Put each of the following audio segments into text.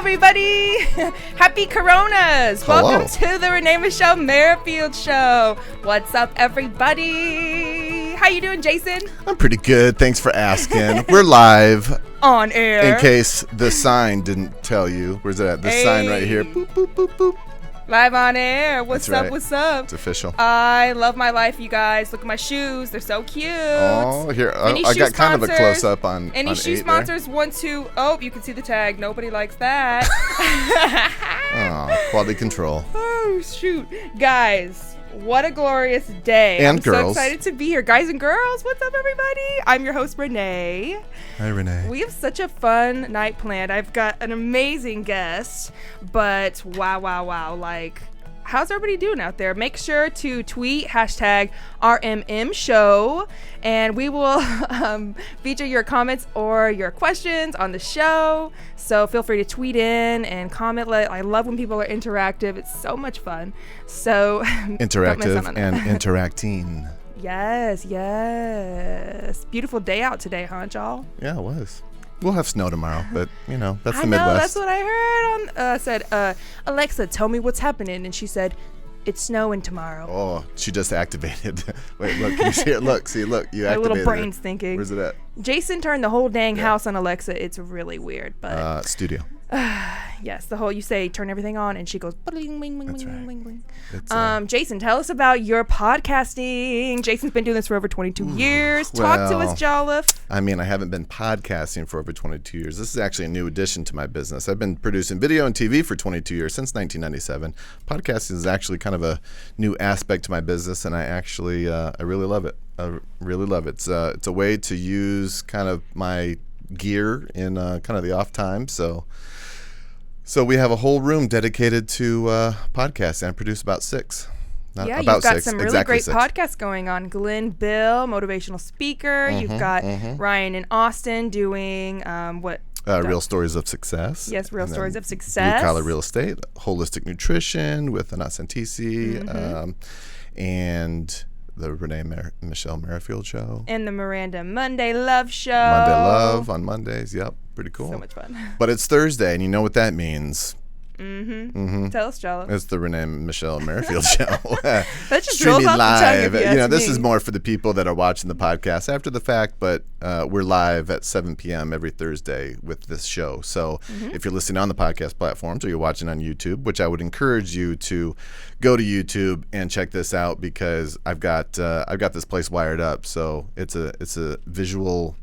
everybody? Happy Coronas! Hello. Welcome to the Renée Michelle Merrifield Show. What's up, everybody? How you doing, Jason? I'm pretty good. Thanks for asking. We're live. On air. In case the sign didn't tell you. Where's it at? The sign right here. Boop, boop, boop, boop. Live on air. What's That's up? right. What's up? It's official. I love my life, you guys. Look at my shoes. They're so cute. Oh, here. Any I shoe got kind of a sponsors? close-up on Any on shoe 8 sponsors want to... Oh, you can see the tag. Nobody likes that. Oh, quality control. Oh, shoot. Guys, what a glorious day. And I'm girls. so excited to be here. Guys and girls, what's up, everybody? I'm your host, Renee. Hi, Renee. We have such a fun night planned. I've got an amazing guest, but wow. Like, how's everybody doing out there? Make sure to tweet hashtag RMM show, and we will feature your comments or your questions on the show. So feel free to tweet in and comment. I love when people are interactive. It's so much fun. So Interactive and interacting. Yes. Beautiful day out today, huh, y'all? Yeah, it was. We'll have snow tomorrow, but, you know, that's the I know, Midwest. that's what I heard. I said, Alexa, tell me what's happening. And she said, it's snowing tomorrow. Oh, she just activated. Wait, look, you see it? Look, you My activated little her. brain's thinking. Where's it at? Jason turned the whole dang house on Alexa. It's really weird, but Studio. yes, the whole, you say turn everything on and she goes bling, bling, bling, That's bling, right. bling, bling. It's, Jason, tell us about your podcasting. Jason's been doing this for over 22 years. Talk to us, Jolliffe. I mean, I haven't been podcasting for over 22 years. This is actually a new addition to my business. I've been producing video and TV for 22 years, since 1997. Podcasting is actually kind of a new aspect to my business, and I actually, I really love it. I really love it. It's a way to use kind of my gear in kind of the off time. So we have a whole room dedicated to podcasting. I produce about 6. Not Yeah, about you've got 6, some really exactly great 6. podcasts going on. Glenn Bill, motivational speaker. You've got Ryan and Austin doing Real Stories of Success. Yes, Real And Stories then of Success. Blue Collar Real Estate, Holistic Nutrition with Anas Antisi, and the Renée Michelle Merrifield Show. And the Miranda Monday Love Show. Monday Love on Mondays. Yep, pretty cool. So much fun. But it's Thursday, and you know what that means. Tell us, Jolliffe. It's the Renée Michelle Merrifield Show. That just Streaming rolls off the tongue, live. if you ask This me. is more for the people that are watching the podcast after the fact, but we're live at 7 p.m. every Thursday with this show. So if you're listening on the podcast platforms or you're watching on YouTube, which I would encourage you to go to YouTube and check this out, because I've got this place wired up. So it's a visual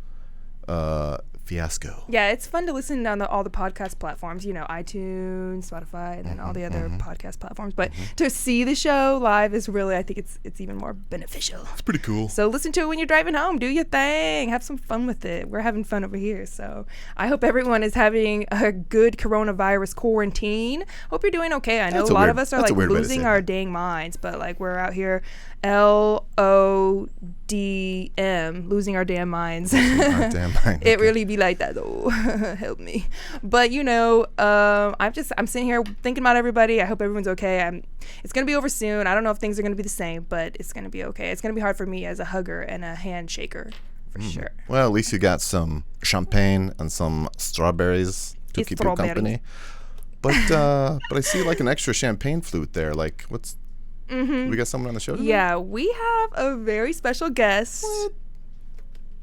fiasco. Yeah, it's fun to listen on all the podcast platforms, iTunes, Spotify, and then all the other podcast platforms. But to see the show live is really, I think it's even more beneficial. It's pretty cool. So listen to it when you're driving home. Do your thing. Have some fun with it. We're having fun over here. So I hope everyone is having a good coronavirus quarantine. Hope you're doing okay. I know That's a a lot weird- of us are that's a like weird way to losing say our that. dang minds, but like we're out here LODM, losing our damn minds. Damn mind. It really be like that though. Help me. But I'm sitting here thinking about everybody. I hope everyone's okay. It's gonna be over soon. I don't know if things are gonna be the same, but it's gonna be okay. It's gonna be hard for me as a hugger and a handshaker for sure. Well, at least you got some champagne and some strawberries to It's keep you strawberries. company. But I see like an extra champagne flute there. Like, what's? We got someone on the show today? Yeah, we have a very special guest.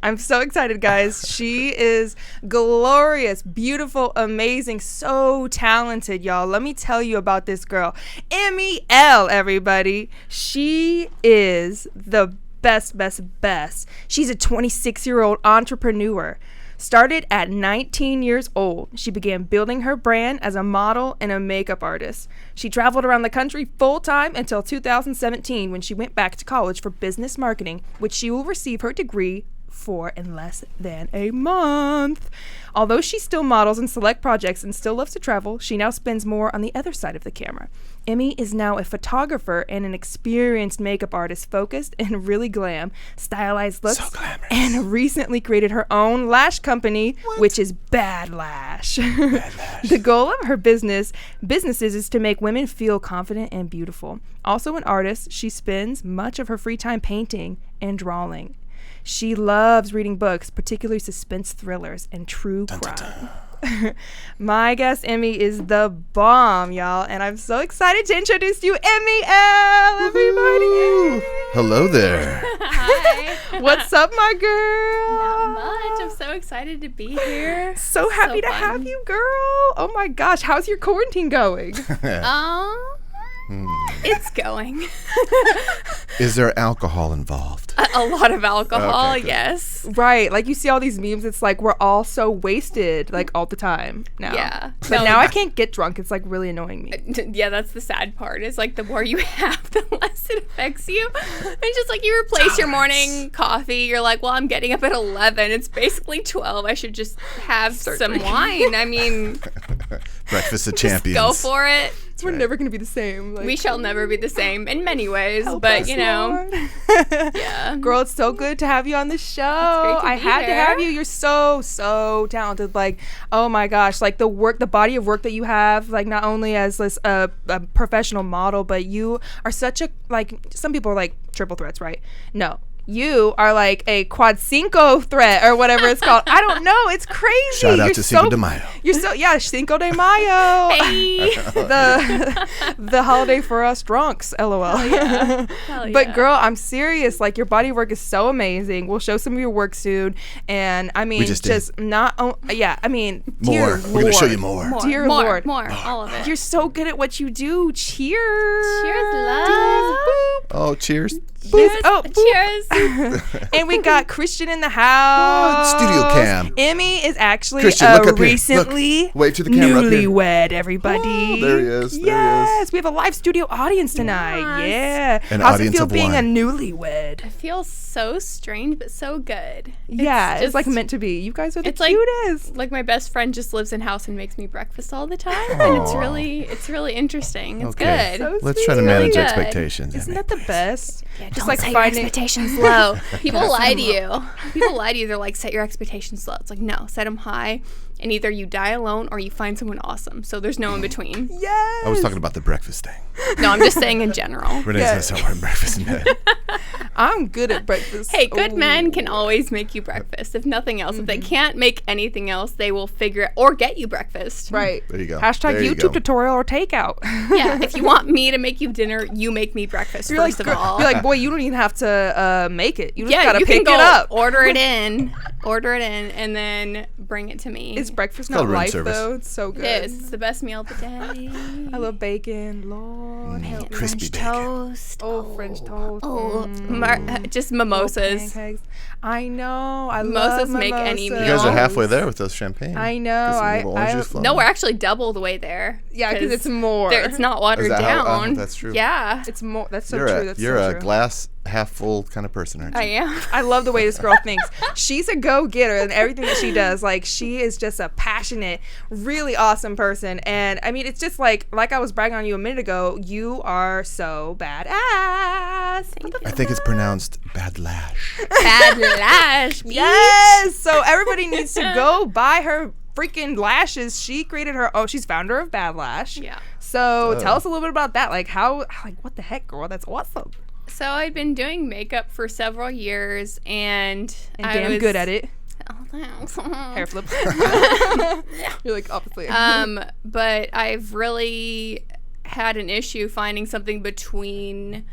I'm so excited, guys. She is glorious, beautiful, amazing, so talented, y'all. Let me tell you about this girl. Emmy Elle, everybody. She is the best. She's a 26-year-old entrepreneur. Started at 19 years old, she began building her brand as a model and a makeup artist. She traveled around the country full-time until 2017 when she went back to college for business marketing, which she will receive her degree for in less than a month. Although she still models in select projects and still loves to travel, she now spends more on the other side of the camera. Emmy is now a photographer and an experienced makeup artist focused in really glam, stylized looks, So glamorous. and recently created her own lash company, which is Badlash. The goal of her businesses is to make women feel confident and beautiful. Also an artist, she spends much of her free time painting and drawing. She loves reading books, particularly suspense thrillers and true crime. My guest, Emmy, is the bomb, y'all. And I'm so excited to introduce you, Emmy Elle, everybody. Hello there. Hi. What's up, my girl? Not much. I'm so excited to be here. So happy to fun. have you, girl. Oh my gosh. How's your quarantine going? It's going. Is there alcohol involved? A lot of alcohol, Okay, good. yes. Right. Like you see all these memes. It's like we're all so wasted like all the time now. Yeah. But No, now I can't get drunk. It's like really annoying me. Yeah, that's the sad part. Is like the more you have, the less it affects you. It's just like you replace your morning coffee. You're like, well, I'm getting up at 11. It's basically 12. I should just have some wine. I mean, Breakfast of just champions. go for it. We're never going to be the same. Like, We shall never be the same in many ways, help but us, you know, Lord. yeah. Girl, it's so good to have you on the show. great to I be had to here. have you. You're so talented. Like, oh my gosh, like the body of work that you have, like not only as this a professional model, but you are such a, like, some people are like triple threats, right? No. You are like a quad cinco threat or whatever it's called. I don't know. It's crazy. Shout out You're to so, Cinco de Mayo. You're so, yeah, Cinco de Mayo. Hey. the holiday for us drunks, LOL. Hell But yeah. girl, I'm serious. Like your body work is so amazing. We'll show some of your work soon. And I mean, We just did. I mean, More. dear We're going to show Lord. you more. Dear more, Lord. more, all of it. You're so good at what you do. Cheers. Cheers, love. Boop. Oh, cheers. This, oh, boop. Cheers. And we got Christian in the house. Studio cam. Emmy is actually Christian, look up here. Look. recently Wave to the camera up here. newlywed, everybody. Oh, there he is. There he is. Yes, we have a live studio audience tonight. Yes. Yeah. An How's audience it feel of being one. a newlywed? It feels so strange, but so good. Yeah, it's just- like meant to be. You guys are the It's like- cutest. Like my best friend just lives in house and makes me breakfast all the time, and it's really interesting. It's Okay. good. So Let's try to sweet. manage good. expectations. Isn't Emmy. that the best? Yeah, Just don't like set finding your expectations low. People lie to you. People lie to you. They're like, set your expectations low. It's like, no, set them high, and either you die alone or you find someone awesome. So there's no in between. Yes. I was talking about the breakfast thing. No, I'm just saying in general. Renee's Yeah. going to start wearing breakfast in bed. I'm good at breakfast. Hey, good Ooh. men can always make you breakfast. If nothing else, if they can't make anything else, they will figure it or get you breakfast. Right. There you go. Hashtag There you YouTube go. tutorial or takeout. Yeah, if you want me to make you dinner, you make me breakfast You're like, first of all. you're like, boy, you don't even have to make it. You just Yeah, gotta you pick can go it up. order it in, and then bring it to me. Is breakfast called not room life service. though? It's so good. It is. It's the best meal of the day. I love bacon. Lord help me. Crispy French bacon. toast. Oh, French toast. Oh, just Little mimosas. pancakes. I know. I Mimosas love make any mimosas. You guys are meal. halfway there with those champagne. I know. Get some I- little orange I- juice flowing. No, we're actually double the way there. Yeah, because it's more. It's not watered that how- down. that's true. Yeah, It's more. That's so You're true. a, That's you're so a true. glass half full kind of person, aren't you? I am. I love the way this girl thinks. She's a go-getter and everything that she does. Like, she is just a passionate, really awesome person. And I mean, it's just like I was bragging on you a minute ago, you are so badass. I think it's pronounced Badlash. Badlash. Yes. So everybody needs to go buy her freaking lashes. She created her. Oh, she's founder of Badlash. Yeah. So tell us a little bit about that. Like what the heck, girl? That's awesome. So I'd been doing makeup for several years, and I Damn was good at it. Oh, thanks. Hair flip. You're like opposite. But I've really had an issue finding something between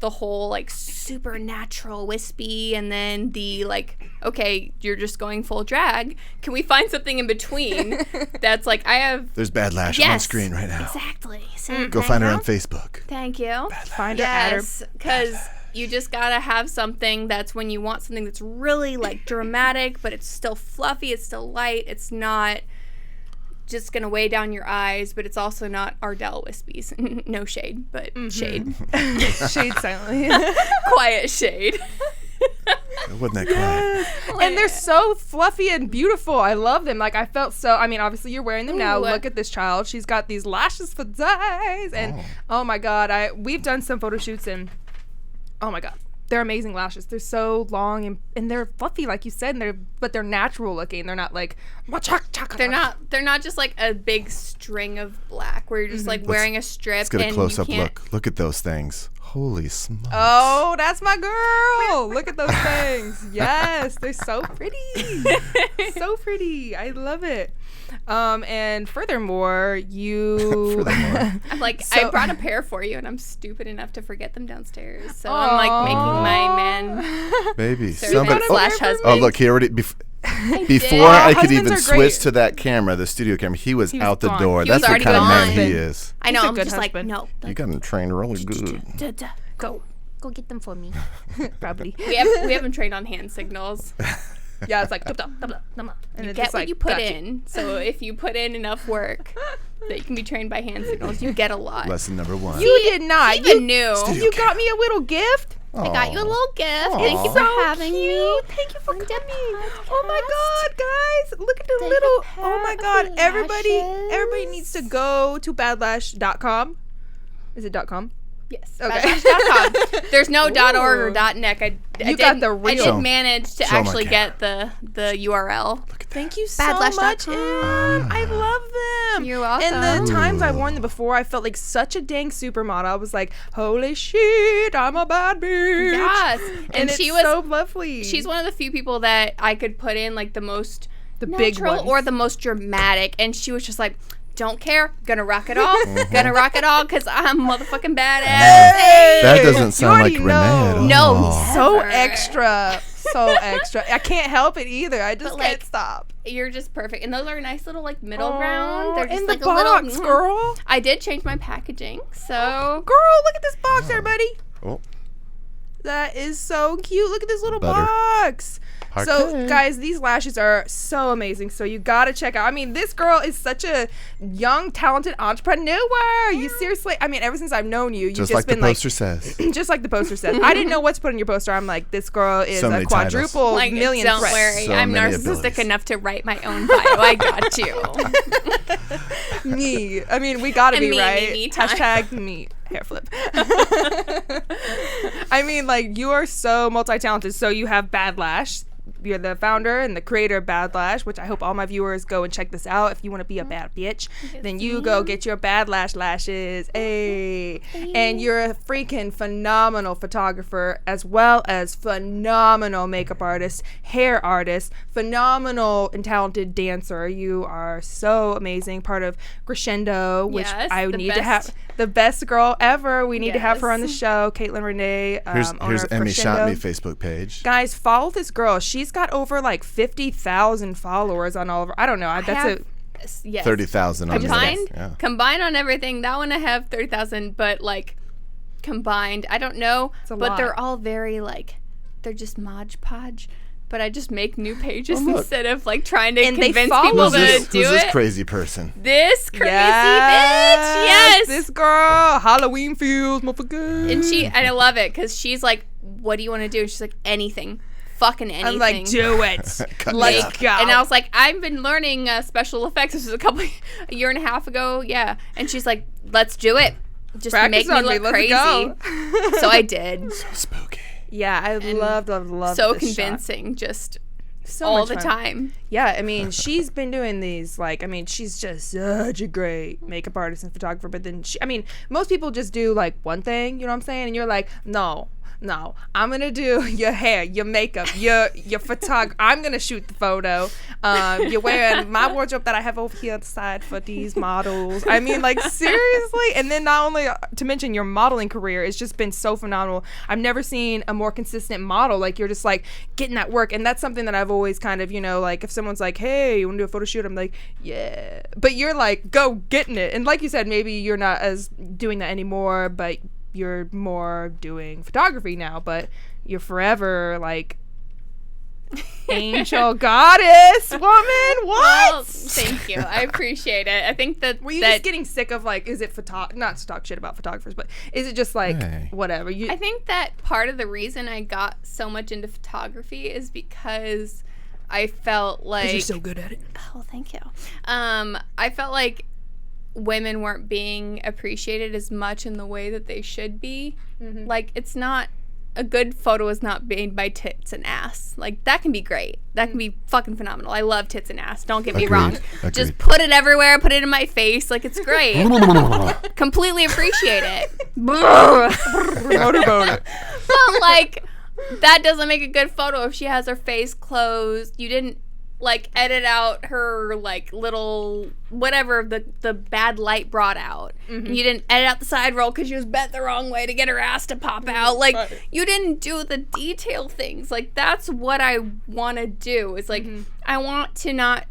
the whole like supernatural wispy and then the like, okay, you're just going full drag. Can we find something in between that's like I have There's Badlash on Yes. screen right now. exactly. Go find her on Facebook. Thank you. Find her at her. Yes, because you just gotta have something that's when you want something that's really like dramatic, but it's still fluffy, it's still light, it's not just gonna weigh down your eyes, but it's also not Ardell wispies. No shade, but shade. Shade silently. Quiet shade. Wasn't that quiet? And they're so fluffy and beautiful. I love them. Like, I felt so, I mean, obviously you're wearing them now. Ooh. Look at this child. She's got these lashes for days. And oh my God, we've done some photo shoots and oh my God, they're amazing lashes. They're so long and they're fluffy, like you said, and but they're natural looking. They're not like, They're not just like a big string of black where you're just like wearing a strip. Let's get a and close-up you can't, look. Look at those things. Holy smokes. Oh, that's my girl. Look at those things. Yes, they're so pretty. So pretty. I love it. And furthermore, I'm like, I brought a pair for you, and I'm stupid enough to forget them downstairs. So I'm like making my man, baby, somebody /husband. Oh, look, he already before I could even switch to that camera, the studio camera, he was out the door. That's the kind of man he is. I know. I'm good just husband. like, no. You got him trained really good. Go get them for me. Probably. We haven't trained on hand signals. Yeah, it's like You get what you put in. So if you put in enough work that you can be trained by hand signals, you get a lot. Lesson number 1. You did not. You knew. You got me a little gift. I got you a little gift. Aww. Thank you for having me. Thank you for coming. Oh my God, guys. Look at the little. Oh my God. Everybody needs to go to badlash.com. Is it .com? Yes. Okay. Badlash.com. There's no .org or .net. I got the real. I did manage to actually get the URL. Thank you so Badlash.com. much, I love them. You're welcome. And the times I worn them before, I felt like such a dang supermodel. I was like, holy shit, I'm a bad bitch. Yes. And she was so lovely. She's one of the few people that I could put in like the most big ones or the most dramatic. And she was just like, don't care, gonna rock it all, gonna rock it all, because I'm motherfucking badass. Hey. That doesn't sound like Renee at all. No, so extra. So extra. I can't help it either. I just can't stop. You're just perfect. And those are a nice little like middle ground. They're just in like the a box, little girl. I did change my packaging, so girl, look at this box, everybody. Oh. That is so cute. Look at this little Butter. box. Okay. So, guys, these lashes are so amazing. So, you got to check out. I mean, this girl is such a young, talented entrepreneur. You seriously, I mean, ever since I've known you, you've just like been the poster says. Just like the poster says. I didn't know what to put on your poster. I'm like, this girl is So a many quadruple like, million don't threat. worry. So I'm many narcissistic abilities. enough to write my own bio. I got you. Me. I mean, we got to be me, right. me time. Hashtag me. Hair flip. I mean, like, you are so multi-talented. So you have Badlash. You're the founder and the creator of Badlash, which I hope all my viewers go and check this out. If you want to be a bad bitch, then you go get your Badlash lashes. Hey. And you're a freaking phenomenal photographer, as well as phenomenal makeup artist, hair artist, phenomenal and talented dancer. You are so amazing. Part of Crescendo, which I need to have. The best girl ever. We need to have her on the show. Caitlin Renee. Here's Emmy Shot Me Facebook page. Guys, follow this girl. She's got over like 50,000 followers on all of her. I don't know. That's yes. 30,000 on Combined on everything. That one I have 30,000, but like combined, I don't know. But they're all very like, they're just Mod Podge. But I just make new pages instead of like trying to convince people to do it. Who's this crazy person? This crazy bitch. Yes. This girl. Halloween feels, motherfucker. And I love it because she's like, what do you want to do? And she's like, anything. Fucking anything. I'm like, do it. Let's go. And I was like, I've been learning special effects. This was a year and a half ago. Yeah. And she's like, let's do it. Just practice make me look crazy. So I did. So spooky. Yeah, I loved so this convincing, shot. just so all much the fun. time. Yeah, I mean, she's been doing these, like, I mean, she's just such a great makeup artist and photographer, but then most people just do, like, one thing, you know what I'm saying? And you're like, no, I'm gonna do your hair, your makeup, your photography. I'm gonna shoot the photo. You're wearing my wardrobe that I have over here on the side for these models. I mean, like, seriously. And then not only to mention your modeling career, it's just been so phenomenal. I've never seen a more consistent model. Like, you're just like getting that work, and that's something that I've always kind of, like, if someone's like, hey, you want to do a photo shoot? I'm like, yeah. But you're like, go getting it. And like you said, maybe you're not as doing that anymore, but you're more doing photography now, but you're forever like angel goddess woman. What? Well, thank you. I appreciate it. I think that were you just getting sick of like, is it not to talk shit about photographers, but is it just like whatever? I think that part of the reason I got so much into photography is because I felt like you're so good at it. Oh, thank you. I felt like women weren't being appreciated as much in the way that they should be. Mm-hmm. Like, it's not, a good photo is not made by tits and ass. Like, that can be great. That can be fucking phenomenal. I love tits and ass. Don't get me wrong. Agreed. Just put it everywhere. Put it in my face. Like, it's great. Completely appreciate it. Motorboat. But like, that doesn't make a good photo if she has her face closed. You didn't like edit out her like little whatever the bad light brought out. And you didn't edit out the side roll because she was bent the wrong way to get her ass to pop out. Like, you didn't do the detail things. Like, that's what I want to do. It's like, I want to not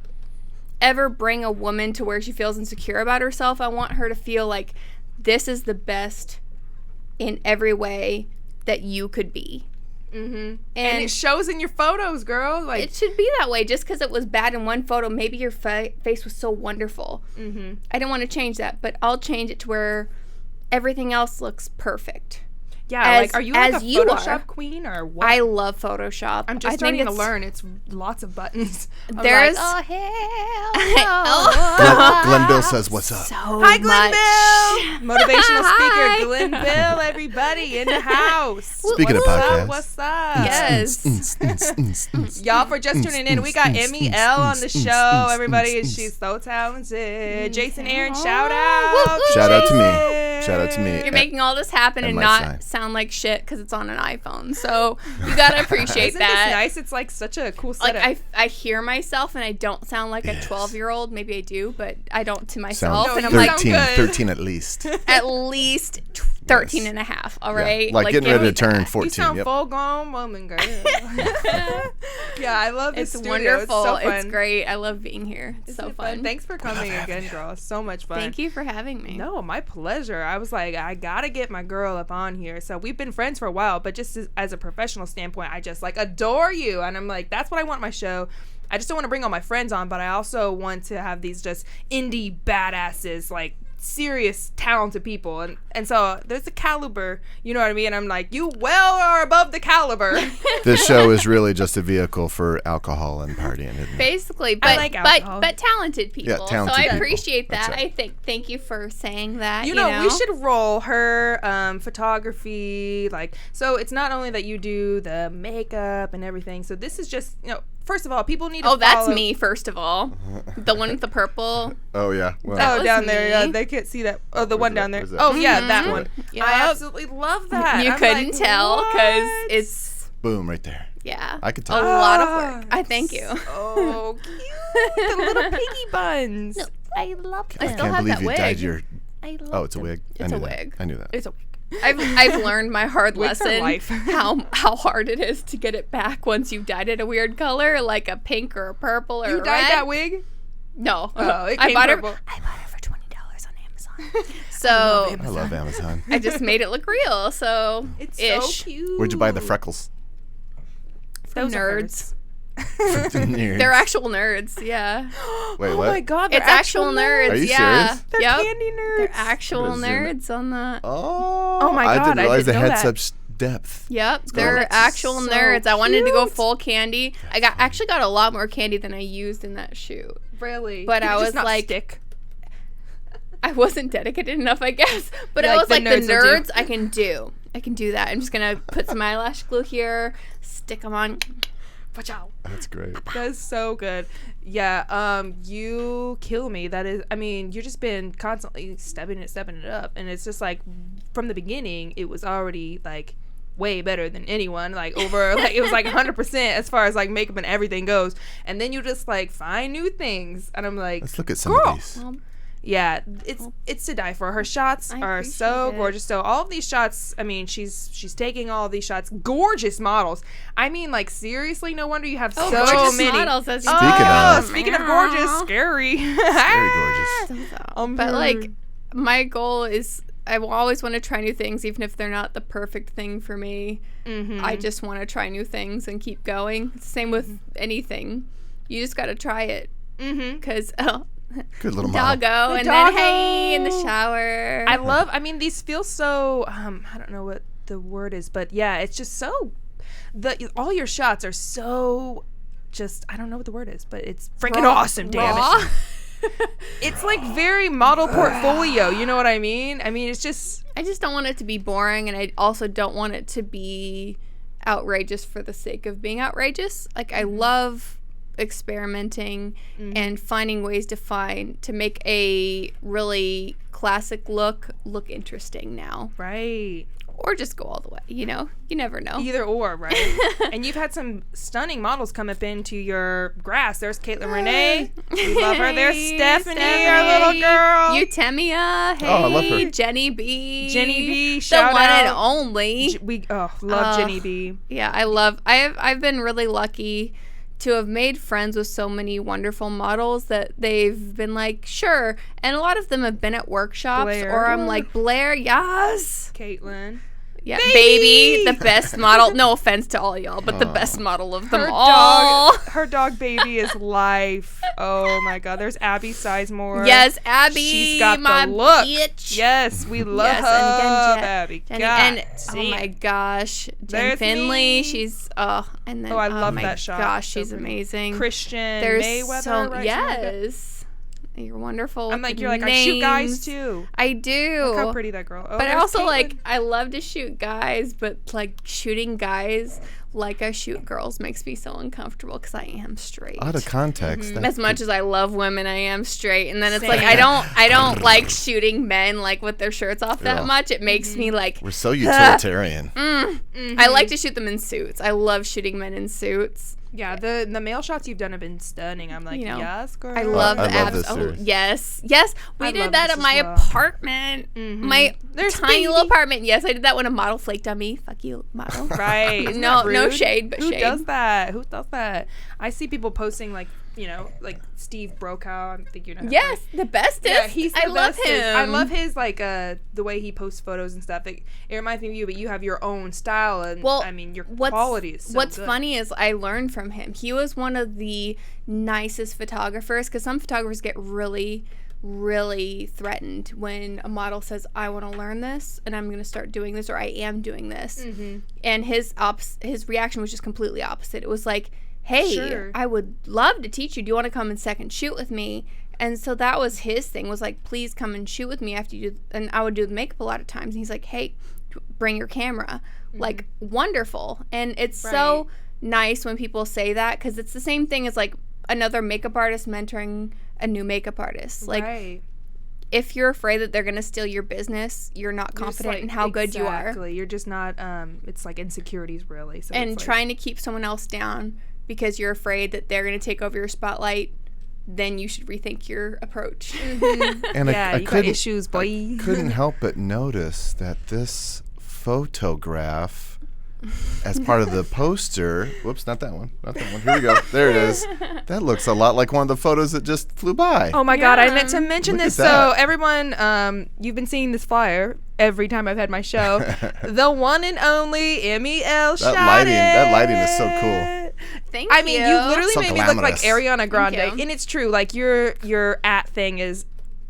ever bring a woman to where she feels insecure about herself. I want her to feel like this is the best in every way that you could be. And it shows in your photos, girl. Like, it should be that way. Just because it was bad in one photo, maybe your face was so wonderful. I don't want to change that, but I'll change it to where everything else looks perfect. Yeah, like, are you like a Photoshop queen or what? I love Photoshop. I'm just starting to learn. It's lots of buttons. There's like, oh, hell no. Glenn Bill says, what's up? so Hi, Glenn much. Bill. Motivational Hi. speaker Glenn Bill, everybody in the house. Speaking of What's podcasts. up? What's up? Yes. Y'all, for just tuning in, we got Emmy Elle on the show. Everybody, she's so talented. Jason Aaron, shout out. Shout out to me. Shout out to me. You're making all this happen and my not sign. sound like shit because it's on an iPhone. So you gotta appreciate Isn't that. this nice? It's like such a cool setup. Like, I hear myself and I don't sound like a 12-year-old. Maybe I do, but I don't to Sound myself. And I'm 13, like, 13 at least. at least 13 and a half, all right? Like getting give ready me to turn that. 14. You sound Yep. full-grown woman, girl. Yeah, I love this It's studio. wonderful. It's so fun. It's great. I love being here. It's Isn't so it fun. Thanks for coming again, girl. So much fun. Thank you for having me. No, my pleasure. I was like, I gotta get my girl up on here. So we've been friends for a while, but just as a professional standpoint, I just like adore you. And I'm like, that's what I want in my show. I just don't want to bring all my friends on, but I also want to have these just indie badasses, like serious talented people. And so there's a caliber, you know what I mean? I'm like, you well are above the caliber. This show is really just a vehicle for alcohol and partying, isn't it? Basically, I but like alcohol. but talented people. Yeah, talented so I people. appreciate That's that. it. Thank you for saying that. You know, we should roll her photography. Like, so it's not only that you do the makeup and everything. So this is just, you know, first of all, people need to that's follow- me, first of all. The one with the purple. Oh, yeah. Well, That Oh, was down there, me. yeah, they can't see that. Oh, the one is down that? there. Where's that? Oh, yeah, that one. Yep. I absolutely love that. You I'm couldn't like, tell because what? it's, boom, right there. yeah, I could a tell. lot of work. I thank you. Oh, cute. The little piggy buns. I love I I still can't have believe that you wig. dyed your... I love Oh, it's a wig. I It's knew a that. wig. I knew that. It's a I've learned my hard Wigs are lesson life. how hard it is to get it back once you've dyed it a weird color, like a pink or a purple or You a dyed red. that wig? No, Oh, it I came bought purple. it. I bought it for $20 on Amazon. So I love Amazon. I just made it look real. So It's ish. so cute. Where'd you buy the freckles? From Those are nerds. Nerds. They're actual nerds. Yeah, Wait, Oh what? my god, they're it's actual nerds. Are you yeah, serious? They're yep. candy nerds. They're actual Zoom it. nerds on the. Oh, my I God, didn't I realize didn't they know had that. such depth. Yep, they're that's actual so nerds. I wanted to go cute. full candy. I actually got a lot more candy than I used in that shoot. Really? But You I could was just not like- stick. I wasn't dedicated enough, I guess. But You're I like, was like, the the nerds will do. nerds, I can do that. I'm just gonna put some eyelash glue here, stick them on. Watch out. That's great. That's so good. Yeah, you kill me. That is, I mean, you've just been constantly stepping it up. And it's just like, from the beginning, it was already like way better than anyone. Like over, like it was like 100% as far as like makeup and everything goes. And then you just like find new things. And I'm like, Let's look at some girl. of these. Well, Yeah, it's to die for. Her shots I are appreciate so it. gorgeous. So all of these shots, I mean, she's taking all of these shots. Gorgeous models. I mean, like seriously, no wonder you have so gorgeous many. models, as you Speaking of. Speaking of gorgeous, scary. Very gorgeous. But like, my goal is I always want to try new things, even if they're not the perfect thing for me. Mm-hmm. I just want to try new things and keep going. Same with anything. You just got to try it. Because, Good little model. doggo, The and doggo. then hey, in the shower. I mean, these feel so, I don't know what the word is, but yeah, it's just so, all your shots are so just, I don't know what the word is, but it's freaking awesome, damn it. Raw. It's like very model portfolio, you know what I mean? I mean, it's just, I just don't want it to be boring, and I also don't want it to be outrageous for the sake of being outrageous. Like, I love experimenting and finding ways to make a really classic look interesting now. Right. Or just go all the way, you know? You never know. Either or, right? And you've had some stunning models come up into your grass. There's Caitlin Renee. We love her. There's Stephanie, our little girl. Eutemia. Hey, Oh, I love her. Jenny B. Jenny B, The shout one out. and only. We love Jenny B. Yeah, I've been really lucky to have made friends with so many wonderful models that they've been like, sure. And a lot of them have been at workshops, Blair. or I'm like, Blair, yes. Caitlin. Yeah, baby, the best model. No offense to all y'all, but the best model of them all. Her dog baby is life. Oh my God. There's Abby Sizemore. Yes, Abby. She's got my the look. Bitch. Yes, we love Yes, and again, Abby. Jenny, God and oh damn. my gosh, Jen There's Finley. me. She's and then I love my that shot. Gosh, So she's pretty. amazing. Christian There's Mayweather, so right? yes. You're wonderful. I'm with like, the you're like, I shoot guys names. too. I do. Look how pretty that girl. Oh, But I there's also Caitlin. I love to shoot guys, but like shooting guys like I shoot girls makes me so uncomfortable because I am straight. Out of context. that As much as I love women, I am straight, and then it's Same. like I don't like shooting men like with their shirts off that Yeah. much. It makes me like We're so utilitarian. I like to shoot them in suits. I love shooting men in suits. Yeah, the male shots you've done have been stunning. I'm like, You know, yes, girl. I love I the love abs. this Oh series. yes, we I did love that this at my as well. apartment. My There's tiny baby. little apartment. Yes, I did that when a model flaked on me. Fuck you, model. Right. Isn't No- that no rude? shade, but Who shade. does that? Who does that? I see people posting like Steve Brokaw. I think you know. him, Yes, right? the bestest. Yeah, he's the I love bestest. him. I love his the way he posts photos and stuff. It reminds me of you, but you have your own style, and Well, I mean your quality is so what's good. funny is I learned from him. He was one of the nicest photographers, because some photographers get really threatened when a model says, I want to learn this and I'm going to start doing this, or I am doing this. And his reaction was just completely opposite. It was like, hey, Sure. I would love to teach you. Do you want to come and second shoot with me? And so that was his thing, was like, please come and shoot with me after you do. And I would do the makeup a lot of times. And he's like, hey, bring your camera. Like, wonderful. And it's so nice when people say that, because it's the same thing as like another makeup artist mentoring a new makeup artist. Like, right. if you're afraid that they're going to steal your business, you're not You're just confident in how good you are. Exactly. You're just not. It's like insecurities, really. So And it's like, trying to keep someone else down because you're afraid that they're going to take over your spotlight, then you should rethink your approach. And yeah, I you got couldn't, issues, boy. couldn't help but notice that this photograph, as part of the poster, whoops, not that one. Here we go. There it is. That looks a lot like one of the photos that just flew by. Oh my God, I meant to mention Look this. at So that. everyone, you've been seeing this flyer every time I've had my show. The one and only Emmy Elle shot that lighting is so cool. Thank I mean, you literally So made me look like glamorous. Ariana Grande, you. and it's true. Like your at thing is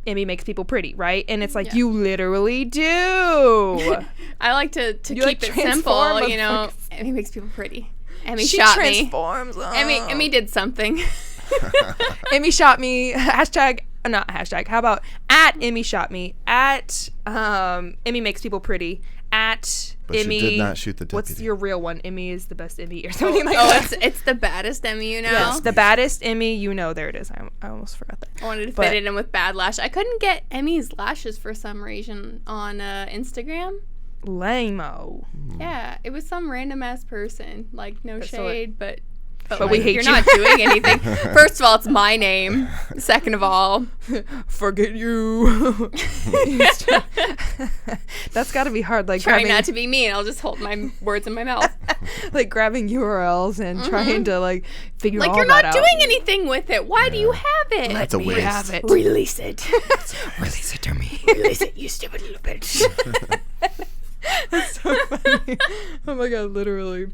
Emmy makes people pretty, right? And it's like Yeah. you literally do. I like to You, keep like, it transform simple, you know. motherfuckers. Emmy makes people pretty. Emmy She shot me. transforms. Emmy did something. Emmy shot me. Hashtag, not hashtag. How about at Emmy shot me? At Emmy makes people pretty. At But she Emmy. did not shoot the What's deputy. your real one? Emmy is the best Emmy or something like Oh, that. it's the baddest Emmy, you know. Yes, the baddest Emmy. You know, there it is. I almost forgot that. I wanted to But- fit it in with Badlash. I couldn't get Emmy's lashes for some reason on Instagram. Lame-o. Yeah, it was some random ass person. Like, no So shade, but But we like, hate you're you. not doing anything. First of all, it's my name. Second of all, Forget you. That's got to be hard. Like try grabbing, not to be me, and I'll just hold my words in my mouth. like grabbing URLs and trying to like figure Like, all you're that not out. doing anything with it. Why do you have it? That's a We waste. have it. Release it. Release it to me. Release it, you stupid little bitch. That's so funny. Oh my God, literally.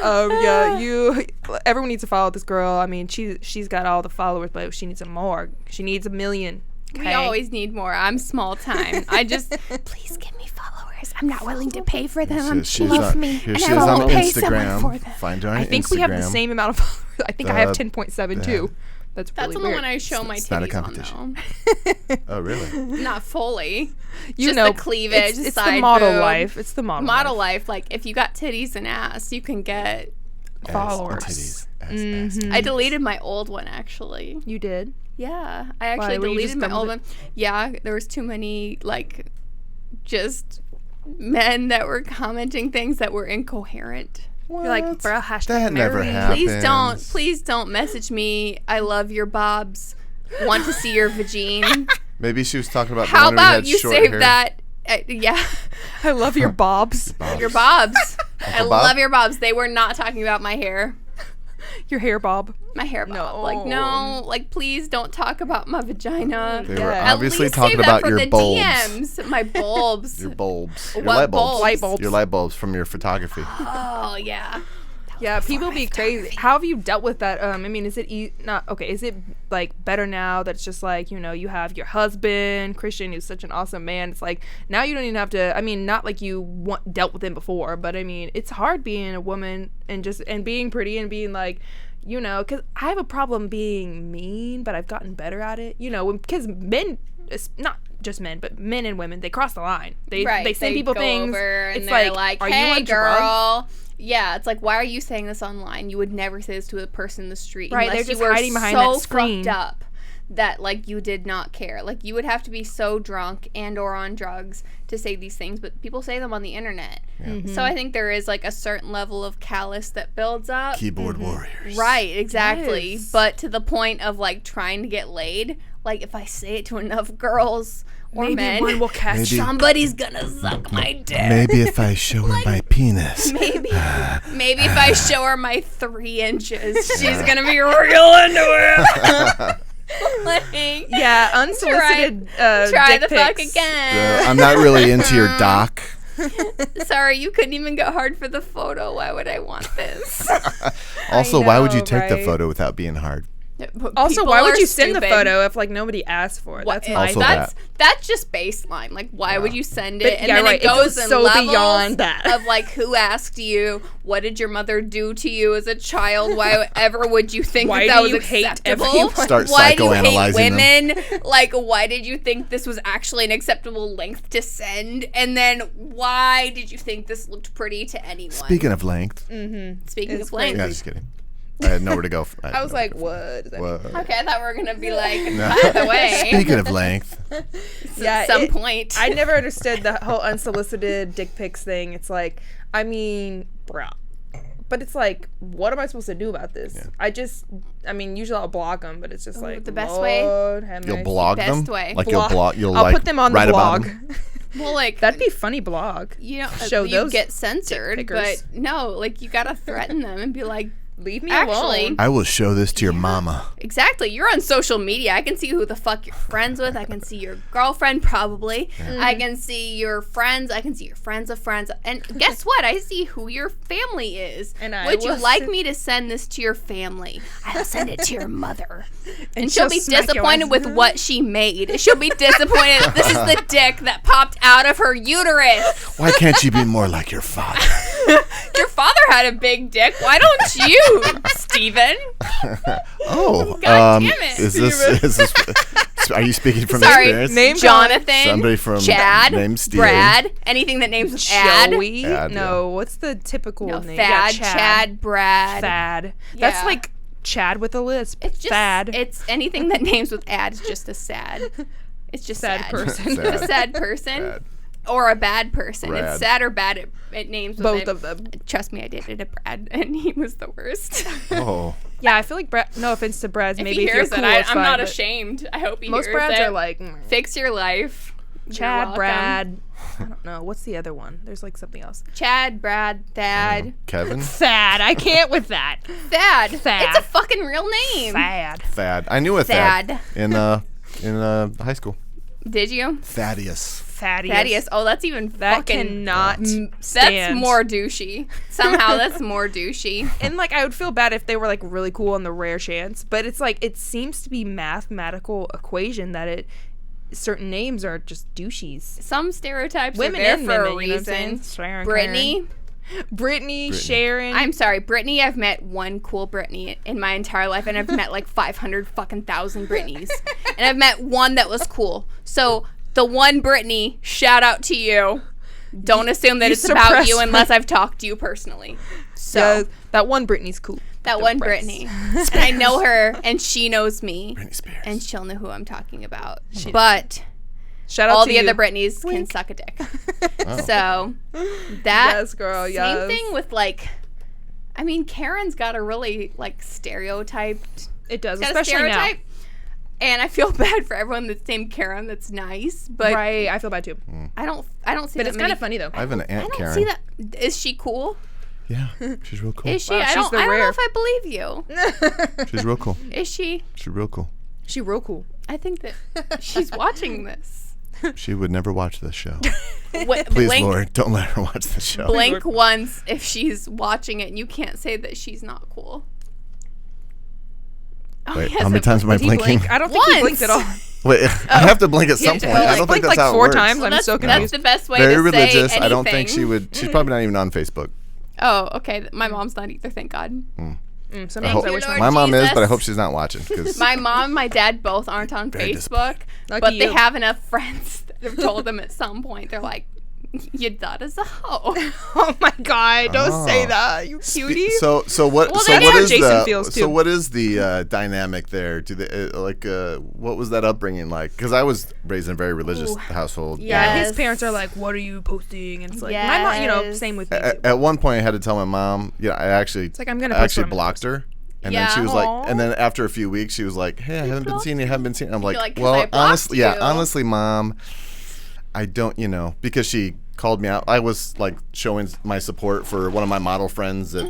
Yeah, everyone needs to follow this girl. I mean, she's got all the followers, but she needs some more. She needs 1 million. We Okay? always need more. I'm small time. I just, please give me followers. I'm not willing to pay for them. She's Love on, me, here and she I is will on pay someone for Instagram. them. Find her on I think Instagram. we have the same amount of followers. I think I have 10.7 too. That's That's really the weird. one I show my It's not a titties on, competition. though. Oh, really? Not fully. You just know, the cleavage, It's side the model boob. life. It's the model Model life. life, like, if you got titties and ass, you can get Followers. Titties. I deleted my old one, actually. You did? Yeah, I actually Were you deleted just my done old with one. Yeah, there was too many, like, just men that were commenting things that were incoherent. You're like, bro, hashtag That never married. happened. Please don't message me. I love your bobs. Want to see your vagine. Maybe she was talking about How the one who had about you short save hair. that? Yeah, I love your bobs. your bobs. I Bob? love your bobs. They were not talking about my hair. Your hair bob. My hair bob. No. Like, no. Like, please don't talk about my vagina. They were Yeah. obviously At least talking save that about for your the bulbs. DMs. My bulbs. Your bulbs. Your What light bulbs. bulbs? Light bulbs. Your light bulbs from your photography. Oh, yeah. Yeah, people be crazy. How have you dealt with that? I mean, is it is it like better now that it's just like, you know, you have your husband, Christian, who's such an awesome man. It's like now you don't even have to, I mean, not like you dealt with him before, but I mean, it's hard being a woman and being pretty and being like, you know, because I have a problem being mean, but I've gotten better at it. You know, because men, it's not just men, but men and women, they cross the line. They send people go things. over and It's they're like, are hey, you on girl. drugs? Yeah, it's like, why are you saying this online? You would never say this to a person in the street. Right, unless they're just you were hiding behind so that screen. fucked up that, like, you did not care. Like, you would have to be so drunk and or on drugs to say these things, but people say them on the internet. So I think there is, like, a certain level of callous that builds up. Keyboard warriors. Right, exactly. Yes. But to the point of, like, trying to get laid, like, if I say it to enough girls or Maybe men, one will catch. Maybe- somebody's gonna suck my dick. Maybe if I show her my penis. Maybe if I show her my 3 inches, she's gonna be real into it. Like, Yeah, unsolicited try dick the fuck pics. again. I'm not really into your doc. Sorry, you couldn't even go hard for the photo. Why would I want this? Also, why would you know, take the right? photo without being hard? Also, People why would are you send the stupid. photo if like nobody asked for it? What- That's my Also thought. that's just baseline. Like, why would you send it? But And yeah, then right, it it goes goes in so levels beyond that. of like, who asked you? What did your mother do to you as a child? Why ever would you think Why that do was you hate acceptable? everyone? Start Why do you hate psychoanalyzing them. women? Like, why did you think this was actually an acceptable length to send? And then why did you think this looked pretty to anyone? Speaking of length. Speaking It's of length. Yeah, just kidding. I had nowhere to go. I was like, what? Does that mean? What? Okay, I thought we were gonna be like, by the way, Speaking of length, Yeah, at some it- point. I never understood the whole unsolicited dick pics thing. It's like, I mean, bruh. But it's like, what am I supposed to do about this? I mean, usually I'll block them, but it's just like, the best way? Lord have you'll mercy. blog Best them. way. Like you'll blog. You'll I'll like put them on the write about blog. them. well, like That'd be a funny blog. you know, show you those get censored, dick but pickers. no, like you gotta threaten them and be like, Leave me Actually- alone. I will show this to your mama. exactly, you're on social media. I can see who the fuck you're friends with. I can see your girlfriend probably. I can see your friends. I can see your friends of friends. And guess what? I see who your family is. And I Would you will like send- me to send this to your family? I'll send it to your mother. And she'll she'll be smack your disappointed ass. with what she made. She'll be disappointed that this is the dick that popped out of her uterus. Why can't you be more like your father? Your father had a big dick. Why don't you, Steven? Oh, God damn it. is this? Are you speaking from Sorry, experience? Name Jonathan, Somebody from Chad, named Steven. Brad, anything that names with ad. Joey? Ad, No, what's the typical No, name? Thad, Yeah, Chad, Brad. Thad. That's Yeah. like Chad with a lisp. It's just Thad. It's anything that names with ad is just a sad. It's just Sad sad. person. Sad. A sad person. Sad. Or a bad person. Brad. It's sad or bad. It names with Both it. of them. Trust me, I dated a Brad, and he was the worst. Oh, Yeah, I feel like Brad. No offense to Brad's. if Maybe he if you're hears cool, it, it's I'm fine, not but ashamed. I hope he Most hears Brads it. are like Fix your life. You're Chad, welcome. Brad. I don't know. What's the other one? There's like something else. Chad, Brad, Thad. Kevin. Thad. I can't with that. Thad. Thad. It's a fucking real name. Thad. Thad. I knew a Thad Thad. in high school. Did you? Thaddeus. Thaddeus. Thaddeus. Oh, that's even That fucking. cannot That's stand. more douchey. Somehow that's more douchey. And like I would feel bad if they were like really cool on the rare chance, but it's like it seems to be mathematical equation that certain names are just douchies. Some stereotypes Women are there and for women, a you know what I'm reason. saying? Sharon, Brittany. Brittany, Sharon. I'm sorry, Brittany. I've met one cool Brittany in my entire life, and I've met like 500 fucking thousand Brittany's, and I've met one that was cool. So the one Brittany, shout out to you. Don't assume that you it's about suppress you her. unless I've talked to you personally. So Yeah, that one Brittany's cool. That one Brittany. And I know her, and she knows me. Britney Spears. And she'll know who I'm talking about. But Shout out all to the you. other Britneys can suck a dick. So that Yes, girl, same yes. thing with like, I mean, Karen's got a really like stereotyped. It does, Got a especially stereotype. And I feel bad for everyone that's named Karen that's nice, but now. Right, I feel bad too. I don't see But that it's many. kind of funny though. I have an I aunt don't Karen. see that. Is she cool? Yeah, she's real cool. Is she? Wow, I she's don't the know rare. if I believe you. She's real cool. Is she? She's real cool. She real cool. I think that she's watching this. She would never watch this show. Please, Please, Lord, don't let her watch the show. Blink once if she's watching it, and you can't say that she's not cool. Oh, Wait, he has how many a- times am I Did he blinking? blink? I don't think he Once. blinked at all. Wait, I have to blink at some point. well, I I don't think blinked that's like how it 4 works. times. Well, I'm that's, so that's confused. the best way Very to religious. say I don't think she anything. would. She's probably not even on Facebook. Oh, okay. My mom's not either. Thank God. Sometimes I hope, I wish Lord my mom is, but I Jesus. hope she's not watching. Cause My mom and my dad both aren't on Very Facebook, Lucky but they you. have enough friends that have told them at some point. They're like, "Your daughter's a hoe." Oh my God! Don't say Oh. that, you cutie. So what? Well, so that's what how is Jason the? feels, So too. what is the dynamic there? Do they what was that upbringing like? Because I was raised in a very religious household. Yeah. His Yes. parents are like, "What are you posting?" And it's like, my mom, you know, Yes. same with me. At one point, I had to tell my mom. Yeah, I actually. It's like, I'm gonna I post actually what I'm gonna blocked her. And Yeah. then she was Aw. like, and then after a few weeks, she was like, "Hey, I haven't been seeing you. Haven't been seeing." You. I'm like, like, 'cause I "Well, blocked honestly, yeah, you." honestly, Mom, I don't, because she called me out. I was like showing my support for one of my model friends that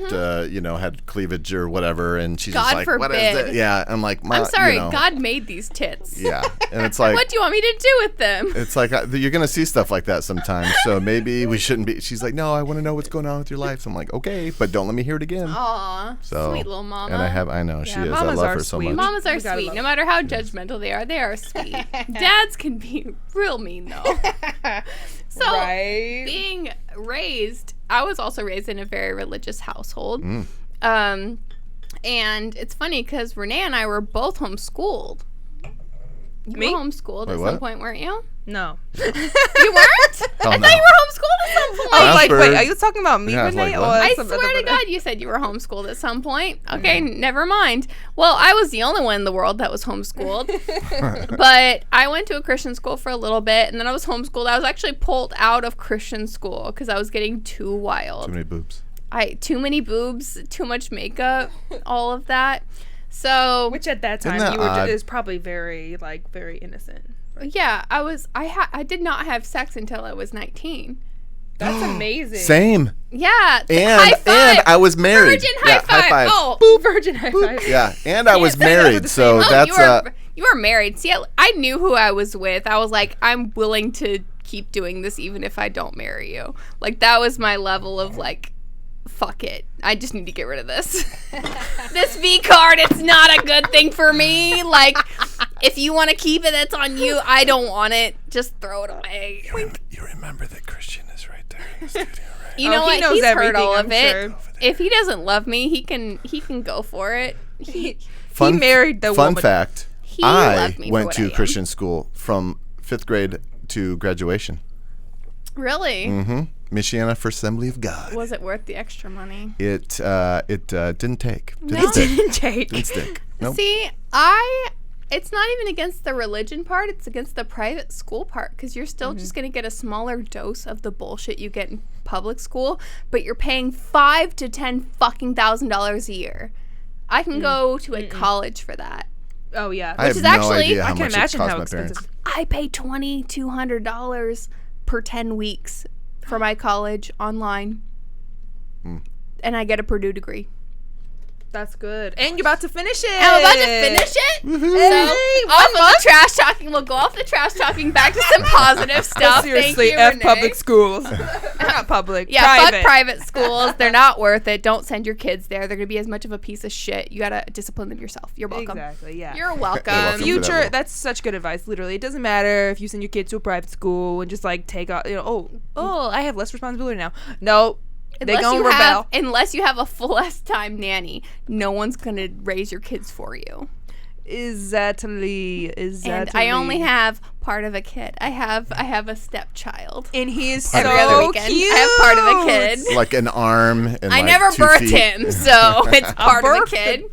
had cleavage or whatever, and she's just God like, "What is forbid. it?" Yeah, I'm like, I'm sorry, you know, God made these tits. Yeah, and it's like, What do you want me to do with them? it's like you're gonna see stuff like that sometimes, so maybe we shouldn't be. She's like, "No, I want to know what's going on with your life." So I'm like, "Okay, but don't let me hear it again." Aw, So sweet little mama. And I know she Yeah, is. I mamas love are her so sweet. much. Mamas are We gotta sweet. love No matter how judgmental they are sweet. Dads can be real mean though. So Right. being raised, I was also raised in a very religious household. And it's funny because Renee and I were both homeschooled. You Me? were homeschooled Wait, at what? some point, weren't you? No. You weren't? Hell I no. thought you were homeschooled at some point. I was like, wait, Jasper. are you talking about me, Yeah, I was Renee? like, what? I some swear other to Renee? God, you said you were homeschooled at some point. Okay, never mind. Well, I was the only one in the world that was homeschooled. But I went to a Christian school for a little bit, and then I was homeschooled. I was actually pulled out of Christian school because I was getting too wild. Too many boobs. Too many boobs, too much makeup, all of that. So Which at that time that you were odd? is probably very very innocent. yeah, I did not have sex until I was 19. That's amazing. Same. Yeah, And high five. I was married. Virgin Yeah, high five. Oh, Boop, virgin high five. Yeah, and I was say that with married, the so same- Oh, that's you were married. See, I knew who I was with. I was like, I'm willing to keep doing this even if I don't marry you. Like that was my level of like, fuck it. I just need to get rid of this. This V card, it's not a good thing for me. Like, if you want to keep it, that's on you. I don't want it. Just throw it away. you remember that Christian is right there in the studio, right? You know Oh, he what? knows He's heard everything, all of I'm it. sure. If he doesn't love me, he can go for it. He married the Fun woman. fact, He I loved me for went what to I am. Christian school from 5th grade to graduation. Really? Mm-hmm. Michiana for Assembly of God. Was it worth the extra money? It didn't take. Didn't No. stick. Didn't take. Didn't stick. Nope. See, it's not even against the religion part, it's against the private school part, because you're still just going to get a smaller dose of the bullshit you get in public school, but you're paying $5,000 to $10,000 a year. I can go to a college for that. Oh yeah. I have is no actually- idea how I can much it imagine cost how my parents. expensive. I pay $2,200 per 10 weeks for my college online. And I get a Purdue degree. That's good. And you're about to finish it. I'm about to finish it. So, off of the trash talking, we'll go off the trash talking back to some positive stuff. Seriously, Thank you, F Renee. public schools. Not public. Yeah, private. fuck private schools. They're not worth it. Don't send your kids there. They're going to be as much of a piece of shit. You got to discipline them yourself. You're welcome. Exactly, yeah. You're welcome. welcome. for that Future, role. that's such good advice. Literally, it doesn't matter if you send your kid to a private school and just like take out, I have less responsibility now. No, they gonna rebel. Unless you have a full-ass time nanny, no one's going to raise your kids for you. Exactly. And I only have part of a kid. I have a stepchild. And he is Part of Every a other so weekend, cute. I have part of a kid. Like an arm and I like never 2 birthed feet. him, so it's part of a birthed kid.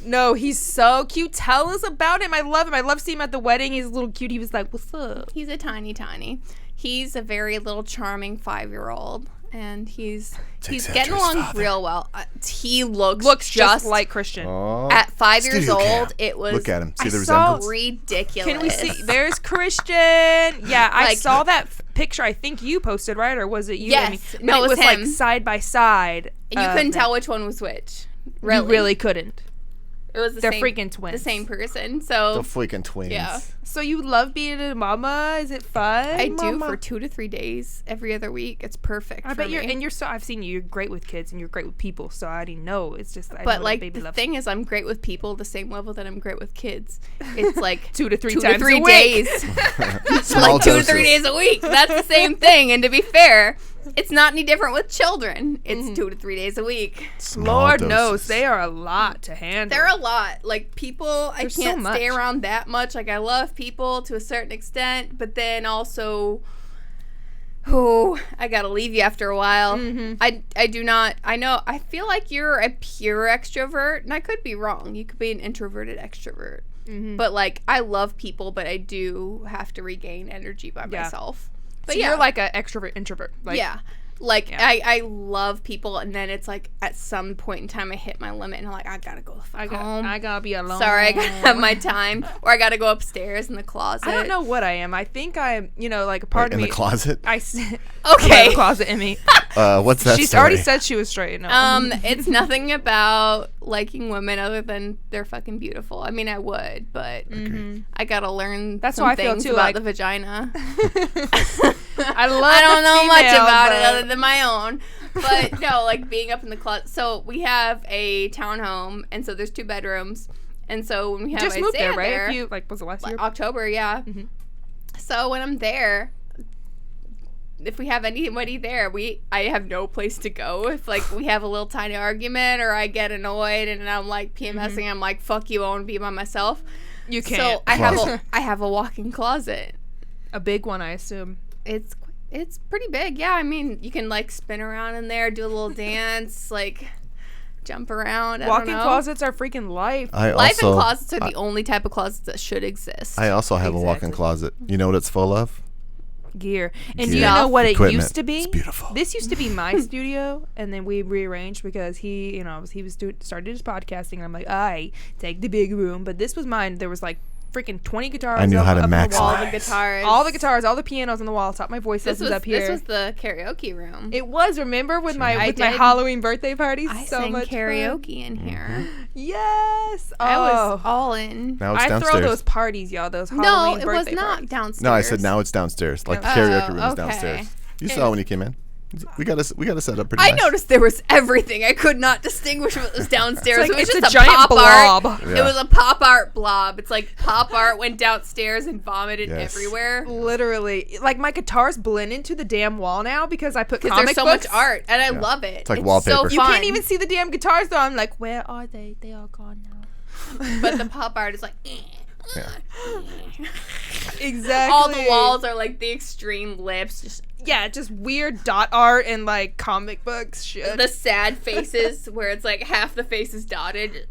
No, he's so cute. Tell us about him. I love him. I love seeing him at the wedding. He's a little cute. He was like, "What's up?" He's a tiny. He's a very little charming 5-year-old, and he's getting along real well. He looks just like Christian. Oh. at 5 years Studio cam. old. It was Look at him. See the I saw- resemblance? ridiculous. Can we see? There's Christian. Yeah, I Like- saw that picture. I think you posted, right? Or was it you? Yes. Emmy? No, But it was like him. side by side. And you couldn't tell which one was which. Really, You really couldn't. It was the They're same, freaking twins. The same person. The So freaking twins. Yeah. So you love being a mama? Is it fun? I do mama? for 2 to 3 days every other week. It's perfect. I for bet you're, me. and you're so. I've seen you. You're great with kids, and you're great with people. So I already know. It's just. I know But that like baby the loves thing is, I'm great with people the same level that I'm great with kids. It's like 2 to 3 2 times to 3 a week. days. Small Like 2 to doses. 3 days a week. That's the same thing. And to be fair, it's not any different with children. It's 2 to 3 days a week. Small Lord doses. knows they are a lot to handle. They're a lot. Like people, I There's so can't stay much. around that much. Like I love people to a certain extent, but then also, I gotta leave you after a while. I do not. I know. I feel like you're a pure extrovert, and I could be wrong. You could be an introverted extrovert. But like, I love people, but I do have to regain energy by Yeah. myself. But But yeah, you're like an extrovert introvert. Like, yeah. Like, Yeah. I love people, and then it's like, at some point in time, I hit my limit, and I'm like, I gotta go the fuck home. I gotta be alone. Sorry, I gotta have my time. Or I gotta go upstairs in the closet. I don't know what I am. I think I'm. Like a part Wait, of in me. the closet? I. Okay. Okay. The closet, Emmy. What's that She's story? already said she was straight. No. It's nothing about liking women other than they're fucking beautiful. I mean, I would, but I gotta learn That's some how I feel things too, about like- the vagina. I love. I don't know much about it but other than my own. But no, like being up in the closet. So we have a townhome, and so there's 2 bedrooms. And so when we have Just moved Isaiah there, right? there, If you was it last year? October, yeah. So when I'm there, if we have anybody there, I have no place to go. If like we have a little tiny argument or I get annoyed and I'm like PMSing, I'm like, fuck you, I want to be by myself. You can't. So I have a walk-in closet. A big one, I assume. It's pretty big, yeah. I mean, you can like spin around in there, do a little dance, like jump around. I Walk-in don't know. closets are freaking life. Life in closets are the only type of closets that should exist. I also have a walk-in Exactly. closet. You know what it's full of? Gear. And do Gear. you know what it Equipment. used to be? It's beautiful. This used to be my studio, and then we rearranged because he started his podcasting, and I'm like, I take the big room, but this was mine. There was like freaking 20 guitars. I knew how to up on the maximize. wall. all the guitars. All the guitars, all the pianos on the wall. Top my voice This lessons was up here. this was the karaoke room. It was. Remember with my I with my did. Halloween birthday parties? I so sang much karaoke in Mm-hmm. here. Fun. Yes. I was Oh. all in. Now it's I downstairs. throw those parties, y'all. Those No, Halloween it was birthday not parties. downstairs. No, I said now it's downstairs. Like the Oh, karaoke room is okay. downstairs. You saw when you came in. We got to set up pretty I nice. noticed there was everything. I could not distinguish what was downstairs. It's like- it was it's just a giant pop art. blob. Yeah. It was a pop art blob. It's like pop art went downstairs and vomited Yes. everywhere. Literally, like my guitars blend into the damn wall now because I put Because comic there's so books. much art, and I love it. It's like So wallpaper. You fun. can't even see the damn guitars though. I'm like, where are they? They are gone now. But the pop art is like. Yeah. Exactly. All the walls are like the extreme lips, just Yeah, just weird dot art and like comic books shit. the sad faces where it's like half the face is dotted.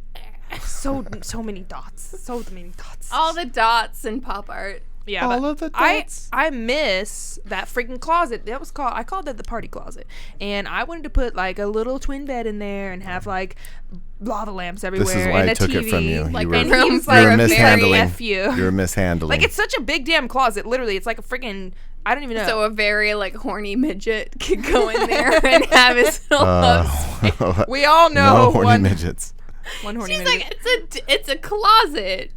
so many dots. So many dots. All the dots and pop art. Yeah, All but of the dots. I miss that freaking closet. That was I called it the party closet. And I wanted to put like a little twin bed in there and have like lava lamps everywhere. This is why and I a took TV. it from you. Like You were, in And rooms he's that you like, were are very mishandling. F you. You were mishandling. Like it's such a big damn closet. Literally, it's like a freaking. I don't even know. So a very like horny midget could go in there and have his little love. we all know no horny one midgets. horny She's midget. like, it's a closet,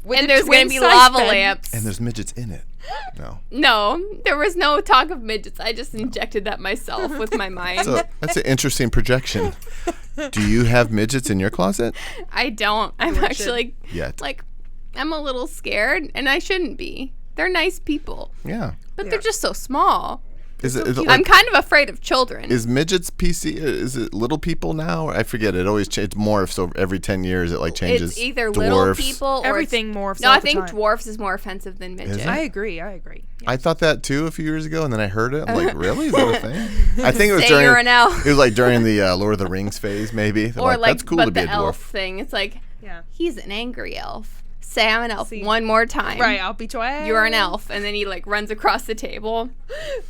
With and a there's gonna be twin-size lava bed. lamps. And there's midgets in it. No. No, there was no talk of midgets. I just injected that myself with my mind. So that's an interesting projection. Do you have midgets in your closet? I don't. I'm should. actually Yet. like, I'm a little scared, and I shouldn't be. They're nice people, Yeah. but Yeah. they're just so small. Is it I'm like, kind of afraid of children. is midgets PC? Is it little people now? I forget. It always changes. Morphs over every 10 years. It like changes. It's either Dwarfs. little people or Everything morphs. No, all I the think time. dwarfs is more offensive than midget. it? I agree. Yeah. I thought that too a few years ago, and then I heard it. I'm like, really? Is that a thing? I think it was Say during. you're an elf. It was like during the Lord of the Rings phase, maybe. They're Or like, that's cool but to be the a dwarf. elf thing. It's like, Yeah. he's an angry elf. Say I'm an elf See. one more time. Right. I'll beat your ass. You're an elf, and then he like runs across the table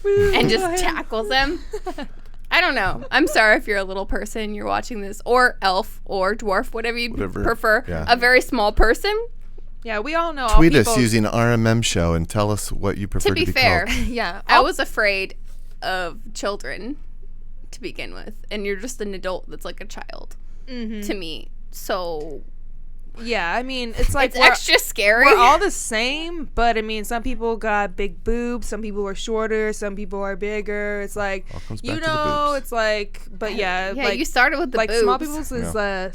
and just tackles him. I don't know. I'm sorry if you're a little person, you're watching this, or elf, or dwarf, whatever you prefer. yeah. A very small person. Yeah. We all know. Tweet all us people, using RMM show and tell us what you prefer To be be fair, called. Yeah. I was afraid of children to begin with, and you're just an adult that's like a child to me. So Yeah. I mean, it's like it's extra scary. we're all the same, but I mean, some people got big boobs, some people are shorter, some people are bigger. It's like, All comes you back to the know, boobs. it's like, but yeah, yeah, like you started with the like boobs.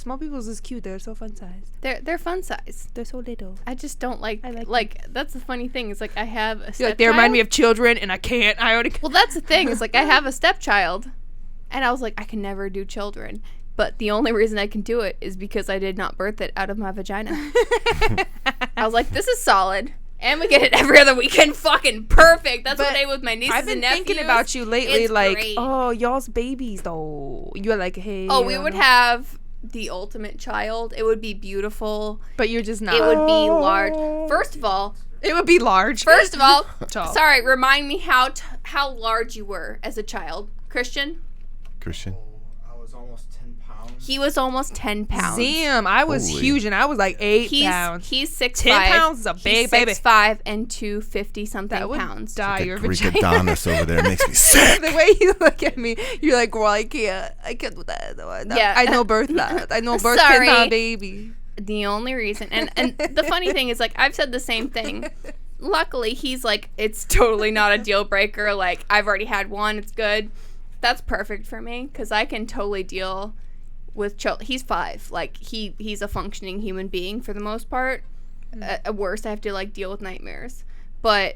small people's is cute. They're so fun sized. They're fun size. They're so little. I just don't like I like like that's the funny thing is like I have a You're like, they remind me of children, and I can't. I already. Well, that's the thing is like I have a stepchild, and I was like I can never do children. But the only reason I can do it is because I did not birth it out of my vagina. I was like, this is solid. And we get it every other weekend. Fucking perfect. That's what But I did with my nieces I've been and nephews. thinking about you lately, It's like, great. oh, y'all's babies though. You're like, hey. Oh, we would have the ultimate child. It would be beautiful. but you're just not. It would be large. First of all, Tall. sorry, remind me how large you were as a child. Christian? Christian. I was almost 10 pounds. He was almost 10 pounds. Damn, I was Holy. huge, and I was like 8 pounds. He's 6'5". 10 pounds is a big baby. 6'5" and 250 something That would pounds. dye your That Greek vagina. Adonis over there makes me sick. The way you look at me, you're like, well, I can't do that. No, Yeah. I know birth that. I know birth Sorry. 10-pound baby. The only reason, and the funny thing is, like, I've said the same thing. Luckily, he's like, it's totally not a deal breaker. Like, I've already had one. It's good. That's perfect for me because I can totally deal with children. He's 5. Like, he's a functioning human being for the most part. At worst, I have to, like, deal with nightmares. But,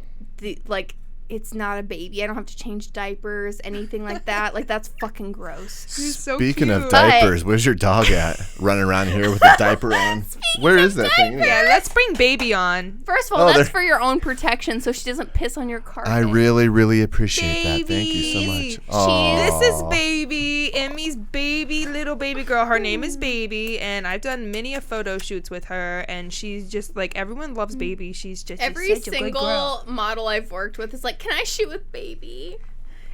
it's not a baby. I don't have to change diapers, anything like that. Like, that's fucking gross. You're so Speaking cute. of diapers, where's your dog at? Running around here with a diaper on. Where is that thing? Yeah, let's bring baby on. First of all, Oh, that's there- for your own protection so she doesn't piss on your carpet. I really, really appreciate that. Thank you so Baby. much. Aw. This is baby, Emmy's baby, little baby girl. Her name is Baby, and I've done many a photo shoots with her, and she's just like, everyone loves Baby. She's just Every she's such a good girl. single model I've worked with is like, can I shoot with Baby?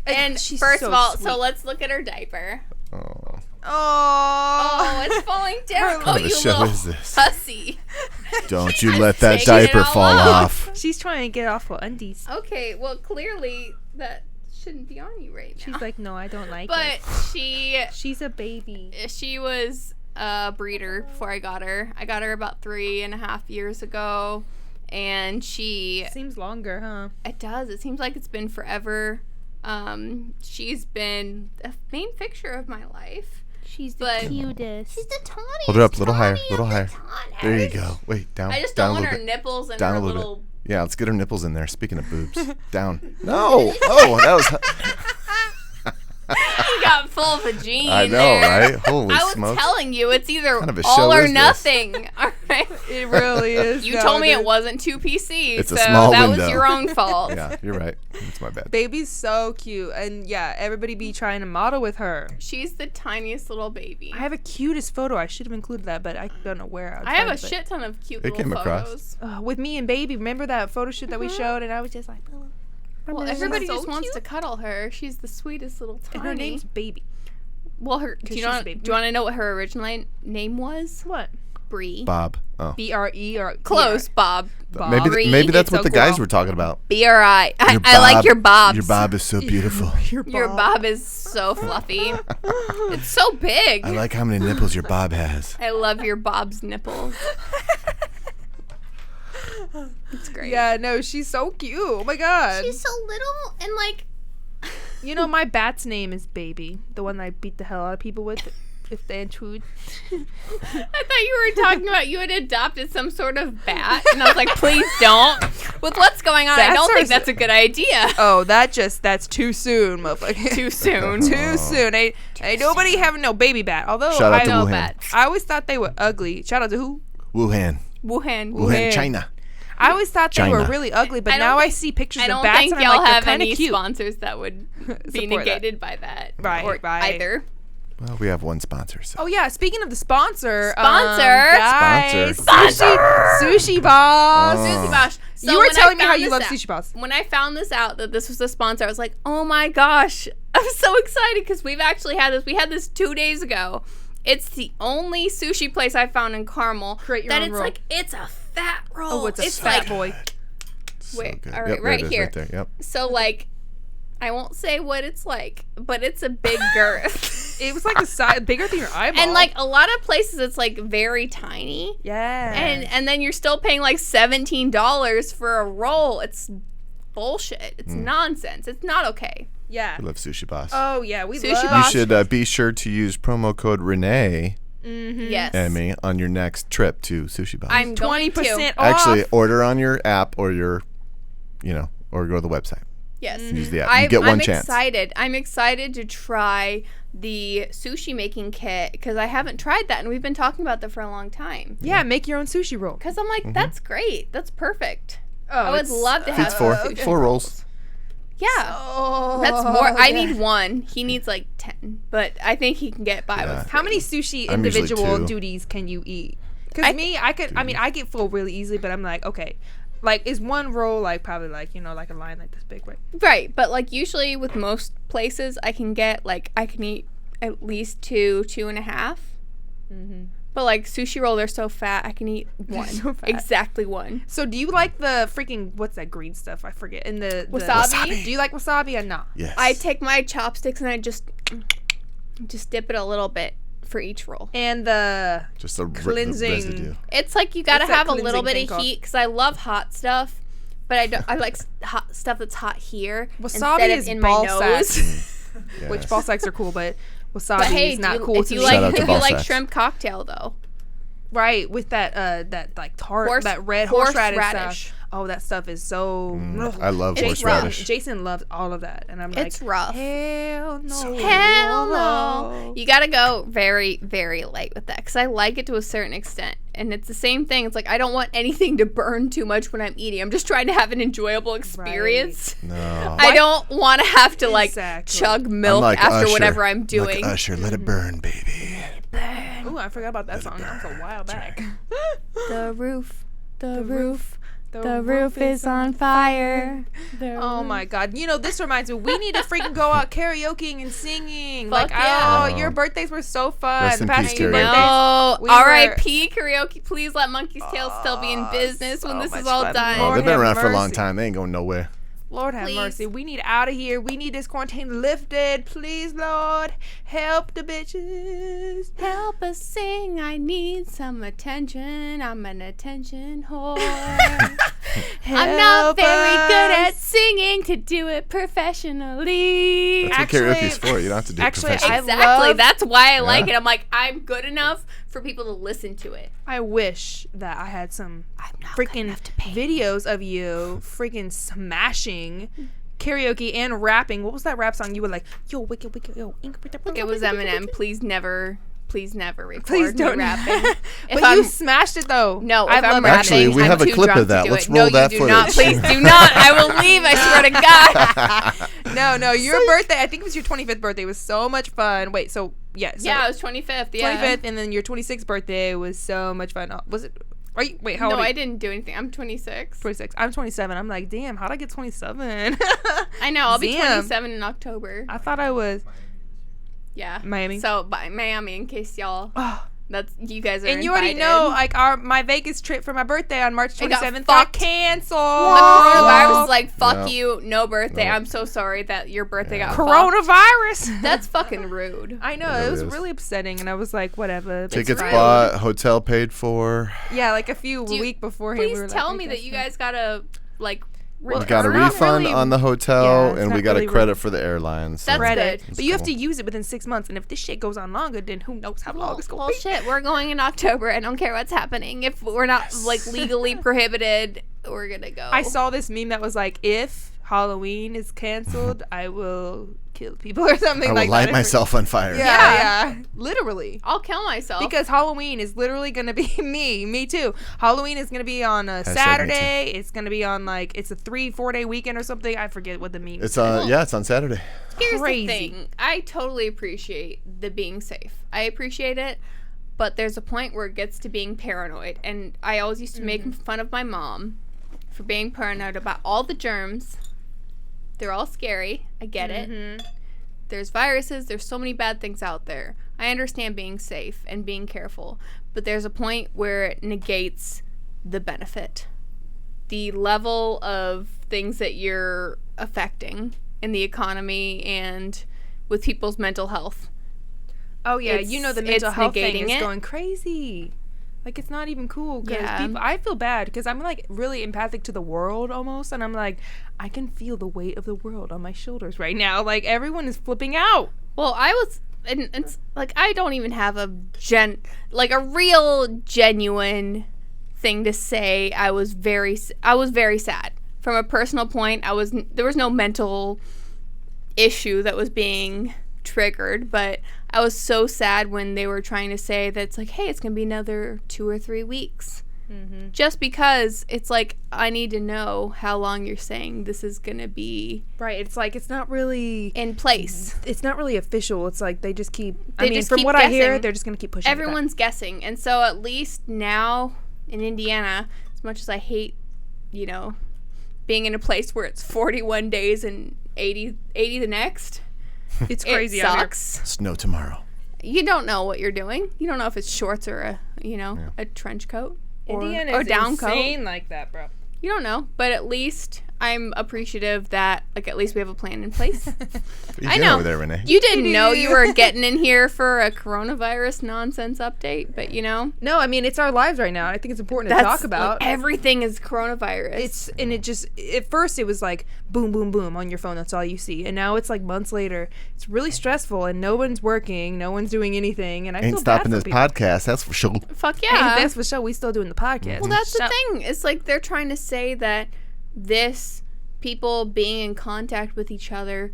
And she's first so of all, sweet. so let's look at her diaper. Oh. Oh, it's falling down. What Oh, kind of you show little is this? hussy. Don't you let that taking it diaper all fall off. She's trying to get off her undies. Okay, well, clearly that shouldn't be on you right now. She's like, no, I don't like but it. She's a baby. she was a breeder before I got her. I got her about 3.5 years ago, and Seems longer, huh? it does. It seems like it's been forever. She's been a main fixture of my life. She's But cutest. she's the tawny. Hold her up, little higher, little higher. There you go. Wait, down. I just down don't a want little her bit. nipples and Down her a little little. bit. Yeah, let's get her nipples in there. Speaking of boobs. Down. No. Oh, that was. You got full vagina. I know, there. right? Holy I was smokes. telling you, it's either kind of a show all or is this? nothing. All right. It really is. You told me it wasn't 2 PC, It's so a small that window. was your own fault. Yeah, you're right. It's my bad. Baby's so cute, and yeah, everybody be trying to model with her. She's the tiniest little baby. I have a cutest photo. I should have included that, but I don't know where. I have a find it, shit ton of cute It little came across. photos. with me and Baby. Remember that photo shoot that we showed, and I was just like, Well, She's everybody so just wants cute. to cuddle her. She's the sweetest little tiny. and her name's Baby. Well, do she's you a want baby. to know what her original name was? What? Bree. Bob. Oh. BRE or Close, Bob. Bob. Maybe Bree. maybe that's It's what a the guys girl. were talking about. B-R-I. Your I like bob- your bobs. Your bob is so beautiful. Your bob is so fluffy. It's so big. I like how many nipples your bob has. I love your bob's nipples. It's great. Yeah, no, she's so cute. Oh my god. She's so little and like. You know, my bat's name is Baby, the one that I beat the hell out of people with if they intrude. I thought you were talking about you had adopted some sort of bat, and I was like, please don't. With what's going on, I don't think that's a good idea. Oh, that's too soon, motherfucker. Too soon. Too soon. Ain't nobody having no baby bat. Although Shout out to know Wuhan. bats. I always thought they were ugly. Shout out to who? Wuhan, Wuhan. China. I always thought they were China. really ugly, but I don't now I think- see pictures I of don't bats think and y'all I'm like, have they're kind any of cute. sponsors that would be Support that. negated by that. Right, Or right. either. Well, we have one sponsor. So. Oh yeah, speaking of the sponsor, Sponsor. guys, Sponsor. Sushi Boss. Sushi Bosh. So You were when I telling me how found you this love out- Sushi Boss. When I found this out that this was the sponsor, I was like, oh my gosh. I was so excited because we've actually had this. We had this 2 days ago. It's the only sushi place I found in Carmel Create your that own it's roll. like, it's a fat roll. Oh, it's a fat like, boy. Wait, good. all right, Yep, there right it is, here. right there. Yep. So like, I won't say what it's like, but it's a big girth. It was like the size bigger than your eyeball. And like a lot of places, it's like very tiny. yeah, And then you're still paying like $17 for a roll. It's bullshit. It's nonsense. It's not okay. yeah. We love Sushi Boss. Oh yeah, we Sushi love. you Boss. should be sure to use promo code Renee Yes. Emmy on your next trip to Sushi Boss. I'm going 20% to. off. Actually, order on your app or your, or go to the website. Yes. Use the app. You get one I'm chance. excited. I'm excited to try the sushi making kit because I haven't tried that and we've been talking about that for a long time. yeah, make your own sushi roll. Because I'm like, that's great. That's perfect. Oh, I would love to have Feeds four. sushi. 4 rolls. Yeah. Oh, That's more. I yeah. need one. He needs like 10, but I think he can get by Yeah. with. How many sushi I'm usually individual 2. duties can you eat? Because I get full really easily, but I'm like, okay, like is one roll like probably like like a line like this big, right? Right, but like usually with most places, I can eat at least 2.5. Mm-hmm. But like sushi roll, they're so fat. I can eat one. so fat. Exactly one. So do you like the freaking what's that green stuff? I forget. And the Wasabi? Do you like wasabi or not? Yes. I take my chopsticks and I just dip it a little bit for each roll. And the Just the cleansing- residue. It's like you gotta What's that have a little cleansing bit thing of called? heat because I love hot stuff, but I like hot stuff that's hot here wasabi instead of is in my ball nose. sacks, Yes. which ball sacks are cool, but wasabi But hey, is not do you- cool if to you me. like Shout out to if ball you like sacks. shrimp cocktail though. Right, with that like tart, that red horseradish stuff. Oh, that stuff is so. I love It's horseradish. Jason loves all of that, and I'm like, It's rough. hell no, Hell no. You gotta go very, very light with that because I like it to a certain extent. And it's the same thing. It's like I don't want anything to burn too much when I'm eating. I'm just trying to have an enjoyable experience. No. I don't want to have to like Exactly. chug milk I'm like after Usher. whatever I'm doing. Like Usher, let it burn, baby. Ooh, I forgot about that song. That was a while back. The roof, the roof, The the roof is on fire. Oh my god. This reminds me, we need to freaking go out karaokeing and singing. Fuck like, yeah. oh, your birthdays were so fun. Rest The in past peace, 2 karaoke. birthdays. No, we R.I.P. karaoke. Please let Monkey's Tail still be in business when so this much is all fun. done. Oh, Lord they've been have around for a long mercy. time. They ain't going nowhere. Lord have Please. mercy. We need out of here. We need this quarantine lifted. Please, Lord, help the bitches. Help us sing. I need some attention. I'm an attention whore. I'm not Help very good at us. singing to do it professionally. That's Actually- what karaoke's for. You don't have to do it actually, professionally. I Exactly. love- That's why I like Yeah. it. I'm like, I'm good enough for people to listen to it. I wish that I had some I'm not good freaking enough to pay. videos of you freaking smashing karaoke and rapping. What was that rap song you were like, yo, wicked, wicked, yo. It was Eminem. Please never record Please me don't. rapping. But you smashed it though. No, I if I'm love rapping, Actually, we I'm have a too clip drunk of that. to do Let's it. roll no, that you do not. footage. Please do not. I will leave. I swear to God. No, your birthday, I think it was your 25th birthday, was so much fun. Wait, so, yeah. So Yeah, it was 25th. Yeah. 25th, and then your 26th birthday was so much fun. Was it? Are you? Wait, how No, old are you? I didn't do anything. I'm 26. 26. I'm 27. I'm like, damn, how'd I get 27? I know. I'll be Damn. 27 in October. I thought I was. Yeah. Miami. So, by Miami, in case y'all, Oh. that's you guys are And you already invited. know, like, my Vegas trip for my birthday on March It got 27th got fucked. canceled. The coronavirus is like, fuck Yeah. you, no birthday. Nope. I'm so sorry that your birthday got fucked. Coronavirus. That's fucking rude. I know, It it was is. really upsetting, and I was like, whatever. It's Tickets fine. bought, hotel paid for. Yeah, like a few Do you- week beforehand. Please we were tell like, me I that guess you not. guys got a, like, We Well, got a it's not refund really- on the Yeah, hotel, it's and we not got really a credit for the airlines. That's credit. good. But you have to use it within 6 months, and if this shit goes on longer, then who knows how long it's gonna Well, be. shit, we're going in October. I don't care what's happening. If we're not like legally prohibited, we're gonna go. I saw this meme that was like, if Halloween is canceled, I will kill people or something I will like light that. myself on fire. Yeah, literally. I'll kill myself. Because Halloween is literally going to be me too. Halloween is going to be on a Hashtag Saturday. It's going to be on like, it's a 3-4 day weekend or something. I forget what the meme It's is. it's on Saturday. Here's crazy. the thing. I totally appreciate the being safe. I appreciate it, but there's a point where it gets to being paranoid. And I always used to make fun of my mom for being paranoid about all the germs. They're all scary. I get it. There's viruses. There's so many bad things out there. I understand being safe and being careful, but there's a point where it negates the benefit. The level of things that you're affecting in the economy and with people's mental health. Oh yeah, you know the mental it's health thing negating is it. going crazy. Like, it's not even cool because Yeah. I feel bad because I'm like really empathic to the world almost, and I'm like, I can feel the weight of the world on my shoulders right now. Like, everyone is flipping out. Well, I was, and it's like I don't even have a real genuine thing to say. I was very sad from a personal point. There was no mental issue that was being triggered, but I was so sad when they were trying to say that it's like, hey, it's gonna be another 2 or 3 weeks. Just because it's like, I need to know how long you're saying this is gonna be Right. It's like, it's not really in place. It's not really official. It's like they just keep. They just from keep what I hear, guessing. they're just gonna keep pushing. Everyone's guessing, and so at least now in Indiana, as much as I hate, being in a place where it's 41 days and 80 the next, It's crazy. It sucks. Snow tomorrow. You don't know what you're doing. You don't know if it's shorts or a trench coat Indiana or is down insane coat. like that, bro. You don't know, but at least I'm appreciative that at least we have a plan in place. What are you I doing know. over there, Renee? You didn't know you were getting in here for a coronavirus nonsense update, but No, I mean, it's our lives right now. I think it's important to that's talk about. like, everything is coronavirus. It just at first it was like boom, boom, boom on your phone. That's all you see, and now it's like months later. It's really stressful, and no one's working, no one's doing anything, and I Ain't feel stopping bad this for people. podcast, that's for sure. Fuck Hey, yeah. that's for sure. We still doing the podcast. Well, that's the So- thing. It's like they're trying to say that this people being in contact with each other,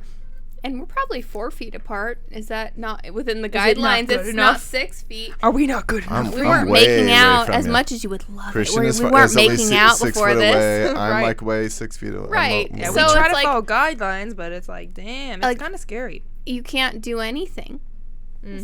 and we're probably 4 feet apart. Is that not within the Is it not guidelines? good It's enough? not 6 feet. Are we not good enough? We I'm weren't way making away out from as you. much as you would love Christian it. is We fi- weren't is at least making out 6 before foot this. away. I'm Right. like way 6 feet away. Right. Yeah, So we try it's to like- follow guidelines, but it's like, damn, it's Like- kind of scary. You can't do anything.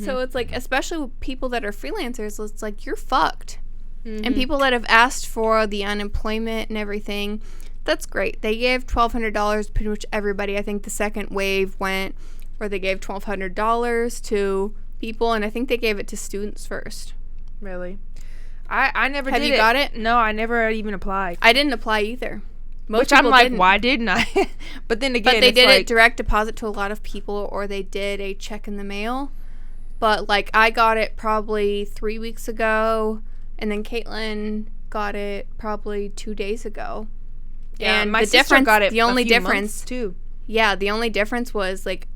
So it's like, especially with people that are freelancers, it's like you're fucked. And people that have asked for the unemployment and everything, that's great. They gave $1,200 to pretty much everybody. I think the second wave went where they gave $1,200 to people, and I think they gave it to students first. Really? I never Have did you got it? No, I never even applied. I didn't apply either. Most Which I'm people like, didn't. why didn't I? But then again, But they it's did like, it direct deposit to a lot of people, or they did a check in the mail. But like, I got it probably 3 weeks ago, and then Caitlin got it probably 2 days ago. Yeah, and my the sister difference, got it. the only a few difference, months, too. yeah, the only difference was like,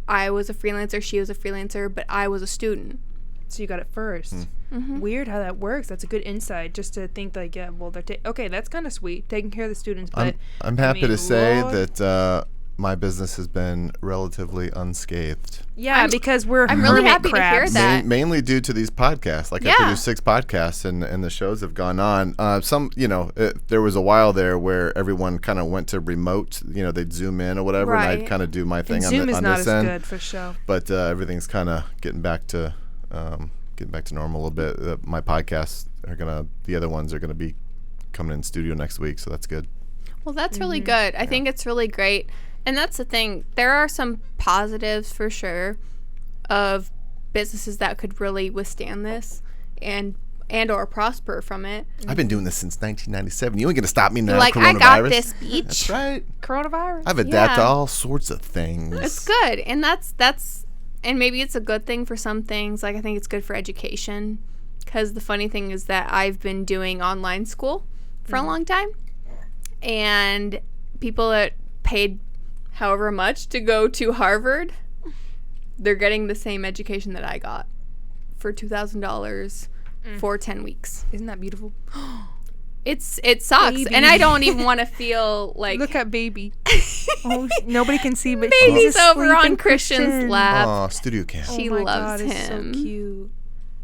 I was a freelancer, she was a freelancer, but I was a student. So you got it first. Weird how that works. That's a good insight. Just to think like, yeah, well, they're okay. That's kind of sweet, taking care of the students. But I'm happy mean, to say Lord. that my business has been relatively unscathed. yeah, because we're I'm really hermit happy to hear crabs. that. Mainly due to these podcasts. Like Yeah. I produced 6 podcasts, and the shows have gone on. Some, there was a while there where everyone kind of went to remote. They'd Zoom in or whatever, and Right. I'd kind of do my thing And on, Zoom is on not this as end. good for sure. But everything's kind of getting back to normal a little bit. My podcasts the other ones are gonna be coming in studio next week, so that's good. Well, that's really good. I think it's really great. And that's the thing. There are some positives for sure of businesses that could really withstand this and or prosper from it. I've been doing this since 1997. You ain't gonna stop me now. Like, coronavirus. I got this, beach. That's right. Coronavirus. I've adapted to Yeah. all sorts of things. It's good. And that's and maybe it's a good thing for some things. Like, I think it's good for education. Because the funny thing is that I've been doing online school for a long time. And people that paid however much to go to Harvard, they're getting the same education that I got for $2,000 for 10 weeks. Isn't that beautiful? It sucks, Baby. and I don't even want to feel like Look at baby. Nobody can see, but baby's she's over asleep on in Christian's lap. Oh, studio cam. She Oh my loves God, it's so him. cute.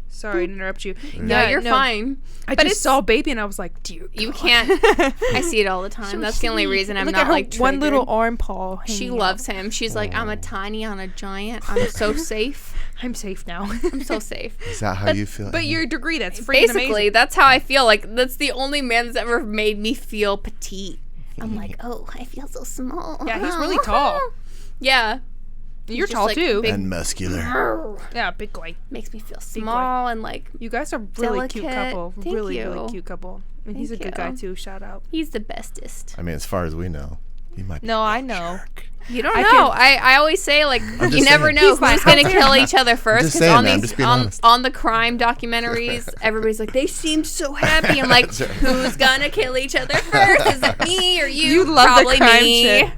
Sorry to interrupt you. No, you're fine. I But just it's- saw baby and I was like, dear You God. can't. I see it all the time. That's the only reason I'm Look not at her like one little triggered. arm paw. She hanging loves out. him. She's like, I'm a tiny on a giant. I'm so safe. I'm safe now. I'm so safe. Is that how you feel? But your degree, that's freaking Basically, amazing. that's how I feel. Like that's the only man that's ever made me feel petite. I'm like, oh, I feel so small. Yeah, he's really tall. Yeah. You're just, tall like, too. big- and muscular. Yeah, big boy. Makes me feel small and like You guys are really cute Delicate. couple. Thank Really you. cute couple. And he's a Thank good guy you. too. Shout out. he's the bestest. I mean, as far as we know, he might be. No, I know. You don't I know. can- I always say like just you never saying. know He's like, who's gonna "How kill each other first. just 'Cause saying on that. I'm these just being honest. on the crime documentaries, everybody's like they seemed so happy. I'm like, who's gonna kill each other first? Is it me or you? You love the Probably crime me. shit.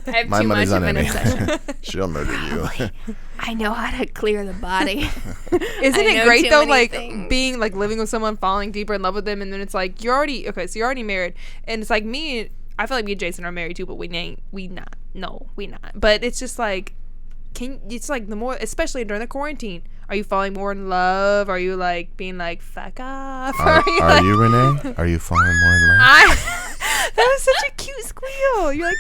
I have My too much money's of on an Emmy. obsession. She'll murder you. I know how to clear the body. Isn't I it know great too though, many like things. being like living with someone, falling deeper in love with them, and then it's like you're already married, and it's like me. I feel like me and Jason are married too, but we not. No, we not. But it's just like, it's like the more, especially during the quarantine, are you falling more in love? Are you like being like fuck off? Are like, you, Renee? Are you falling more in love? that was such a cute squeal. You're like.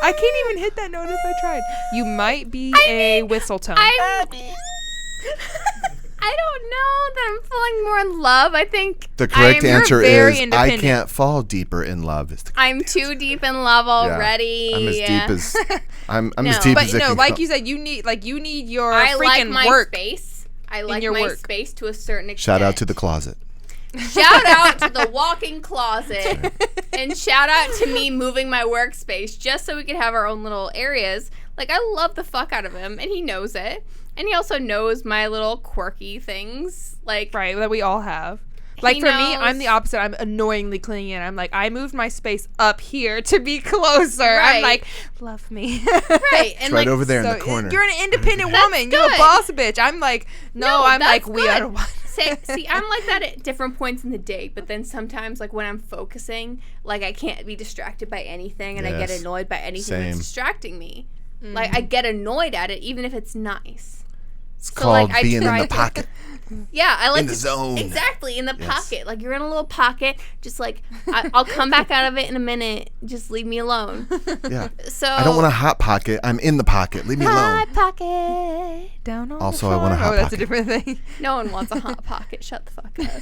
I can't even hit that note if I tried. You might be a whistle tone. I don't know that I'm falling more in love. I think The correct I'm, answer very is I independent. can't fall deeper in love. Is the I'm too deep in love already. I'm as deep as I'm No. as deep But as it no, can like go. you said, you need your I freaking like my work. space. I like your my work. space to a certain extent. Shout out to the closet. Shout out to the walk-in closet. And shout out to me moving my workspace just so we could have our own little areas. Like, I love the fuck out of him, and he knows it. And he also knows my little quirky things. Like, Right, that we all have. Like He for me, I'm knows- the opposite. I'm annoyingly clingy, and I'm like, I moved my space up here to be closer. Right. I'm like, love me. right. And It's right like, over there in So the corner. you're an independent That's woman. You're a good. boss bitch. I'm like, no, I'm like, that's we are good. one. See, I'm like that at different points in the day, but then sometimes, like, when I'm focusing, like, I can't be distracted by anything, and I get Yes. annoyed by anything Same. that's distracting me. Like, I get annoyed at it, even if it's nice. It's So, like, called I being in try the to- pocket. Yeah, I like In the to- zone. Exactly, in the Yes. pocket. Like, you're in a little pocket, just like, I'll come back out of it in a minute. Just leave me alone. Yeah. So I don't want a hot pocket. I'm in the pocket. Leave me alone. hot pocket. Down on Also, the I want a floor. hot Oh, that's a pocket. different thing. No one wants a hot pocket. Shut the fuck up.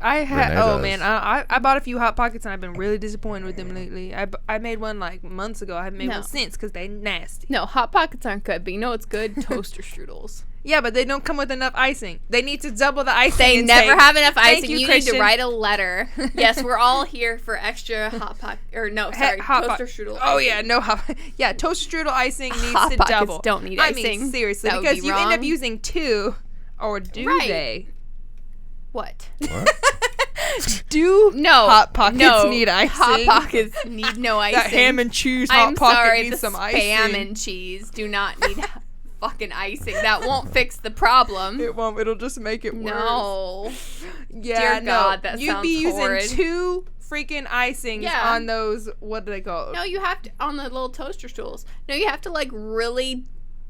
I had Renee does. man, I bought a few hot pockets and I've been really disappointed with them lately. I made one like months ago. I haven't made No. one since because they nasty. No, hot pockets aren't good, but you know what's good? Toaster strudels. Yeah, but they don't come with enough icing. They need to double the icing. They intake. never have enough Thank icing. you, You need Christian. to write a letter. Yes, we're all here for extra hot pocket. Or no, sorry, Hot toaster po- strudel. Oh icing. yeah, no hot. Yeah, toaster strudel icing needs Hot to pockets double. don't need I mean, icing. seriously, That would because be you end up wrong. using two, or do Right. they? What? What? Do No. hot pockets no, need icing? Hot pockets need no icing. That ham and cheese hot I'm pocket sorry, needs the some spam icing. and cheese do not need fucking icing. That won't fix the problem. It won't. It'll just make it worse. No. Yeah, Dear God, that You'd be sounds using horrid. two freaking icings Yeah. on those. What do they call? No, you have to on the little toaster stools. No, you have to like really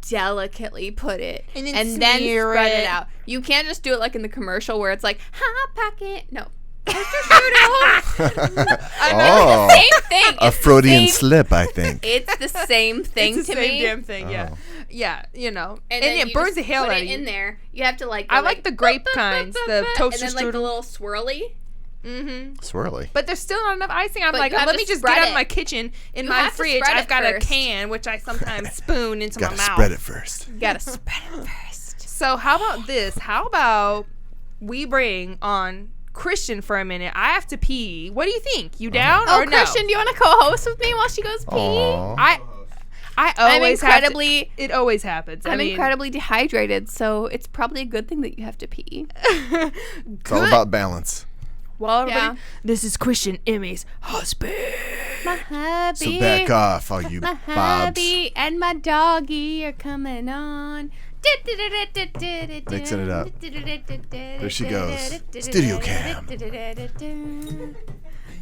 delicately put it And then then smear spread it. it out. You can't just do it like in the commercial where it's like hot pocket. No. Toaster strudel. Oh, Same thing. a It's the Freudian same- slip, I think. It's the same thing It's the to same me. damn thing. Yeah, Oh. yeah. You know, and, then it you burns just the hell put out it of you. in there. You have to like. I go, like the grape kinds, the toaster and then like the strudel. little swirly. Mm-hmm. Swirly. But there's still not enough icing. I'm But like, you have let to me just spread get out it. of my kitchen in You my have to fridge. spread I've it got first. a can, which I sometimes spoon into my Gotta mouth. spread it first. You gotta spread it first. So how about this? How about we bring on Christian for a minute? I have to pee. What do you think? You down Oh, or no? Christian, do you want to co-host with me while she goes pee? Aw. I I'm always incredibly. have to, it always happens. I'm incredibly dehydrated, so it's probably a good thing that you have to pee. It's all about balance. Well, everybody, Yeah. this is Christian Emmy's husband. My hubby, So back off, all you my bobs. hubby, and my doggy are coming on. Mixing it up. There she goes. Studio cam.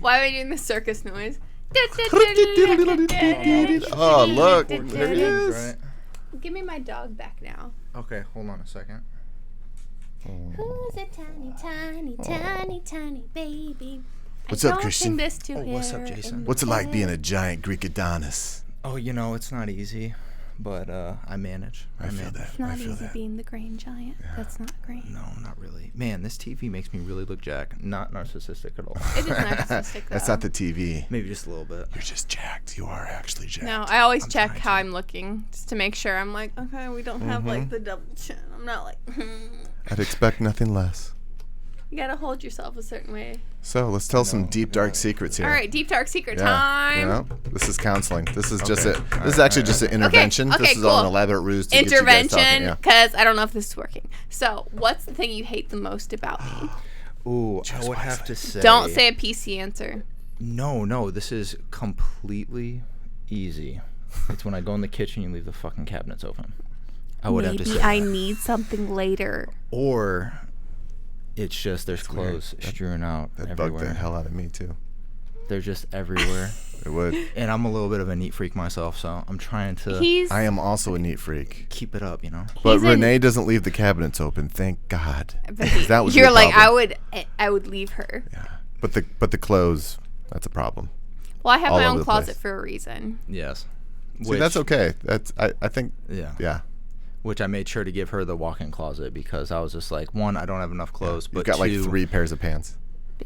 Why am I doing the circus noise? Oh, look. There he is. Right. Give me my dog back now. Okay, hold on a second. Who's a tiny, tiny, tiny, tiny baby? What's I up, don't Christian? sing this to what's up, her Jason? in What's it like bed. being a giant Greek Adonis? Oh, it's not easy, but I manage. I feel that. It's I not feel easy that. being the grain giant. That's not great. No, not really. Man, this TV makes me really look jacked. Not narcissistic at all. It is narcissistic, That's though. not the TV. Maybe just a little bit. You're just jacked. You are actually jacked. No, I always check trying how to. I'm looking just to make sure. I'm like, okay, we don't have like the double chin. I'm not like, I'd expect nothing less. you gotta hold yourself a certain way. So let's tell some deep, dark secrets here. All right, deep dark secret Yeah. time. This is counseling. This is just Okay. This is actually just an intervention. okay, This is all an cool. elaborate ruse to get you guys Intervention, talking. Yeah. because I don't know if this is working. So, what's the thing you hate the most about me? Ooh, Choose I would have wisely. to say. Don't say a PC answer. No. This is completely easy. It's when I go in the kitchen, you leave the fucking cabinets open. I would have to say. I need something later. Or it's just there's weird. clothes strewn out That bugged everywhere. the hell out of me too. They're just everywhere. It would. And I'm a little bit of a neat freak myself, so I'm trying to He's I am also a neat freak. keep it up, But He's an- Renee doesn't leave the cabinets open. Thank God. but he- That was you're your like problem. I would leave her. Yeah. But the clothes, that's a problem. Well, I have All my over own the closet place. for a reason. Yes. See, that's okay. That's I think yeah. Which I made sure to give her the walk-in closet because I was just like, one, I don't have enough clothes, but You've got like two, 3 pairs of pants.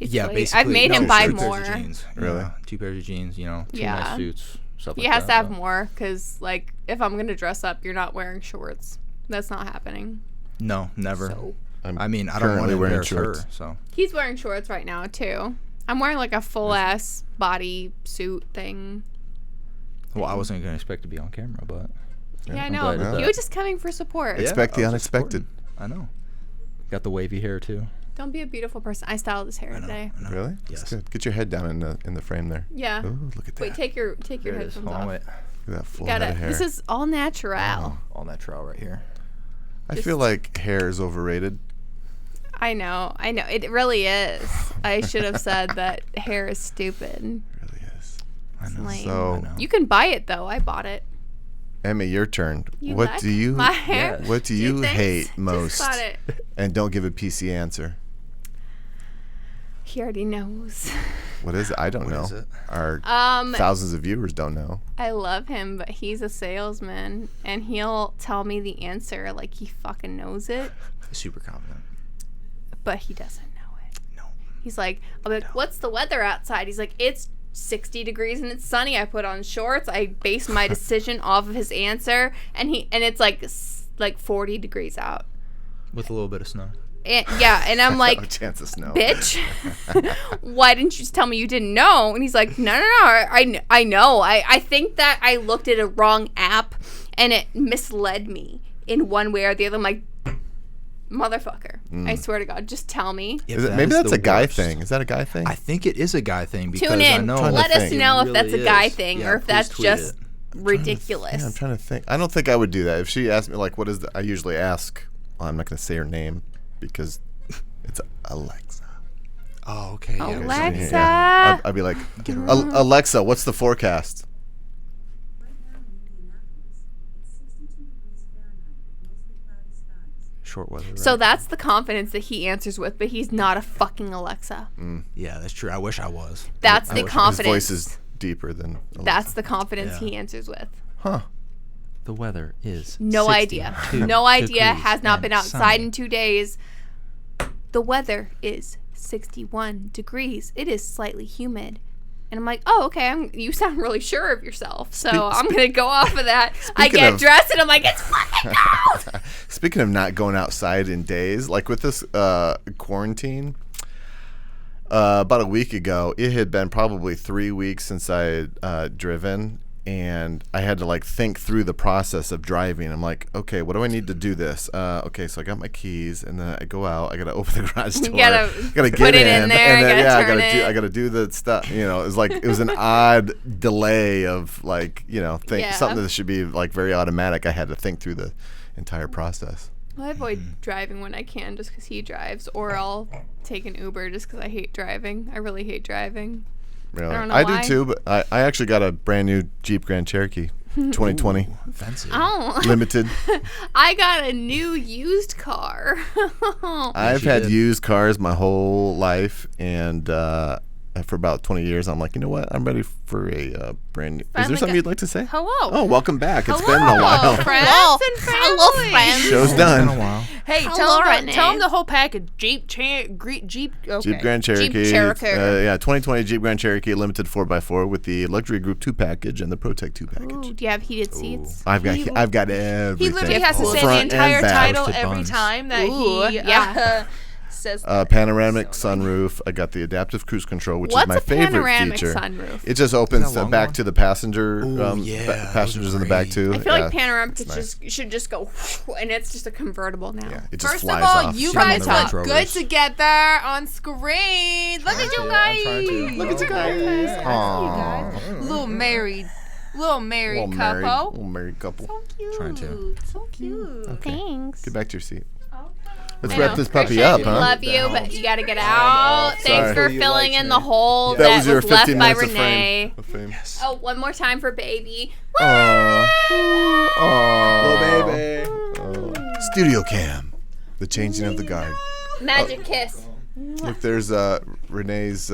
Yeah, Basically. basically. I've made no, him buy 2 more. pairs of jeans. Really? Yeah, 2 pairs of jeans, 2 Yeah. nice suits, stuff He like has that. to have but- more because, like, if I'm gonna dress up, you're not wearing shorts. That's not happening. No, never. So I mean, I don't want currently to wearing embarrass her, shorts. so. he's wearing shorts right now too. I'm wearing like a full ass body suit thing. Well, I wasn't going to expect to be on camera, but. Yeah, I I'm know. glad But that- he was just coming for support. Yeah, Expect the I was just unexpected. supporting. I know. Got the wavy hair, too. Don't be a beautiful person. I styled his hair today. I know. Really? Yes. That's good. Get your head down in the frame there. Yeah. Ooh, look at that. Wait, take your There it is. headphones Hold on, off. wait. Look at that full Got head it. of hair. This is all natural. All that trail right here. I feel like hair is overrated. I know. It really is. I should have said that hair is stupid. It really is. I know. Lame. So, I know. You can buy it though. I bought it. Emmy, your turn. You What like do you my hair? Yes. What do you Thanks. hate most? Just bought it. And don't give a PC answer. He already knows. What is it? I don't What know. is it? Our Um, thousands of viewers don't know. I love him, but he's a salesman, and he'll tell me the answer like he fucking knows it, Super confident. but he doesn't know it. No. He's like, I'll be like, what's the weather outside? He's like, it's 60 degrees and it's sunny. I put on shorts. I base my decision off of his answer, and it's like 40 degrees out. With a little bit of snow. And, yeah, and I'm No like, chance of snow. bitch, why didn't you just tell me you didn't know? And he's like, no, I know. I think that I looked at a wrong app and it misled me in one way or the other. I'm like, motherfucker, I swear to God, just tell me. Is it, That maybe is that's the a guy worst. thing. Is that a guy thing? I think it is a guy thing because Tune I in. know. Trying to Let us think. know It if that's really a guy is. thing Yeah, or if please that's tweet just it. ridiculous. Yeah, I'm trying to think. I don't think I would do that. If she asked me, like, what is I usually ask, well, I'm not going to say her name because it's Alexa. Oh, okay. Yeah. Alexa. Yeah. I'd be like, Alexa, what's the forecast? Right now in Indianapolis, it's 62 degrees Fahrenheit with mostly cloudy skies. Short weather. Right? So that's the confidence that he answers with, but he's not a fucking Alexa. Yeah, that's true. I wish I was. That's I the wish- confidence. His voice is deeper than Alexa. That's the confidence Yeah. he answers with. Huh. The weather is No idea. 62 No idea. degrees Has not and been outside sunny. in 2 days. The weather is 61 degrees. It is slightly humid. And I'm like, oh, okay. You sound really sure of yourself. So I'm going to go off of that. I Speaking get of- dressed and I'm like, it's fucking cold. Speaking of not going outside in days, like with this quarantine, about a week ago, it had been probably 3 weeks since I had driven, and I had to like think through the process of driving. I'm like, okay, what do I need to do this? Okay, so I got my keys, and then I go out. I gotta open the garage door. gotta gotta put it in there, and then, gotta yeah, turn it. I gotta do the stuff. You know, it was an odd delay of like, you know, Yeah. something that should be like very automatic. I had to think through entire process. Well, I avoid driving when I can just because he drives, or I'll take an Uber just because I hate driving. I really hate driving. Really. don't know I why. do too, but I actually got a brand new Jeep Grand Cherokee 2020 Fancy. Oh, limited. I got a new used car. I've you had did. used cars my whole life, and for about 20 years, I'm like, you know what? I'm ready for a brand new. Is Finally there something got- you'd like to say? Hello. Oh, welcome back. It's been a while. Friends and family. Hello, friends. Show's It's been a done. while. Hey, Hello, Renee. tell them the whole package. Jeep, okay. Jeep Grand Cherokee. Cherokee. 2020 Jeep Grand Cherokee limited 4x4 with the Luxury Group 2 package and the ProTech 2 package. Ooh, do you have heated seats? I've got everything. He literally has to say the Front and entire back. title Toasted every buns. time that Ooh, he yeah. says that. Panoramic sunroof. I got the adaptive cruise control, which What's is my a favorite panoramic feature. sunroof? It just opens Is that long back one? to the passenger, Ooh, yeah, passengers those are in the back great. too. I feel Yeah, like panoramic it's nice. should just go, and it's just a convertible now. Yeah, it just First flies of all, off. you From the guys top. look good together on screen. Look at you guys. Look at you guys. Aww. Little married Little couple. married couple. Trying to. So cute. Thanks. Get back to your seat. Let's I wrap know. this puppy Christian, up, huh? Love you, but you gotta get out. Thanks for Sorry. filling in the hole That that was your was left 15 by minutes Renee. of fame. Oh, one more time for baby. Little baby. Studio cam. The changing of the guard. Magic kiss. Look, there's Renee's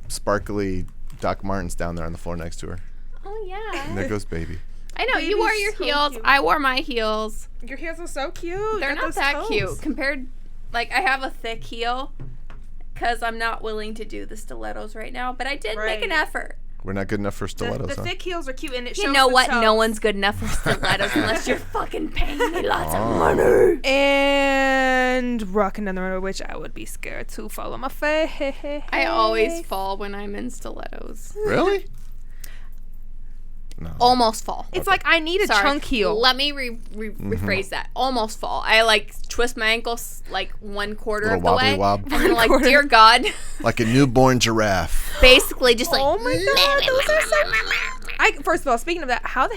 sparkly Doc Martens down there on the floor next to her. Oh yeah. And there goes baby. I know you wore your so heels. cute. I wore my heels. Your heels are so cute. They're Got not those that toes. cute compared. Like I have a thick heel because I'm not willing to do the stilettos right now. But I did make an Right. effort. We're not good enough for The, stilettos, the huh? thick heels are cute, and it shows You know the what? toes. No one's good enough for stilettos unless you're fucking paying me lots of money. And rocking down the road, which I would be scared to fall on my face. I always fall when I'm in stilettos. Really? No. Almost fall. It's like I need a Sorry. chunk heel. Let me rephrase that. Almost fall. I like twist my ankles like 1/4 Little of the way. wobbly wob. And then like, dear God, Like a newborn giraffe. basically just like. Oh my God, those are so first of all, speaking of that, how do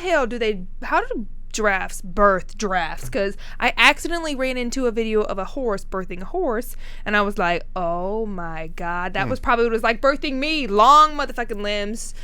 giraffes birth giraffes? Because I accidentally ran into a video of a horse birthing a horse, and I was like, oh my God, that was probably what it was like birthing me. Long motherfucking limbs.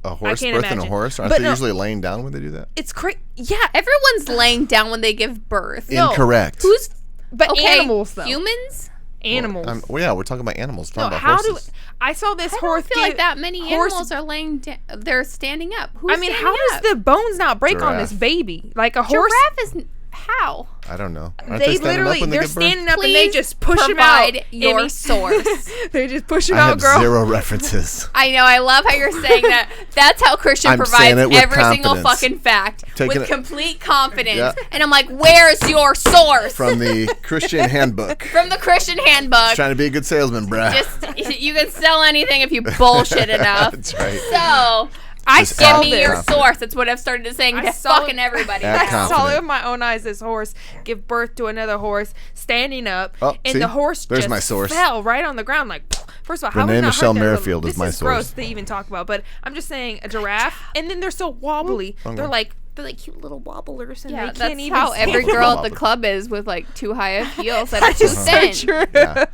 A horse can't birthing a imagine. horse? Aren't But they no. usually laying down when they do that? It's crazy. Yeah, Everyone's laying down when they give birth. No. Incorrect. Who's but okay? animals though. Humans? Animals. Well, yeah, we're talking about animals. We're No, talking how about do horses. I saw this I horse don't feel like give- that many horse- animals are laying down. They're standing up. Who's I mean, how standing does up? the bones not break on this Giraffe. baby? Like a horse, giraffe is how? I don't know. Aren't they standing up literally when they they're give birth? standing up and they Please just push him out. provide your Emmy. source. They just push him I out, have girl. zero references. I know. I love how you're saying that. That's how Christian I'm provides saying it with every single confidence. fucking fact Taking with it- complete confidence. Yeah. And I'm like, where's your source? From the Christian Handbook. From the Christian Handbook. Trying to be a good salesman, bruh. Just you can sell anything if you bullshit enough. That's right. So I Just saw give add me this. your confidence. source. That's what I've started saying I to saw fucking it. everybody. Add now. I saw confident. it with my own eyes. This horse give birth to another horse standing up, Oh, and see? the horse There's just my source. fell right on the ground. Like, first of all, how Renée would not Michelle hurt that little- Merrifield is this my is gross source. to even talk about, but I'm just saying a giraffe, and then they're so wobbly. They're like cute little wobblers, and Yeah, they that's can't even. how every stand girl up. at the club is with like too high of heels. That That are is too so thin. true. Yeah.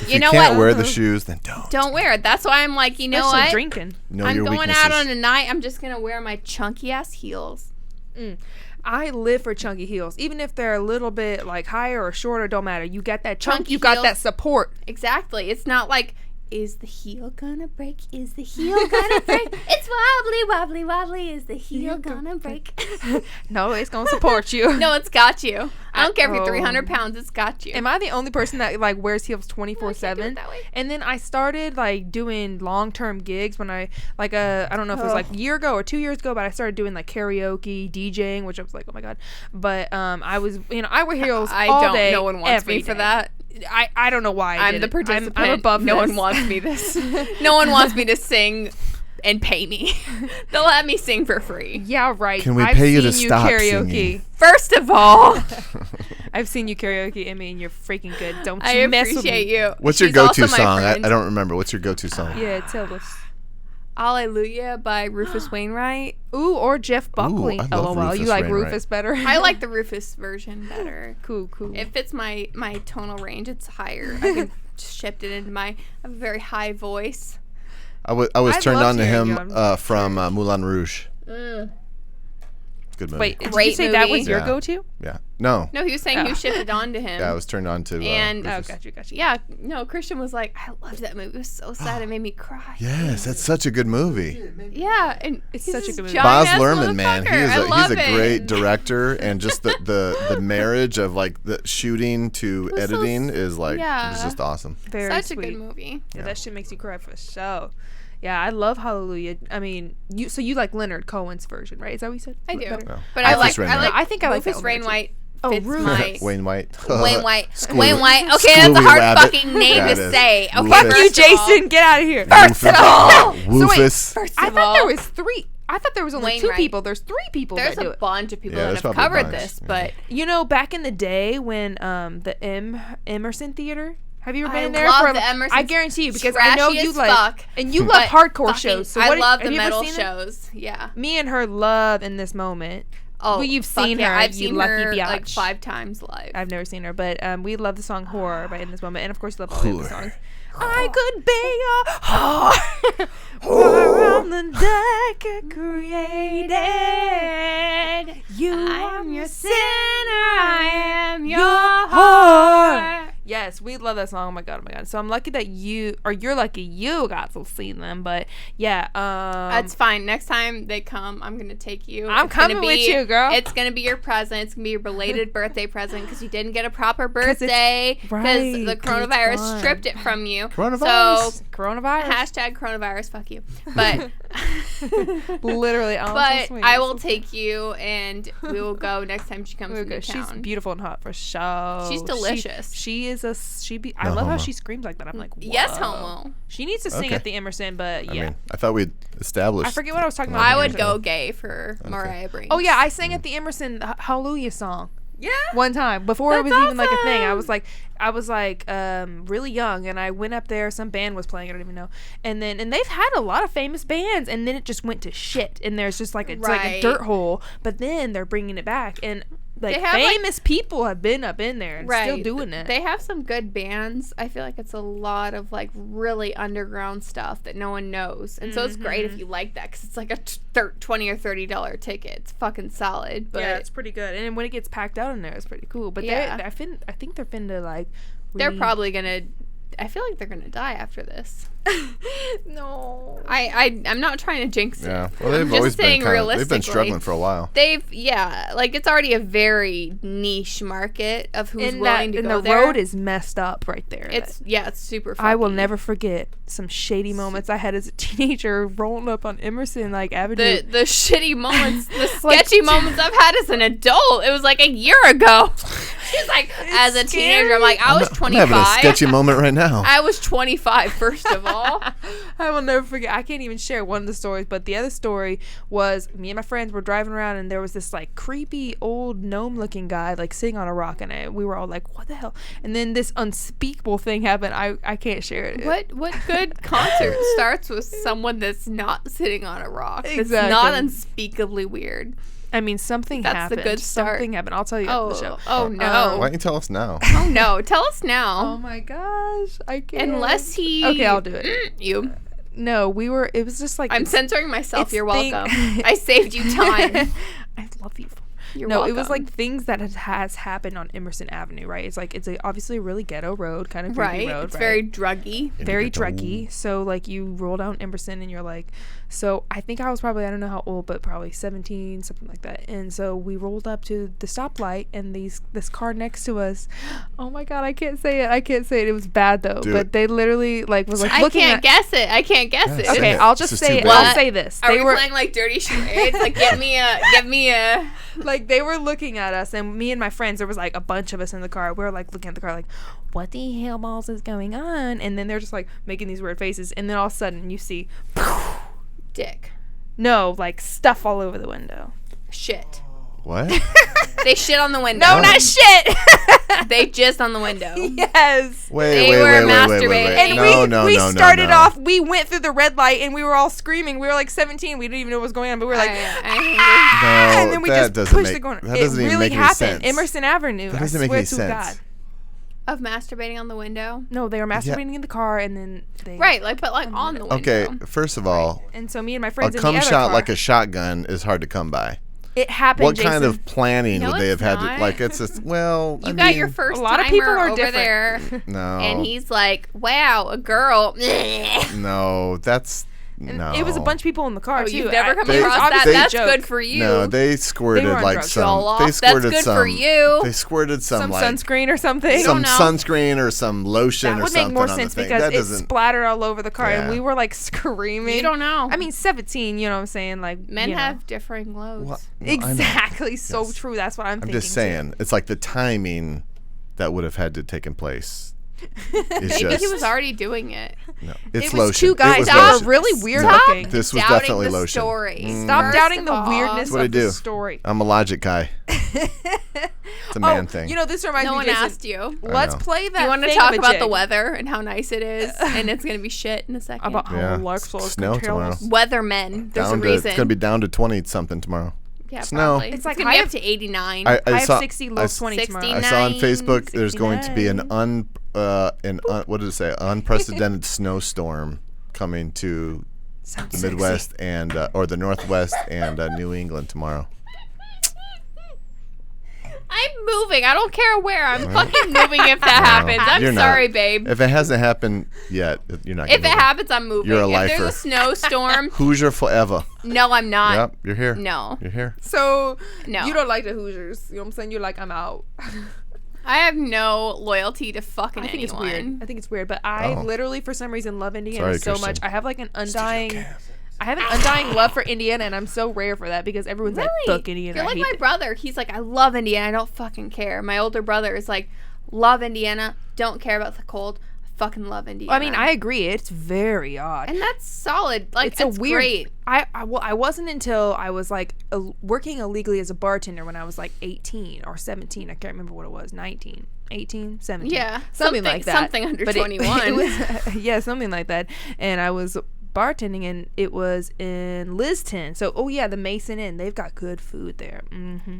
You You know can't what? wear the shoes, then don't. Don't wear it. That's why I'm like, you know Especially what? drinking. Know I'm your going weaknesses. out on a night. I'm just gonna wear my chunky ass heels. I live for chunky heels, even if they're a little bit like higher or shorter. Don't matter. You got that chunk. Chunky You got heels. that support. Exactly. It's not like, is the heel gonna break? Is the heel gonna break? It's wobbly, wobbly, wobbly. Is the heel gonna break? No, it's gonna support you. No, it's got you. I don't care if you're Oh. 300 pounds. It's got you. Am I the only person that like wears heels I can't do 24/7? it that way. And then I started like doing long-term gigs when I like I don't know if it was like a year ago or 2 years ago, but I started doing like karaoke, DJing, which I was like, oh my God. But I was I wear heels I all don't. day. No one wants every me for day. that. I don't know why I I'm did the it. participant. I'm above No this. one wants me this. No one wants me to sing and pay me. They'll let me sing for free. Yeah, right. Can we I've pay you to seen stop karaoke. singing? First of all, I've seen you karaoke, Emmy, and you're freaking good. Don't I you mess with appreciate me. you. What's your She's go-to also my song? I friend. don't remember. What's your go-to song? Yeah, tell us. Hallelujah by Rufus Wainwright. Ooh, or Jeff Buckley. I love LOL. You Rufus like Wainwright. Rufus better? I like the Rufus version better. Cool. It fits my tonal range. It's higher. I can shift it into I have a very high voice. I was I'd turned love on to to hear him you on from Moulin Rouge. Good movie. Wait, did you Great say that was movie. your Yeah. go-to? Yeah. No. No, he was saying you shifted on to him. Yeah, I was turned on to. And- Rufus. Oh, got you. Yeah, no, Christian was like, I loved that movie. It was so sad. It made me cry. Yes, that's such a good movie. Yeah, and It's he's such a this good movie. Baz giant-ass Luhrmann, man, motherfucker. I love he's a it. great director, and just the marriage of like the shooting to was so editing is like it was yeah. just awesome. Very Such sweet. a good movie. Yeah, that shit makes you cry for sure. Yeah, I love Hallelujah. I mean, you like Leonard Cohen's version, right? Is that what you said? I do, Yeah. but I Rufus like Wainwright. I think I like that Rufus one better, too. Wainwright. Oh, Fits Rufus. my Wainwright. Wainwright. Screwy- Wainwright. Okay, that's a Screwy hard rabbit. fucking name Yeah, to it is. say. Okay, Rufus. Fuck you, first of all- Jason. Get out of here. Rufus. Rufus. First I of thought all, there was three. I thought there was only two Wainwright. people. There's three people there's that do a it. bunch of people Yeah, that there's have probably a covered bunch, this, yeah. but You know, back in the day when the Emerson Theater. Have you ever been I in there? love for, the Emerson. I guarantee you because I know Trashy you as like fuck, and you but love hardcore fucking- shows. So I what, love have the you ever metal seen them? shows. Yeah. Me and her love in this moment. Oh, well, you've fuck seen yeah. her. I've you seen lucky her like biatch. 5 times live. I've never seen her, but we love the song "Horror" by In This Moment, and of course, we love all the other Horror. songs. I could be a whore, whore on the deck I created. You I are am your your sinner, I am your whore. Yes, we love that song. Oh my god. So I'm lucky that you're lucky you got to see them. But yeah, That's fine. Next time they come, I'm gonna take you. I'm It's gonna coming with you, girl. It's gonna be your present. It's gonna be your belated birthday present because you didn't get a proper birthday because right, the 'cause it's coronavirus gone. stripped it from you. Coronavirus. So coronavirus. hashtag coronavirus. Fuck you. But Literally, oh, but so sweet. I will take you and we will go next time she comes We'll into go. She's town. beautiful and hot for sure. She's delicious. I No love how homo. she screams like that. I'm like, whoa. Yes, homo. She needs to sing Okay. at the Emerson, but I yeah. mean, I thought we'd established. I forget what I was talking about. I at the would Emerson. go gay for Mariah Brings. Oh yeah, I sang at the Emerson the Hallelujah song Yeah. one time before it was That's even like a thing. I awesome. was like really young, and I went up there. Some band was playing. I don't even know. And they've had a lot of famous bands, and then it just went to shit. And there's just like it's like a Right. dirt hole. But then they're bringing it back, and like They have, like- famous people have been up in there and still doing it. They have some good bands. I feel like it's a lot of like really underground stuff that no one knows, and so it's great Mm-hmm. if you like that because it's like a $20 or $30 ticket. It's fucking solid. But yeah, it's pretty good. And when it gets packed out in there, it's pretty cool. But Yeah. I think they're finna like. they're probably gonna. I feel like they're gonna die after this. no. I'm not trying to jinx it. Yeah. Well, they've I'm always just been saying they've been realistically. struggling for a while. Like it's already a very niche market of who's willing to and go the there. road is messed up right there. It's super. I will funky. never forget some shady moments I had as a teenager rolling up on Emerson like Avenue. the shitty moments, the Like, sketchy moments I've had as an adult. It was like a year ago. She's like, as a teenager, I'm like, I was I'm 25. having a sketchy moment right now. I was 25, first of all. I will never forget. I can't even share one of the stories, but the other story was me and my friends were driving around, and there was this like creepy old gnome-looking guy like sitting on a rock, and we were all like, "What the hell?" And then this unspeakable thing happened. I can't share it. What good concert starts with someone that's not sitting on a rock? It's Exactly. not unspeakably weird. I mean, something That's the happened. good start. Something happened. I'll tell you after the show. Oh no. Why don't you tell us now? Oh no. Tell us Oh now. my gosh, I can't. Unless he. Okay, I'll do it. You. No, it was just like I'm it's- censoring myself. it's You're thing- welcome. I saved you time. I love you. You're no, welcome. it was like things that has happened on Emerson Avenue, right? It's like obviously a really ghetto road, kind of creepy right. road, It's right? very druggy. very druggy. So like you roll down Emerson and you're like, so I think I was probably, I don't know how old, but probably 17, something like that. And so we rolled up to the stoplight, and this car next to us, oh my god, I can't say it. It was bad though. Do but it. they literally like was like I looking can't at. guess it. I can't guess Yeah, it. say Okay, it. I'll This just is say too it. I'll bad. say this. Are They we were playing like dirty charades? Like give me a. like they were looking at us, and me and my friends, there was like a bunch of us in the car. We were like looking at the car like, what the hell balls is going on? And then they're just like making these weird faces, and then all of a sudden you see Dick. no, like stuff all over the window. Shit. What? They shit on the window. No, not shit. They jizzed on the window. Yes. They were masturbating. And No, we no, started no. off, we went through the red light and we were all screaming. We were like 17. We didn't even know what was going on, but we were like, No, and then we that just doesn't pushed make, the corner. that It doesn't even really make any happened. sense. Emerson Avenue. That doesn't I make swear any to sense. God. Of masturbating on the window. No, they were masturbating in the car and then they. Right, like but like on the window. Okay, first of all, And so me and my a friends in the cum other shot car, like a shotgun is hard to come by. it happened. What Jason. kind of planning No, would they have it's had not. to, like, it's just, well, You I got mean, your first a lot of people timer are over different. there. no, And he's like, wow, a girl. no, that's, And no. It was a bunch of people in the car Oh, too. you've never come They- across that? obviously That's a joke. good for you. No, they squirted They were on like drugs. some. Y'all off. They That's squirted good some. for you. They squirted some Some like sunscreen or something. some know. sunscreen or some lotion That or would something make more on sense the thing. because That it doesn't. splattered all over the car, and Yeah. we were like screaming. You don't know. I mean, 17. You know what I'm saying? Like Men you know. have differing loads. Well, no, I know. Exactly. So Yes. true. That's what I'm I'm thinking. just saying, it's like the timing that would have had to taken place. It's Maybe just, he was already doing it. no, It it's was lotion. two guys It was that lotion. were really weird No, looking. this was Doubting definitely the lotion. story. Stop First doubting of the all- weirdness That's what I of the do. story. I'm a logic guy. It's a man thing. You know, this reminds No me. one Jason, asked you. Let's know. play that. Do you want to thing talk of a about the jig. weather and how nice it is? And it's going to be shit in a second. About Yeah. Alexa Snow can tell tomorrow. us. Weathermen. There's down a to, reason. it's gonna be down to 20 something tomorrow. yeah, snow. probably. It's like going to be high up to 89. I High saw. of 60, low I, of 20 tomorrow. I saw on Facebook there's going to be 69. what did it say? Unprecedented snowstorm coming to Sounds the sexy. Midwest and or the Northwest and New England tomorrow. I'm moving. I don't care where. I'm fucking moving if that happens. I'm You're not. sorry, babe. If it hasn't happened yet, you're not. If it gonna move. happens, I'm moving. You're a if there's lifer. a snowstorm, Hoosier forever. no, I'm not. Yep, you're here. No. You're here. So No. you don't like the Hoosiers. You know what I'm saying? You're like, I'm out. I have no loyalty to fucking I think it's anyone. weird. I think it's weird, but I Oh. literally, for some reason, love Indiana Sorry, so Christian. much. I have like an undying. I have an undying love for Indiana, and I'm so rare for that because everyone's like, Really? "Fuck Indiana." You're I like hate my it." brother. He's like, I love Indiana. I don't fucking care. My older brother is like, love Indiana. Don't care about the cold. Fucking love Indiana. I mean, I agree. It's very odd. and that's solid. Like, it's it's a weird. great. I wasn't until I was like working illegally as a bartender when I was like 18 or 17. I can't remember what it was. 19, 18, 17. Yeah, something like that. Something under But 21. It was, yeah, something like that. And I was bartending, and it was in Liston. So, oh yeah, the Mason Inn. They've got good food there.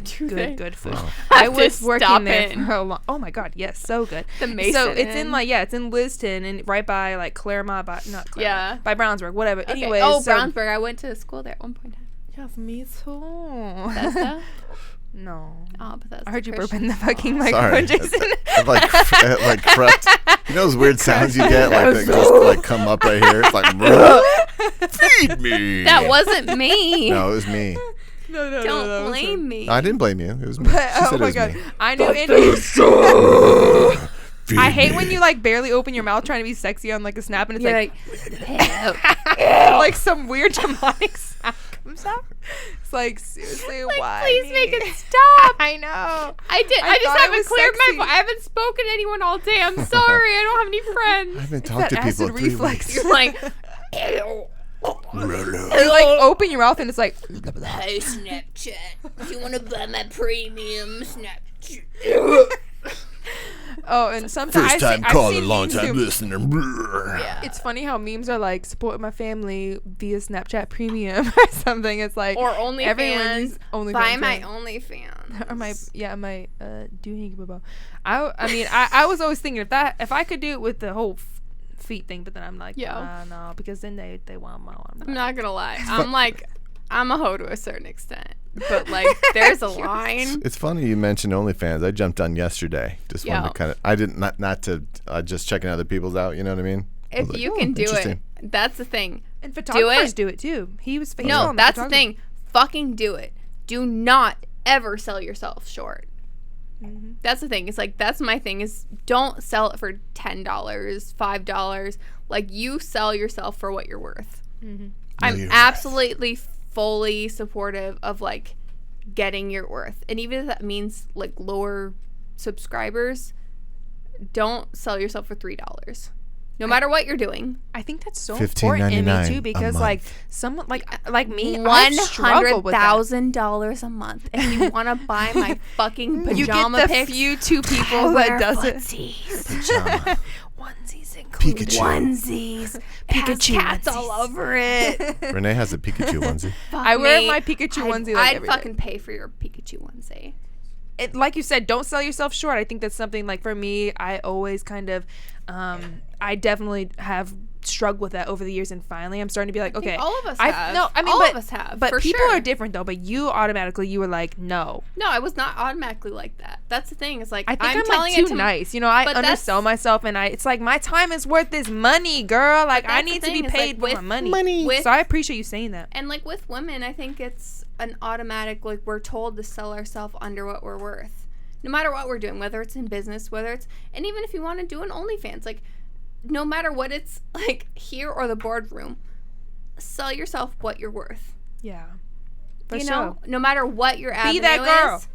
Do they? Good food. Wow. I Have to was working stop there it. for a long. Oh my god, yes, so good. The Mason So it's Inn. in like it's in Liston and right by like Claremont, not Claremont, Yeah. by Brownsburg, whatever. Okay. Anyways, Oh, so, Brownsburg. I went to school there at one point. Yes, me too. Bethesda? No. Oh, Bethesda. I heard you burp Christian. in the fucking Sorry. microphone, Jason. I've like crept. You know those weird sounds you get, like that just like come up right here. It's like feed me. That wasn't me. No, it was me. No, that Don't was blame him. me. No, I didn't blame you. It was me. She But, said oh it my was god, me. I knew Andrew. Feed I hate me. when you like barely open your mouth trying to be sexy on like a snap, and it's You're like like, like some weird demonic sound comes out. It's like seriously, why? please me? make it stop. I know. I did. I I just thought it haven't was cleared sexy. my voice. I haven't spoken to anyone all day. I'm sorry. I don't have any I friends. haven't It's talked that to people acid in 3 reflex. weeks. You're like, You like open your mouth and it's like hey, Snapchat. Do you want to buy my premium Snapchat? oh, and sometimes First time I've caller, seen long memes time too. listener. Yeah. It's funny how memes are like support my family via Snapchat Premium or something. It's like Or everyone's OnlyFans. OnlyFans. Buy my yeah. OnlyFans. Or my doing bubble. I was always thinking if I could do it with the whole feet thing, but then I'm like, Yeah. no, because then they want my one. I'm not gonna lie. I'm a hoe to a certain extent. But like there's a line. It's funny you mentioned OnlyFans. I jumped on yesterday. Just wanted Yeah. to kind of. I didn't not to just checking other people's out. You know what I mean? I was If like, you oh, can do it, interesting. that's the thing. And photographers it. do it too. He was famous. No, that's the thing. Fucking do it. Do not ever sell yourself short. Mm-hmm. That's the thing. It's like that's my thing is don't sell it for $10, $5. Like you sell yourself for what you're worth. Mm-hmm. I'm you're absolutely fully supportive of like getting your worth. And even if that means like lower subscribers, don't sell yourself for $3. No matter what you're doing. I think that's so important in me $15.99 too, a because month. like someone like me, I've struggled with that. $100,000 a month. And you want to buy my fucking pajama You get the pics? few two people that does it. Pajama. Onesies included. Pikachu. Onesies. Pikachu Cats all onesies. over it. Renee has a Pikachu onesie. I wear me. my Pikachu onesie like I'd every day. fucking pay for your Pikachu onesie. Like you said, don't sell yourself short. I think that's something like for me, I always kind of, I definitely have struggled with that over the years, and finally I'm starting to be like, okay, all of us I have. no, I mean, All but of us have, but for people sure. are different though. But you automatically, you were like, no. No, I was not automatically like that. That's the thing. It's like I think I'm telling like it too to nice. You know, I but that's- undersell myself, and it's like my time is worth this money, girl. Like I that's the need to be thing, is, like, paid for my with- money. with- So I appreciate you saying that. And like with women, I think it's an automatic, like we're told to sell ourselves under what we're worth. No matter what we're doing, whether it's in business, whether it's, and even if you want to do an OnlyFans, like no matter what it's like here or the boardroom, sell yourself what you're worth. Yeah, for You sure. know, no matter what your avenue Be that girl. is,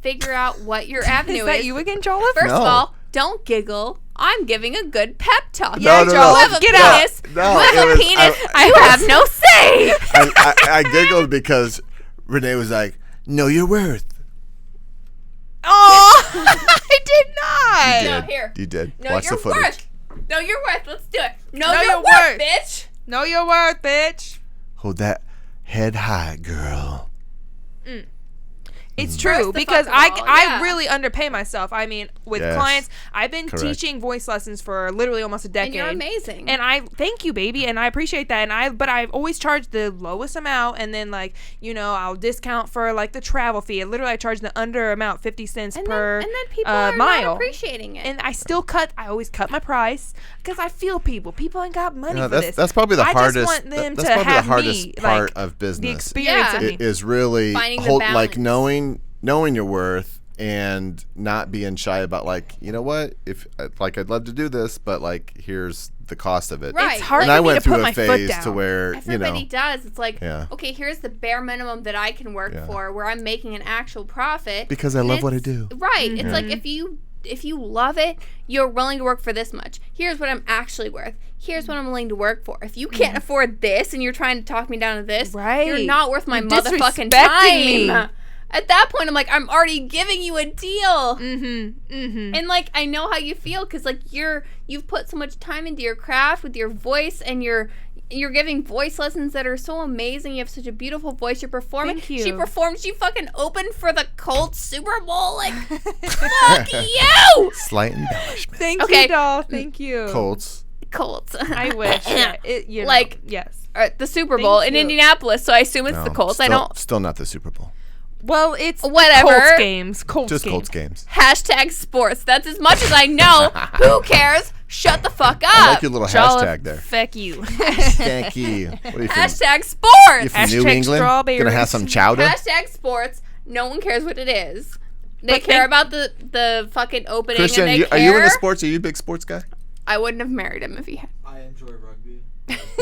figure out what your avenue Is that you again, Joel? First No. of all, don't giggle. I'm giving a good pep talk. Yeah, no, Joel, no. You have a get penis. out. No, You have it a was- penis. I- You have no say. I giggled because Renee was like, "Know your worth." Oh, I did not. You No, did. here. You did. Know Watch your the footage. worth. Know your worth. Let's do it. Know Know your your worth, worth. bitch. Know your worth, bitch. Hold that head high, girl. It's Mm. true First the because fuck of all, I yeah. really underpay myself. I mean, with Yes. clients, I've been Correct. teaching voice lessons for literally almost a decade. And you're amazing. And I thank you, baby, and I appreciate that. But I've always charged the lowest amount, and then like I'll discount for like the travel fee. And literally, I charge the under amount, 50 cents per and then people are mile. not appreciating it. And I always cut my price because I feel people. People ain't got money for this. That's probably the I hardest. just want them that's to probably have the hardest me, part like, of business. the experience Yeah. of me. Is really Finding the balance. knowing your worth and not being shy about like, you know what, if like I'd love to do this, but like here's the cost of it. Right. It's hard And for I me went to through put a my foot phase down. to where Everybody does. It's like, Yeah. okay, here's the bare minimum that I can work Yeah. for, where I'm making an actual profit. Because I And love what I it's- do. Right. It's like if you love it, you're willing to work for this much. Here's what I'm actually worth. Here's what I'm willing to work for. If you can't afford this and you're trying to talk me down to this, Right. you're not worth my You're motherfucking disrespecting time. me. At that point, I'm like, I'm already giving you a deal. Mm-hmm. And like I know how you feel because like you've put so much time into your craft with your voice, and you're giving voice lessons that are so amazing. You have such a beautiful voice. You're performing. Thank you. She performed. She fucking opened for the Colts Super Bowl. Like fuck you, Slight embellishment. Thank Okay. you, doll. Thank you. Colts. Colts. I wish. Yeah, Like- yes. The Super Bowl Thank in you. Indianapolis, so I assume it's the Colts. Still, I don't. Still not the Super Bowl. Well, it's Whatever. Colts games. Colts Just games. Colts games. Hashtag sports. That's as much as I know. Who cares? Shut the fuck up. I like your little Joel, hashtag there. Feck you. Thank you. What are you from? Hashtag sports. You from New Hashtag England? strawberries. Gonna have some chowder? Hashtag sports. No one cares what it is. They But care they- about the fucking opening, Christian, and they are you into care. sports? Are you a big sports guy? I wouldn't have married him if he had. I enjoy rugby.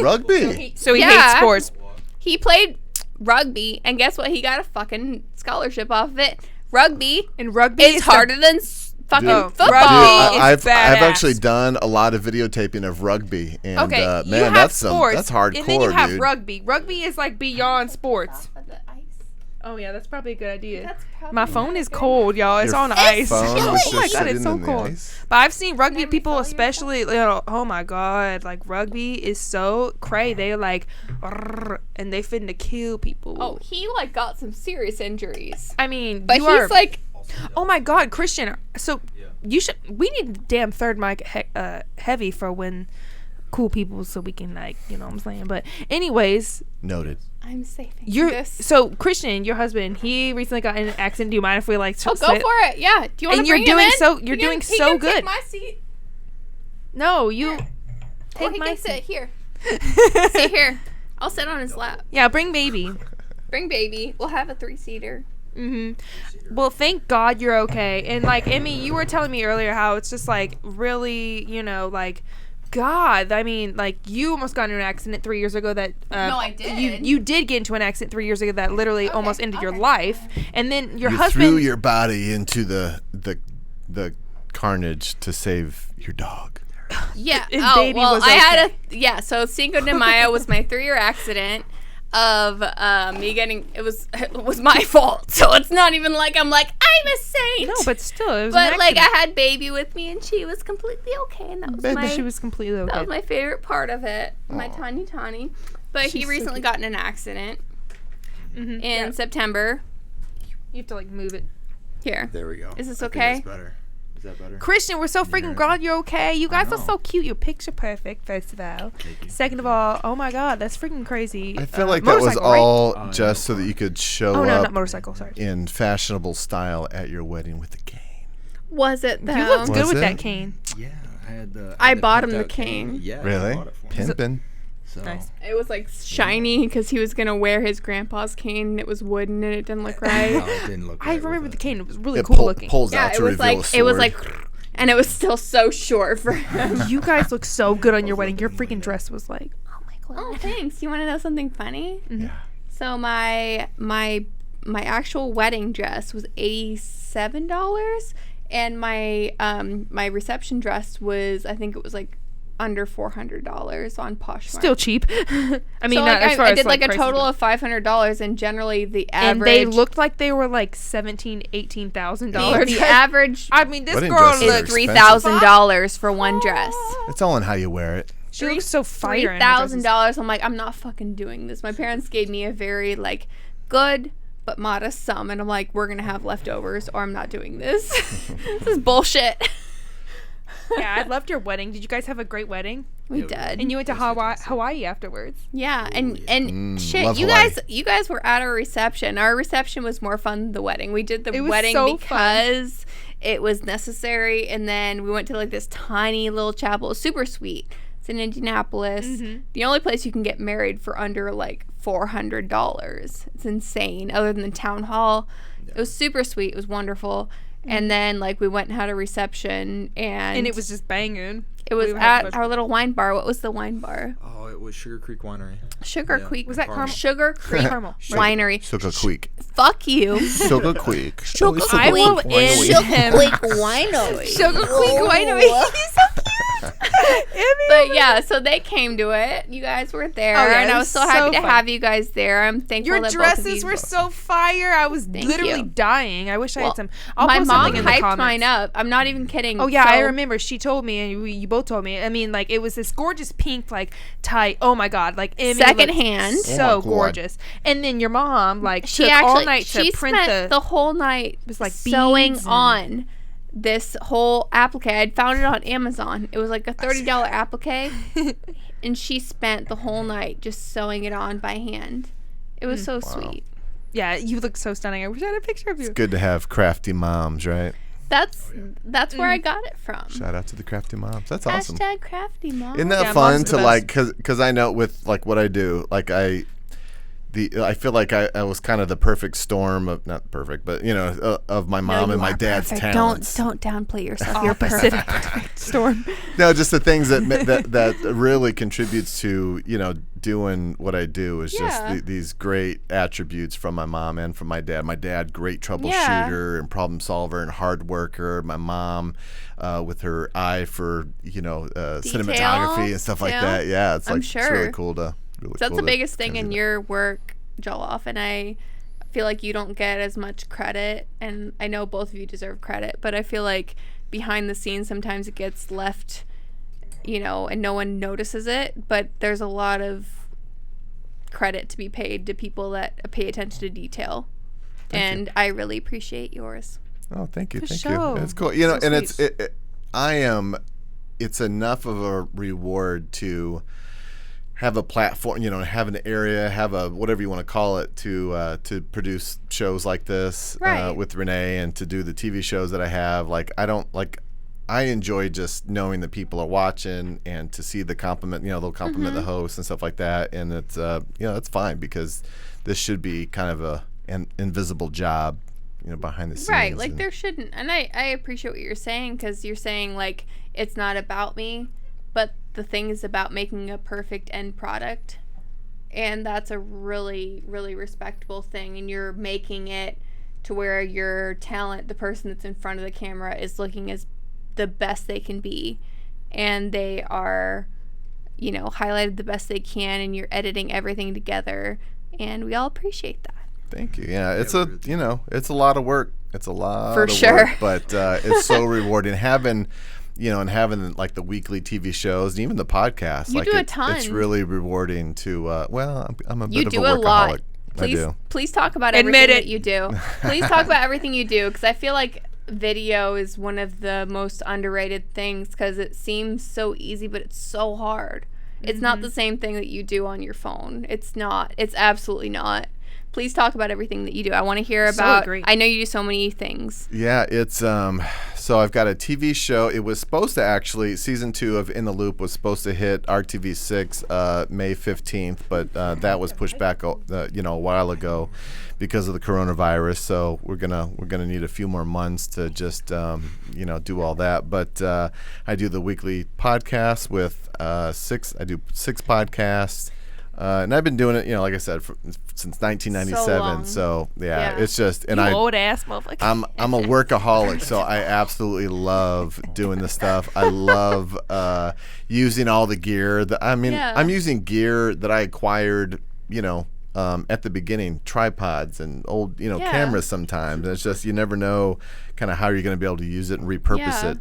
Rugby. So he Yeah. hates sports. He played rugby, and guess what? He got a fucking scholarship off of it. Rugby And rugby is is harder than fucking Dude, football. rugby is I've badass. actually done a lot of videotaping of rugby, and Okay, you man, have that's sports, that's hardcore, and then you have dude. rugby. Rugby is like beyond sports. Off of the ice. Oh yeah, that's probably a good idea. That's probably My phone not is good. cold, y'all. It's Your on ice. phone was Oh just my god, sitting it's so in the cold. ice? But I've seen rugby Never people, saw your especially, oh my god, like rugby is so cray. They're like, "Rrr," and they finna kill people. Oh, he like got some serious injuries, I mean, but you he's are. like, Oh my god, Christian. So you should. We need a damn third mic heavy for when cool people, so we can like, you know what I'm saying. But anyways, Noted. I'm saving you're this. so Christian, your husband. He recently got in an accident. Do you mind if we like? Oh, go for it. Yeah. Do you want And to you're bring him doing in? so- you're He can- doing he so can good. Take my seat. No, you Or take he my can sit seat. here. Sit here. I'll sit on his lap. Yeah, bring baby. Bring baby. We'll have a 3-seater. Well, thank God you're okay. And like Emmy, you were telling me earlier how it's just like really, like God. I mean, like you almost got into an accident 3 years ago. That No, I did. You did get into an accident 3 years ago that literally almost ended your okay. life. And then your You husband. threw your body into the carnage to save your dog. Yeah. His Oh, baby well, was I had okay. so Cinco de Mayo was my 3-year accident of me getting, it was my fault. So it's not even like I'm like, I'm a saint. No, but still, it was But an like I accident. had baby with me and she was completely okay. And that was Baby. She was completely okay. that was my favorite part of it. My tiny. But he She's so recently cute. got in an accident Mhm. in September. You have to like move it. Here. There we go. Is this I think okay? that's better. Is that better? Christian, we're so freaking glad you're okay. You guys are know. so cute. You're picture perfect, first of all. Second of all, oh my God, that's freaking crazy. I feel like that was motorcycle, right? all just so that you could show Oh, no, up not motorcycle, sorry. in fashionable style at your wedding with the cane. Was it though? You looked good Was with it? that cane. Yeah, I had the. I had bought him pimped the out cane. Yeah, I Really? bought it for him. Pimpin'. So, Nice. It was like shiny because he was gonna wear his grandpa's cane and it was wooden and it didn't look right. No, it didn't look I right remember with the it. cane. It was really It cool looking. pulls Yeah, out it to was reveal like a it was sword. like, and it was still so short for him. You guys look so good on your wedding. Your freaking dress was like, oh my God. Oh, thanks. You want to know something funny? Mm-hmm. Yeah. So my actual wedding dress was $87, and my my reception dress was, I think it was like under $400 on Poshmark. Still cheap. I mean, So not like as far I as did like a prices total go. of $500, and generally the And average. they looked like they were like $17,000-$18,000. the average I mean, this Wedding girl dresses are looked. expensive. $3,000 for one dress. It's all in how you wear it. She looks so fire. in her dresses. $3,000. I'm like, I'm not fucking doing this. My parents gave me a very like good but modest sum, and I'm like, we're gonna have leftovers, or I'm not doing this. This is bullshit. Yeah, I loved your wedding. Did you guys have a great wedding? We Yeah, did. And you went to Hawaii afterwards. Yeah, and shit, love you Hawaii. guys were at our reception. Our reception was more fun than the wedding. We did the It was wedding so because it was necessary, and then we went to like this tiny little chapel. It was super sweet. It's in Indianapolis. Mm-hmm. The only place you can get married for under like $400. It's insane. Other than the town hall, it was super sweet. It was wonderful. And then like we went and had a reception, and And it was just banging. it was we had at our little wine bar. What was the wine bar? Oh, it was Sugar Creek Winery. Sugar Yeah. Creek. Was that Caramel. Sugar Creek Caramel. Winery. Sugar Quick. Fuck you. Sugar Quick. Sugar I will Creek. end him. Winery. Sugar Creek Winery. He's so cute. Emmy, But yeah, so they came to it. You guys were there, Oh, yeah, and it I was was so happy so to fun. have you guys there. I'm thankful your that both of dresses you. were so fire. I was Thank literally you. dying. I wish I Well, had some. I'll my post mom something in the hyped comments. mine up. I'm not even kidding. Oh yeah, I So- remember. She told me, and you both told me. I mean, like it was this gorgeous pink, like tight. Oh my God, like Emmy looked Secondhand. Oh my so God. gorgeous. And then your mom, like, She took actually all night to she print spent the whole night was like sewing beads and- on this whole applique. I'd found it on Amazon. It was like a $30 applique, and she spent the whole night just sewing it on by hand. It was so sweet. Yeah, you look so stunning. I wish I had a picture of you. Good to have crafty moms, right? That's where I got it from. Shout out to the crafty moms. That's awesome. Hashtag crafty mom. Isn't that Yeah, fun mom's the to best. like, cause I know with like what I do, like I feel like I was kind of the perfect storm of, not perfect, but you know, of my mom and my dad's talents. Don't downplay yourself. You're Opposite perfect. storm. No, just the things that really contributes to, you know, doing what I do is Yeah. just these great attributes from my mom and from my dad. My dad, great troubleshooter and problem solver and hard worker. My mom, with her eye for, you know, cinematography and stuff like Detail. that. Yeah, it's I'm like it's really sure. cool to. Really So that's cool the to biggest thing kinda in do that. your work, Jollof, and I feel like you don't get as much credit, and I know both of you deserve credit, but I feel like behind the scenes sometimes it gets left, you know, and no one notices it, but there's a lot of credit to be paid to people that pay attention to detail. And I really appreciate yours. Oh, thank you, For thank sure. you. It's cool, you know, So and sweet. it's enough of a reward to have a platform, you know, have an area, have a whatever you want to call it, to produce shows like this Right. with Renee, and to do the TV shows that I have. Like I enjoy just knowing that people are watching and to see the compliment, you know, they'll compliment the host and stuff like that, and it's you know, that's fine because this should be kind of an invisible job, you know, behind the scenes. Right, like and- there shouldn't, and I appreciate what you're saying, because you're saying like it's not about me, but the thing is about making a perfect end product, and that's a really, really respectable thing, and you're making it to where your talent, the person that's in front of the camera, is looking as the best they can be, and they are, highlighted the best they can, and you're editing everything together, and we all appreciate that. Thank you. Yeah, it's it's a lot of work. It's a lot For of sure. work, but it's so rewarding having like the weekly TV shows and even the podcast. You like do a ton. It's really rewarding to. I'm a bit You of do a a lot. workaholic. Please talk about Admit everything it. that you do. Please talk about everything you do, because I feel like video is one of the most underrated things, because it seems so easy, but it's so hard. It's not the same thing that you do on your phone. It's not. It's absolutely not. Please talk about everything that you do. I want to hear about. agree. I know you do so many things. Yeah, it's so I've got a TV show. It was supposed to actually, season 2 of In the Loop was supposed to hit RTV6 May 15th, but that was pushed back a while ago because of the coronavirus. So we're gonna need a few more months to just do all that. But I do the weekly podcast with 6. I do 6 podcasts. And I've been doing it, like I said, since 1997. So Yeah. it's just, and You I old ass motherfucker. I'm a workaholic, so I absolutely love doing this stuff. I love using all the gear. I'm using gear that I acquired, at the beginning, tripods and old, cameras sometimes. And it's just, you never know kind of how you're going to be able to use it and repurpose it.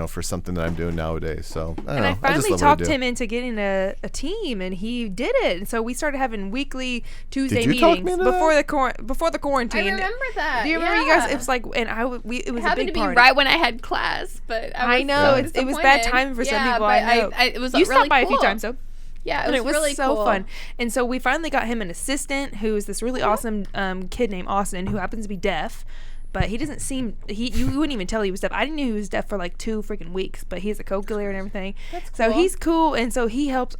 For something that I'm doing nowadays. So I don't know. I just finally love talked what I do. him into getting a team, and he did it. And so we started having weekly Tuesday Did you talk meetings me into before that? before the quarantine. I remember that. Do you remember you guys? It was like, and it was It a happened big to be party. right when I had class, but I know, was it was bad disappointed. timing for some Yeah, people. but I know. it was you really stopped by a cool. few times, though. Yeah, And it was really so cool. fun. And so we finally got him an assistant who's this really awesome kid named Austin, who happens to be deaf. But he doesn't seem, you wouldn't even tell he was deaf. I didn't know he was deaf for like 2 freaking weeks, but he's a co-killer and everything. That's So cool. he's cool, and so he helps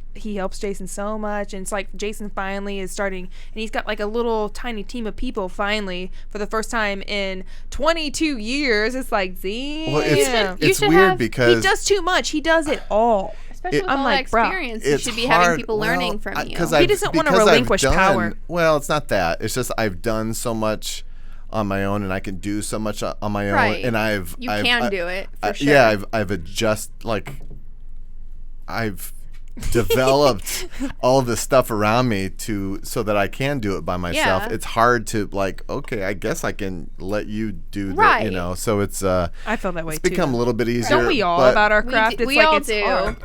Jason so much. And it's like Jason finally is starting, and he's got like a little tiny team of people finally for the first time in 22 years. It's like, damn. Well, You it's should weird have- because He does too much. He does it all. Especially with I'm all like, that bro, experience, you it's should be hard. having people learning from you. He doesn't wanna relinquish power. Well, it's not that. It's just I've done so much on my own, and I can do so much on my Right. own, and I've do it for sure. Yeah, I've developed all this stuff around me so that I can do it by myself. Yeah. It's hard to okay, I guess I can let you do that, Right. So it's I feel that way it's too. become a little bit easier. Don't we all but about our craft? It's we like all it's do. hard.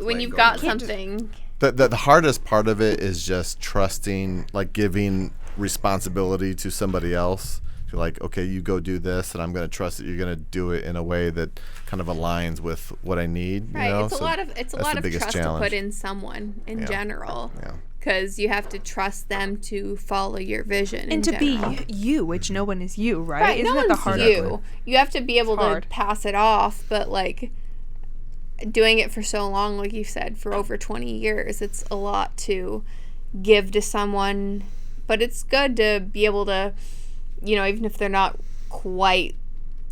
When you've got something. The hardest part of it is just trusting, like giving responsibility to somebody else. You're like, okay, you go do this, and I'm going to trust that you're going to do it in a way that kind of aligns with what I need. Right. You know? It's a So lot of that's the biggest trust challenge. to put in someone in general. Yeah. Because you have to trust them to follow your vision And in to general. be you, which no one is you, right? Right, Isn't no that the one's hard you. part? You have to be able hard. to pass it off, but like doing it for so long, like you said, for over 20 years, it's a lot to give to someone. But it's good to be able to, even if they're not quite,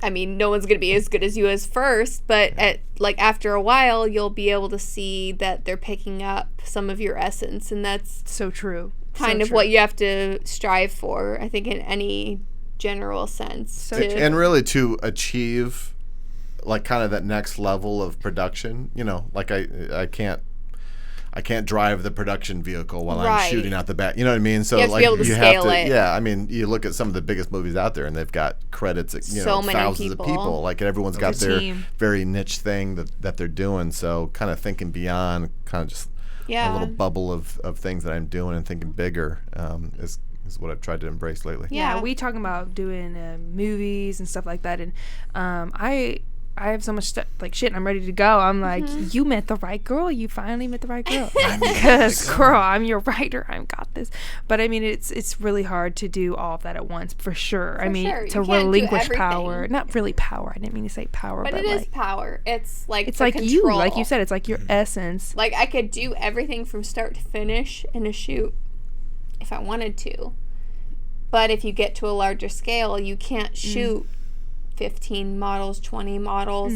no one's going to be as good as you as first, but after a while, you'll be able to see that they're picking up some of your essence, and that's So true. kind So of true. what you have to strive for, I think, in any general sense. And really to achieve like kind of that next level of production, like I can't drive the production vehicle while I'm Right. shooting out the back. You know what I mean? So You have to be able to scale it. Yeah, you look at some of the biggest movies out there, and they've got credits. So many thousands of people. Like everyone's got a their team. very niche thing that they're doing. So kind of thinking beyond, kind of just Yeah. a little bubble of things that I'm doing and thinking bigger is what I've tried to embrace lately. Yeah, we talking about doing movies and stuff like that, and I have so much stuff, like shit, and I'm ready to go. I'm like, you met the right girl. You finally met the right girl. Because, girl, I'm your writer. I've got this. But it's really hard to do all of that at once, for sure. For sure. To You can't do relinquish power. everything. Not really power. I didn't mean to say power, But but it is like, power. It's like it's the like you, control. like you said, it's like your essence. Like I could do everything from start to finish in a shoot if I wanted to. But if you get to a larger scale, you can't shoot 15 models, 20 models,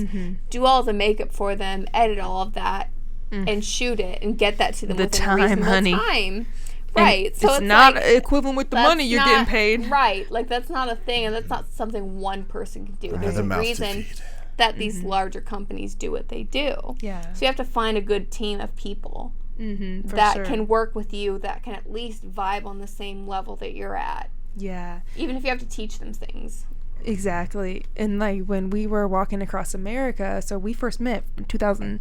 do all the makeup for them, edit all of that, and shoot it and get that to them The within time, a reasonable honey. time. And Right. So it's it's not like, equivalent with the that's money you're getting not- paid. Right. Like that's not a thing, and that's not something one person can do. There's Another a mouth to reason. feed. that these larger companies do what they do. Yeah. So you have to find a good team of people Mm-hmm, that can work with you, that can at least vibe on the same level that you're at. Yeah. Even if you have to teach them things. Exactly. And like when we were walking across America, so we first met in 2000.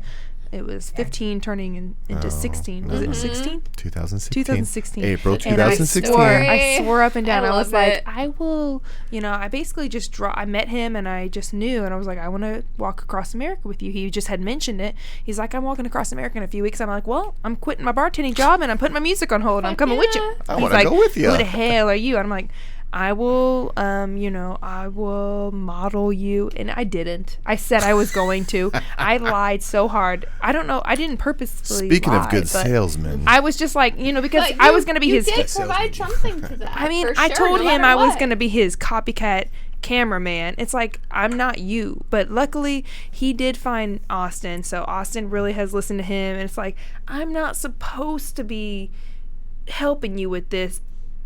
It was 15 turning into 16. Was it 16? 2016. 2016. April And 2016. I swore up and down. I I was love like, it. I will, I basically just I met him and I just knew. And I was like, I want to walk across America with you. He just had mentioned it. He's like, I'm walking across America in a few weeks. I'm like, well, I'm quitting my bartending job and I'm putting my music on hold. I'm coming with you. I He's want to like, go with you. who the hell are you? And I'm like, I will, I will model you. And I didn't. I said I was going to. I lied so hard. I don't know. I didn't purposely Speaking lie, of good but salesmen. I was just like, because But I was going to be you his. did provide something to that. I mean, for I sure, told no him matter I was what. going to be his copycat cameraman. It's like, I'm not you. But luckily, he did find Austin. So Austin really has listened to him. And it's like, I'm not supposed to be helping you with this,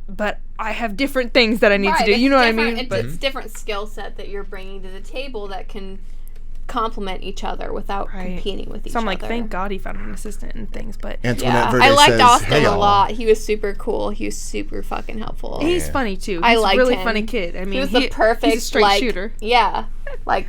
but I have different things that I need to do. It's You know what I different- mean? It's different skill set that you're bringing to the table that can complement each other without Right. competing with each So other. I'm like, thank God he found an assistant and things. But Antoinette Yeah, Verde I liked says, Austin "Hey, a y'all." lot. He was super cool. He was super fucking helpful. he's funny too. I He's a liked really him. funny kid. I mean, He was the perfect he's a straight like, shooter. Yeah, like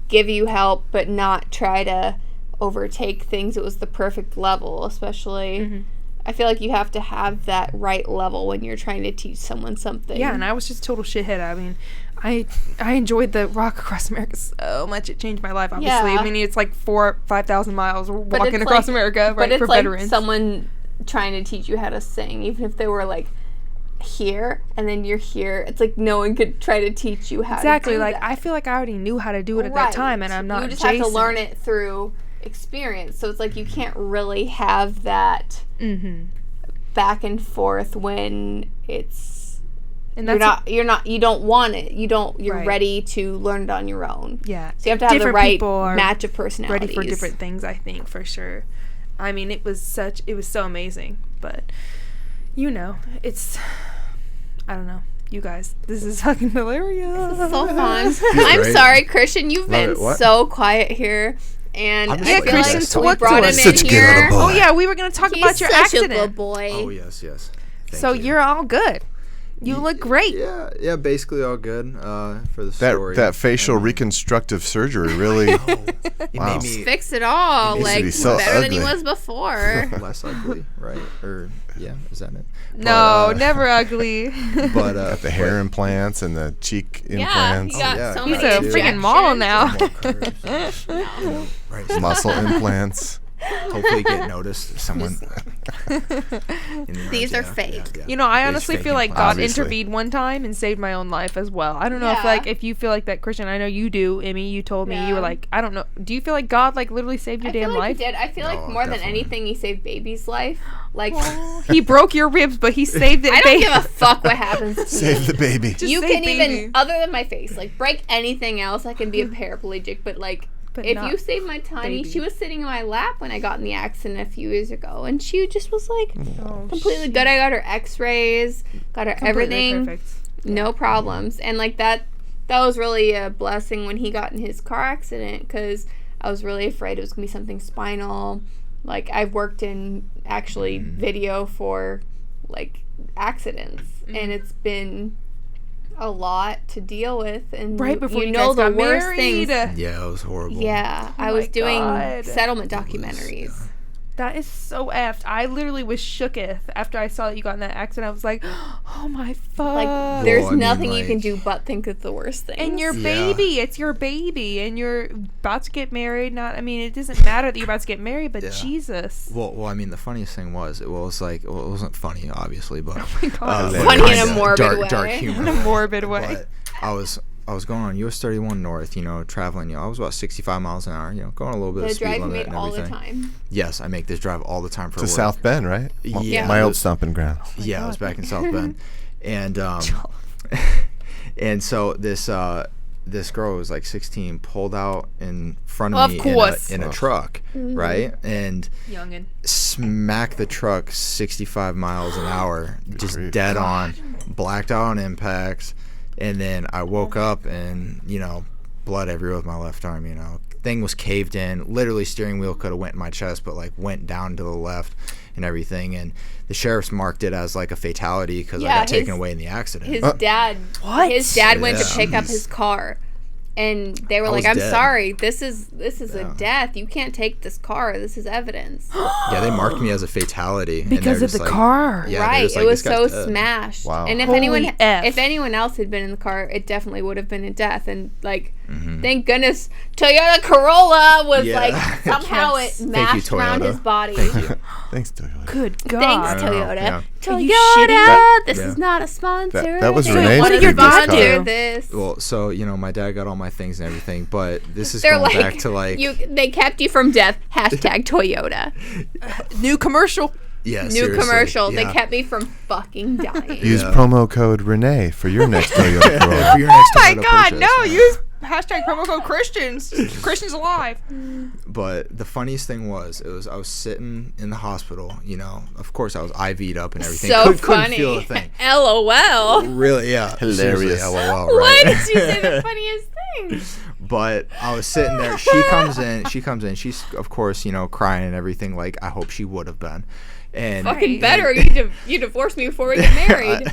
give you help, but not try to overtake things. It was the perfect level, especially. Mm-hmm. I feel like you have to have that right level when you're trying to teach someone something. Yeah, and I was just a total shithead. I mean, I enjoyed the Rock Across America so much. It changed my life, obviously. Yeah. I mean, it's like 5,000 miles But walking it's across like- America, but right, it's for like veterans. someone trying to teach you how to sing, even if they were like here and then you're here. It's like no one could try to teach you how Exactly. to do Like, that. I feel like I already knew how to do it at Right. that time, and I'm not You just Jason. have to learn it through experience. So it's like you can't really have that Mm-hmm. back and forth when it's And you don't want it. You're Right. ready to learn it on your own. yeah. So you have to have the Different right people are match of personalities. ready for different things, I think, for sure. I mean, it was so amazing, but it's, I don't know. You guys, this is fucking hilarious. So fun. I'm great. sorry, Christian. You've Love been it. What? so quiet here. And I'm just I like feel Christian, like talk we to brought him us. in Such a good here. little boy. Oh yeah, we were gonna talk He's about your such a accident. good boy. Oh yes. Thank So you. you're all good. You look great. Yeah, basically all good for the That story. that facial And reconstructive surgery really it Wow. made me Fix it all. He needs to Like be so better than he ugly. was before. less ugly, right? Or yeah, is that it? No, But, never ugly. But got the hair implants and the cheek Yeah, implants, he got yeah, so He's many a too. freaking model now. more curves. Right. muscle implants. Hopefully get noticed. Someone. in the These arms, are fake. I These honestly fake feel like implants. God Obviously. intervened one time and saved my own life as well. I don't know Yeah. if you feel like that, Christian. I know you do, Emmy. You told me you were Yeah. like, I don't know. Do you feel like God like literally saved your I feel damn like life? he did. I feel like No, more than definitely. anything, he saved baby's life. Like He broke your ribs, but he saved it. I don't give a fuck what happens to Save me. the baby. Just You say can baby. even, other than my face, like break anything else. I can be a paraplegic, but like. But If not you save my tiny, baby. she was sitting in my lap when I got in the accident a few years ago, and she just was like Oh, completely good. I got her X-rays, got her completely everything, perfect. no problems, and like that was really a blessing when he got in his car accident because I was really afraid it was gonna be something spinal. Like I've worked in actually video for like accidents, and it's been a lot to deal with, and Right before you know guys the got worst married. things. Yeah, it was horrible. Yeah, I my was doing God. settlement documentaries. That is so effed. I literally was shooketh after I saw that you got in that accident. I was like, oh my fuck. Like, there's I mean, nothing you can like- do but think of the worst things. And your Yeah. baby, it's your baby, and you're about to get married. It doesn't matter that you're about to get married, but Yeah. Jesus. Well, I mean, the funniest thing was, it wasn't funny, obviously, but God. Funny in a kinda morbid way. dark humor. In a morbid way. But I was going on US 31 north, traveling. I was about 65 miles an hour, going a little bit the of speed drive you limit made and all the everything. time. Yes, I make this drive all the time for To work. South Bend, right? Yeah. My old stomping ground. Yeah, I was back in South Bend, and and so this girl who was like 16 pulled out in front of Of me course. in a truck, right, and Youngin. smacked the truck 65 miles an hour, just grief. dead on, blacked out on impacts, and then I woke up and blood everywhere with my left arm. Thing was caved in. Literally, steering wheel could have went in my chest, but like went down to the left and everything. And the sheriff's marked it as like a fatality because I got taken away in the accident. His dad went to pick up his car. And they were like, "I'm sorry. This is a death. You can't take this car. This is evidence." Yeah, they marked me as a fatality because of the car. Yeah, right. like, it was so smashed. Wow. And if anyone else had been in the car, it definitely would have been a death. And like, thank goodness, Toyota Corolla was like somehow it mashed around his body. Thank you. Thanks, Toyota. Good God. Thanks, Toyota. Yeah. Toyota, this is not a sponsor. That was They Renee. don't What wanna did your dad sponsor do? This. Well, so my dad got all my things and everything, but this is They're going like, back to like they kept you from death. Hashtag Toyota. New commercial. yeah, New seriously, commercial. yeah. They kept me from fucking dying. Use promo code Renee for your next Toyota Corolla. For your next Oh my Toyota God, purchase, no! yeah. Use hashtag promo code Christians. Christians alive. But the funniest thing was, I was sitting in the hospital. Of course I was IV'd up and everything. So Couldn't funny. feel a thing. LOL. Really, yeah. Hilarious. Seriously, LOL, Why right? did you say the funniest thing? But I was sitting there. She comes in. She's, of course, crying and everything. Like, I hope she would have been. And Fucking better. You divorced me before we get married.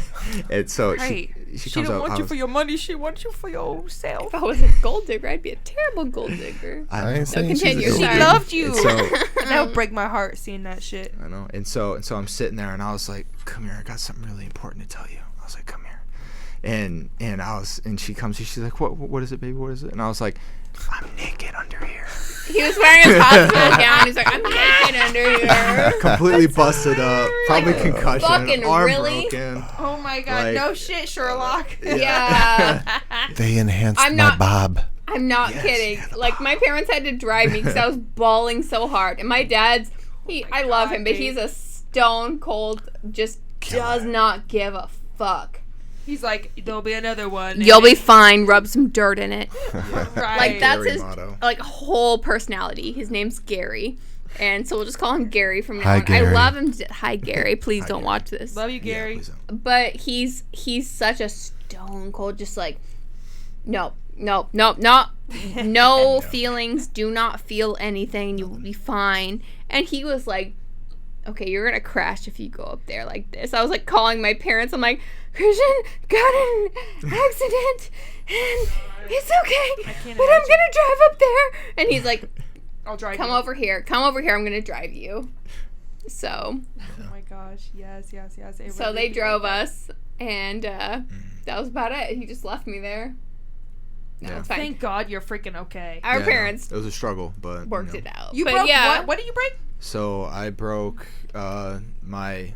and so Right. she She comes don't up. want you for your money. She wants you for yourself. If I was a gold digger, I'd be a terrible gold digger. I ain't So saying she's a continue, gold She sorry. digger. loved you. And so That would break my heart seeing that shit. I know. And so I'm sitting there and I was like, "Come here, I got something really important to tell you." I was like, "Come here." And she comes and she's like, "What is it, baby? What is it?" And I was like, "I'm naked under here." He was wearing his hospital gown. He's like, I'm naked under here. Completely busted up, probably concussion, fucking arm really? broken. Oh my God, Like- no shit, Sherlock. Yeah. They enhanced I'm my not- bob. I'm not kidding. Like, my parents had to drive me because I was bawling so hard. And my dad's, I love him, but he's a stone cold, just does not give a fuck. He's like, there'll be another one. You'll be fine. Rub some dirt in it. right. Like, that's Gary his motto. like whole personality. His name's Gary. And so we'll just call him Gary from now Hi, on. I Gary. love him. Hi, Gary. Please don't Gary. watch this. Love you, Gary. please don't. But he's such a stone cold, just like, no feelings, do not feel anything, you will be fine. And he was like, okay, you're gonna crash if you go up there like this. I was like calling my parents. I'm like, Christian got in an accident and it's okay, can't but I'm gonna drive up there. And he's like, I'll drive come you. over here, I'm gonna drive you. So Oh my gosh, yes. It so really they did. drove us, and that was about it. He just left me there. No, Yeah. it's fine. Thank God you're freaking okay. Our Yeah, parents it was a struggle, but worked it out. You but broke yeah, what? What did you break? So I broke my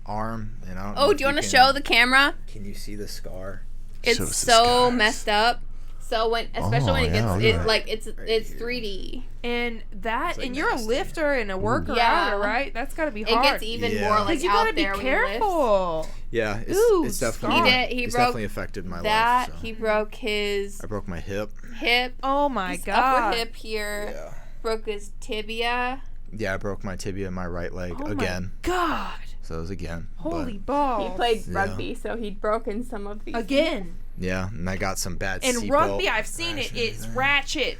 arm, and I don't know Oh, if do you want to can- show the camera? Can you see the scar? It's Shows the so scars. messed up. So when, especially when it yeah, gets, look at it like it's 3D. And that, like and you're a nasty. lifter and a worker Yeah. outer, right? That's gotta be It hard. gets even Yeah. more like Because you out gotta be there when you lift. careful. Yeah, it's, Ooh, it's definitely scar. He it's broke definitely affected my That life. So. he broke his I broke my hip. hip, Oh my his God. upper hip here, Yeah. broke his tibia. Yeah, I broke my tibia in my right leg Oh again. my God. So it was again. Holy He balls. played Yeah. rugby, so he'd broken some of these. Again. But, yeah, and I got some bad And seatbelt rugby, I've seen it. rashes It's there. ratchet.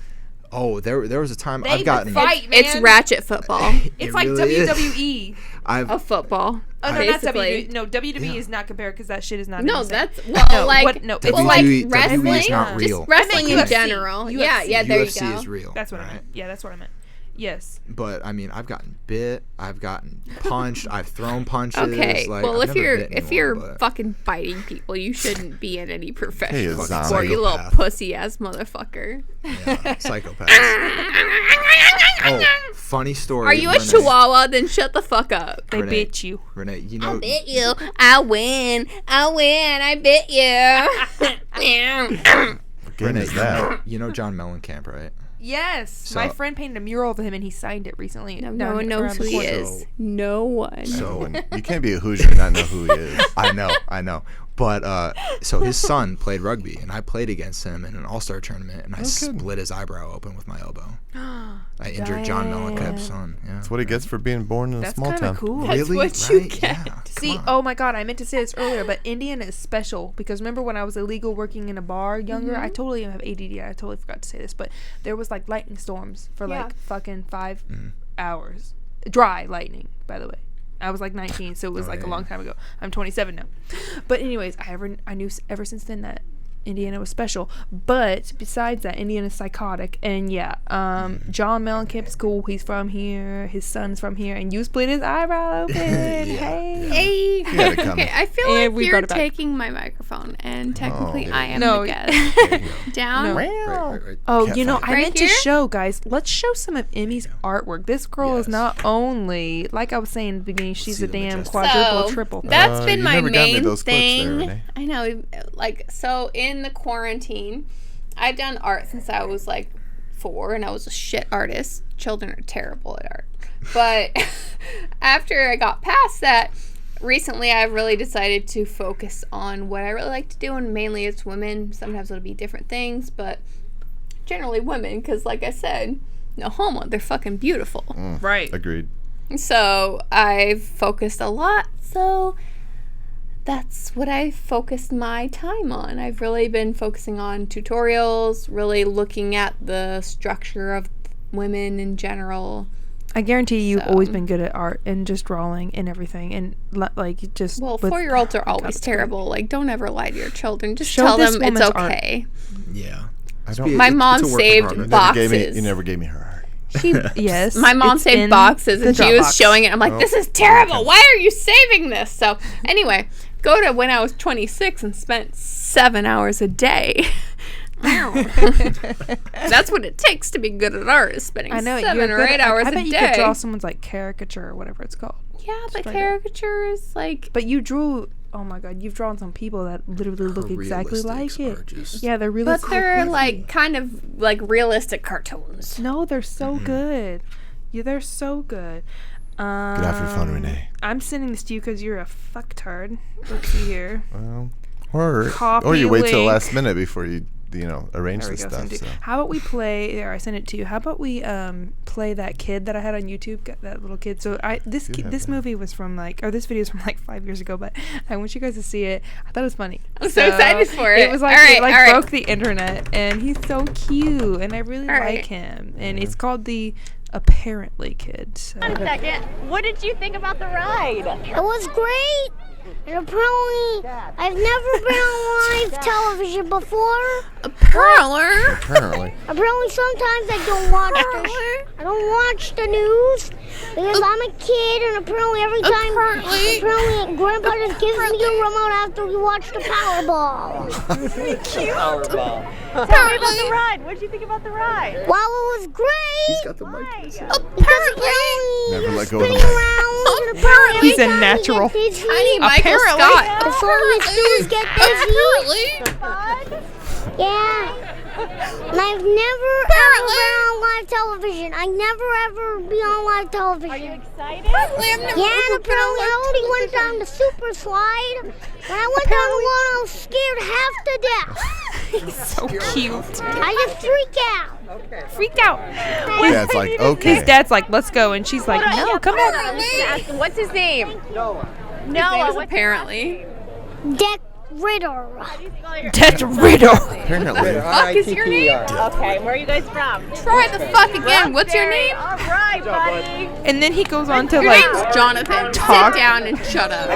Oh, there was a time They I've gotten. fight, man. It's ratchet football. It's It like really is. WWE. I've Of football. Oh, no, not basically. WWE. No, WWE Yeah. is not compared because that shit is not No, insane. that's well, No, like what- no, it's it's like WWE wrestling, is not real. just wrestling Like in UFC. general. UFC. Yeah, there UFC you go. is real. That's what I right? meant. Yeah, that's what I meant. Yes. But I mean, I've gotten bit. I've gotten punched. I've thrown punches. Okay, Like, well, I've if never you're bit anyone, you're but- fucking biting people, you shouldn't be in any professional zombie. sport. You little Psychopath. pussy ass motherfucker. yeah, psychopath. Oh, funny story. Are you a Renee. Chihuahua? Then shut the fuck up. They Renee. bit you. Renee, you I know, bit you. I win. I bit you. What game Renee, is that? you know John Mellencamp, right? Yes. My So- friend painted a mural of him and he signed it recently. No down one around knows the who he corner. is. No one. So You can't be a Hoosier and not know who he is. I know. But so his son played rugby, and I played against him in an all-star tournament, and I split his eyebrow open with my elbow. I injured John Mellencamp's son. Yeah. That's what he gets for being born in a small kind of town. cool. That's Really? what you Right? get. Yeah. Come See, on. oh my God, I meant to say this earlier, but Indiana is special because remember when I was illegal working in a bar younger, I totally have ADD. I totally forgot to say this, but there was like lightning storms for Yeah. like fucking 5 hours. Dry lightning, by the way. I was like 19, so it was like a long time ago. I'm 27 now. But anyways, I knew ever since then that Indiana was special. But besides that, Indiana's psychotic. And yeah, John Mellencamp's cool. He's from here. His son's from here. And you split his eyebrow open. Hey. had it coming. Okay, I feel And like we you're brought it back. taking my microphone, and technically Oh. I am No. the guest. Down. Right. Oh, Cat you know, fight. I Right meant to here? show, guys. Let's show some of Emmy's artwork. This girl is Yes. not only, like I was saying in the beginning, she's see a the damn majestic- quadruple, So, triple. That's been you my never got me main those clips there, thing. Renee. I know, like, so in the quarantine, I've done art since I was like 4, and I was a shit artist. Children are terrible at art. But after I got past that, recently I've really decided to focus on what I really like to do, and mainly it's women. Sometimes it'll be different things, but generally women, because like I said, no homo, they're fucking beautiful. Right. Agreed. So I've focused a lot, so that's what I focused my time on. I've really been focusing on tutorials, really looking at the structure of women in general. I guarantee you've always So- been good at art and just drawing and everything. And like just. Well, with- 4-year-olds are oh my God, always it's great. terrible. Like, don't ever lie to your children. Just Show tell this them it's woman's art. okay. Yeah. I don't. My It's mom a work in saved progress. You never boxes. gave me her art. She, Yes. my mom it's saved in boxes, the and she was Dropbox. showing it. I'm like, Oh, this is terrible. Why are you saving this? So anyway, go to when I was 26 and spent 7 hours a day. That's what it takes to be good at art, is spending I know 7 you're or good 8 at- hours I a bet you day. could draw someone's like caricature or whatever it's called. Yeah, but Straight up. caricature is like, But you drew. Oh my God, you've drawn some people that literally look exactly like realistics are it. just- Yeah, they're really. but they're crazy. like kind of like realistic cartoons. No, they're so good. Yeah, they're so good. Get off your phone, Renee. I'm sending this to you because you're a fucktard. Let's see here. Well, or Copy you wait till the link. last minute before you arrange There we this go. stuff. send it. So. How about we play? There, I sent it to you. How about we play that kid that I had on YouTube? That little kid. So this have that. movie was from this video is from like 5 years ago, but I want you guys to see it. I thought it was funny. I'm so excited for it. It was like All right, it like all right. broke the internet, and he's so cute, and I really All like right. him. And it's called the Apparently Kid. So. Second, what did you think about the ride? It was great. And apparently, I've never been on live television before. Apparently. Apparently, sometimes I don't watch I don't watch the news because I'm a kid, and apparently every time, apparently Grandpa just gives me a remote after we watch the Powerball. Tell me about the ride. What did you think about the ride? Well, it was great. He's got the mic. Because apparently Never you're let go of the spinning mic. around, and apparently every He's a time natural. You get dizzy, Tiny Michael Apparently. Scott. the songest dudes get dizzy. Yeah. And I've never ever been on live television. I never ever be on live television. Are you excited? Yeah, and apparently I already went down the super slide. When I went down the one, I was scared half to death. He's so cute. I just freak out. Freaked out. Dad's like, okay. His dad's like, let's go, and she's like, no, come on. Ask him, what's his name? Noah. His Noah. name is what's apparently. Deck Ritter. Dead riddle. Apparently. Fuck is your name? Okay, where are you guys from? Try the fuck again. What's your name? All right, buddy. And then he goes on to Your like, name's Jonathan. talk. Sit down and shut up.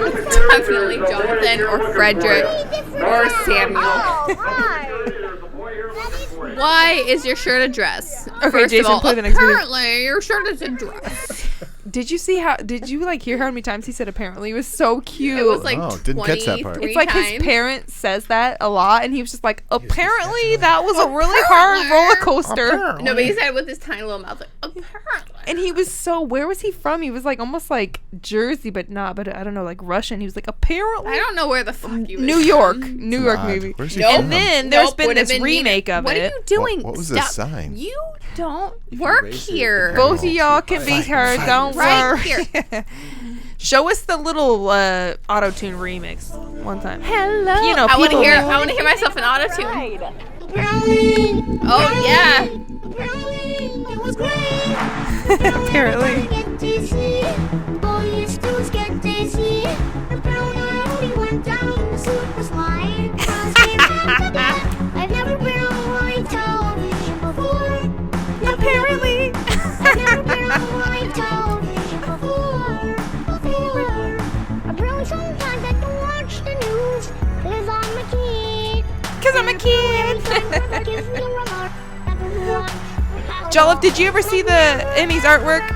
It's definitely Jonathan or Frederick or Samuel. Oh, right. Why is your shirt a dress? Okay, First Jason, of all, play the next video. apparently your shirt is a dress. did you hear how many times he said apparently? It was so cute. It was like Oh, didn't catch that part. 23 it's like times. his parent says that a lot, and he was just like, apparently that was a really hard roller coaster. No, but he said it with his tiny little mouth, like, apparently. And he was where was he from? He was like almost like Jersey, but I don't know, like Russian. He was like, apparently. I don't know where the fuck you New York Odd. movie. Where's he Nope. from? And then there's been would've this remake Nina. of What it. are you doing? What was the Stop. sign? You don't work erase it, here. the Both of y'all can be heard. Don't Right worry. here. Show us the little auto-tune remix one time. Hello. You know, I want to people hear. know. I want to hear myself in auto-tune. Apparently, Oh yeah. apparently, it was great. Apparently. Get dizzy. Boys dudes get dizzy. Apparently, I already went down the super slide. I've never been on live television before. Apparently. I've never been on live television before. Apparently, sometimes I don't watch the news because I'm a kid. Because I'm a kid. Sometimes gives me a remote. I don't watch the Powerball. Jolliffe, did you ever see the Emmy's artwork?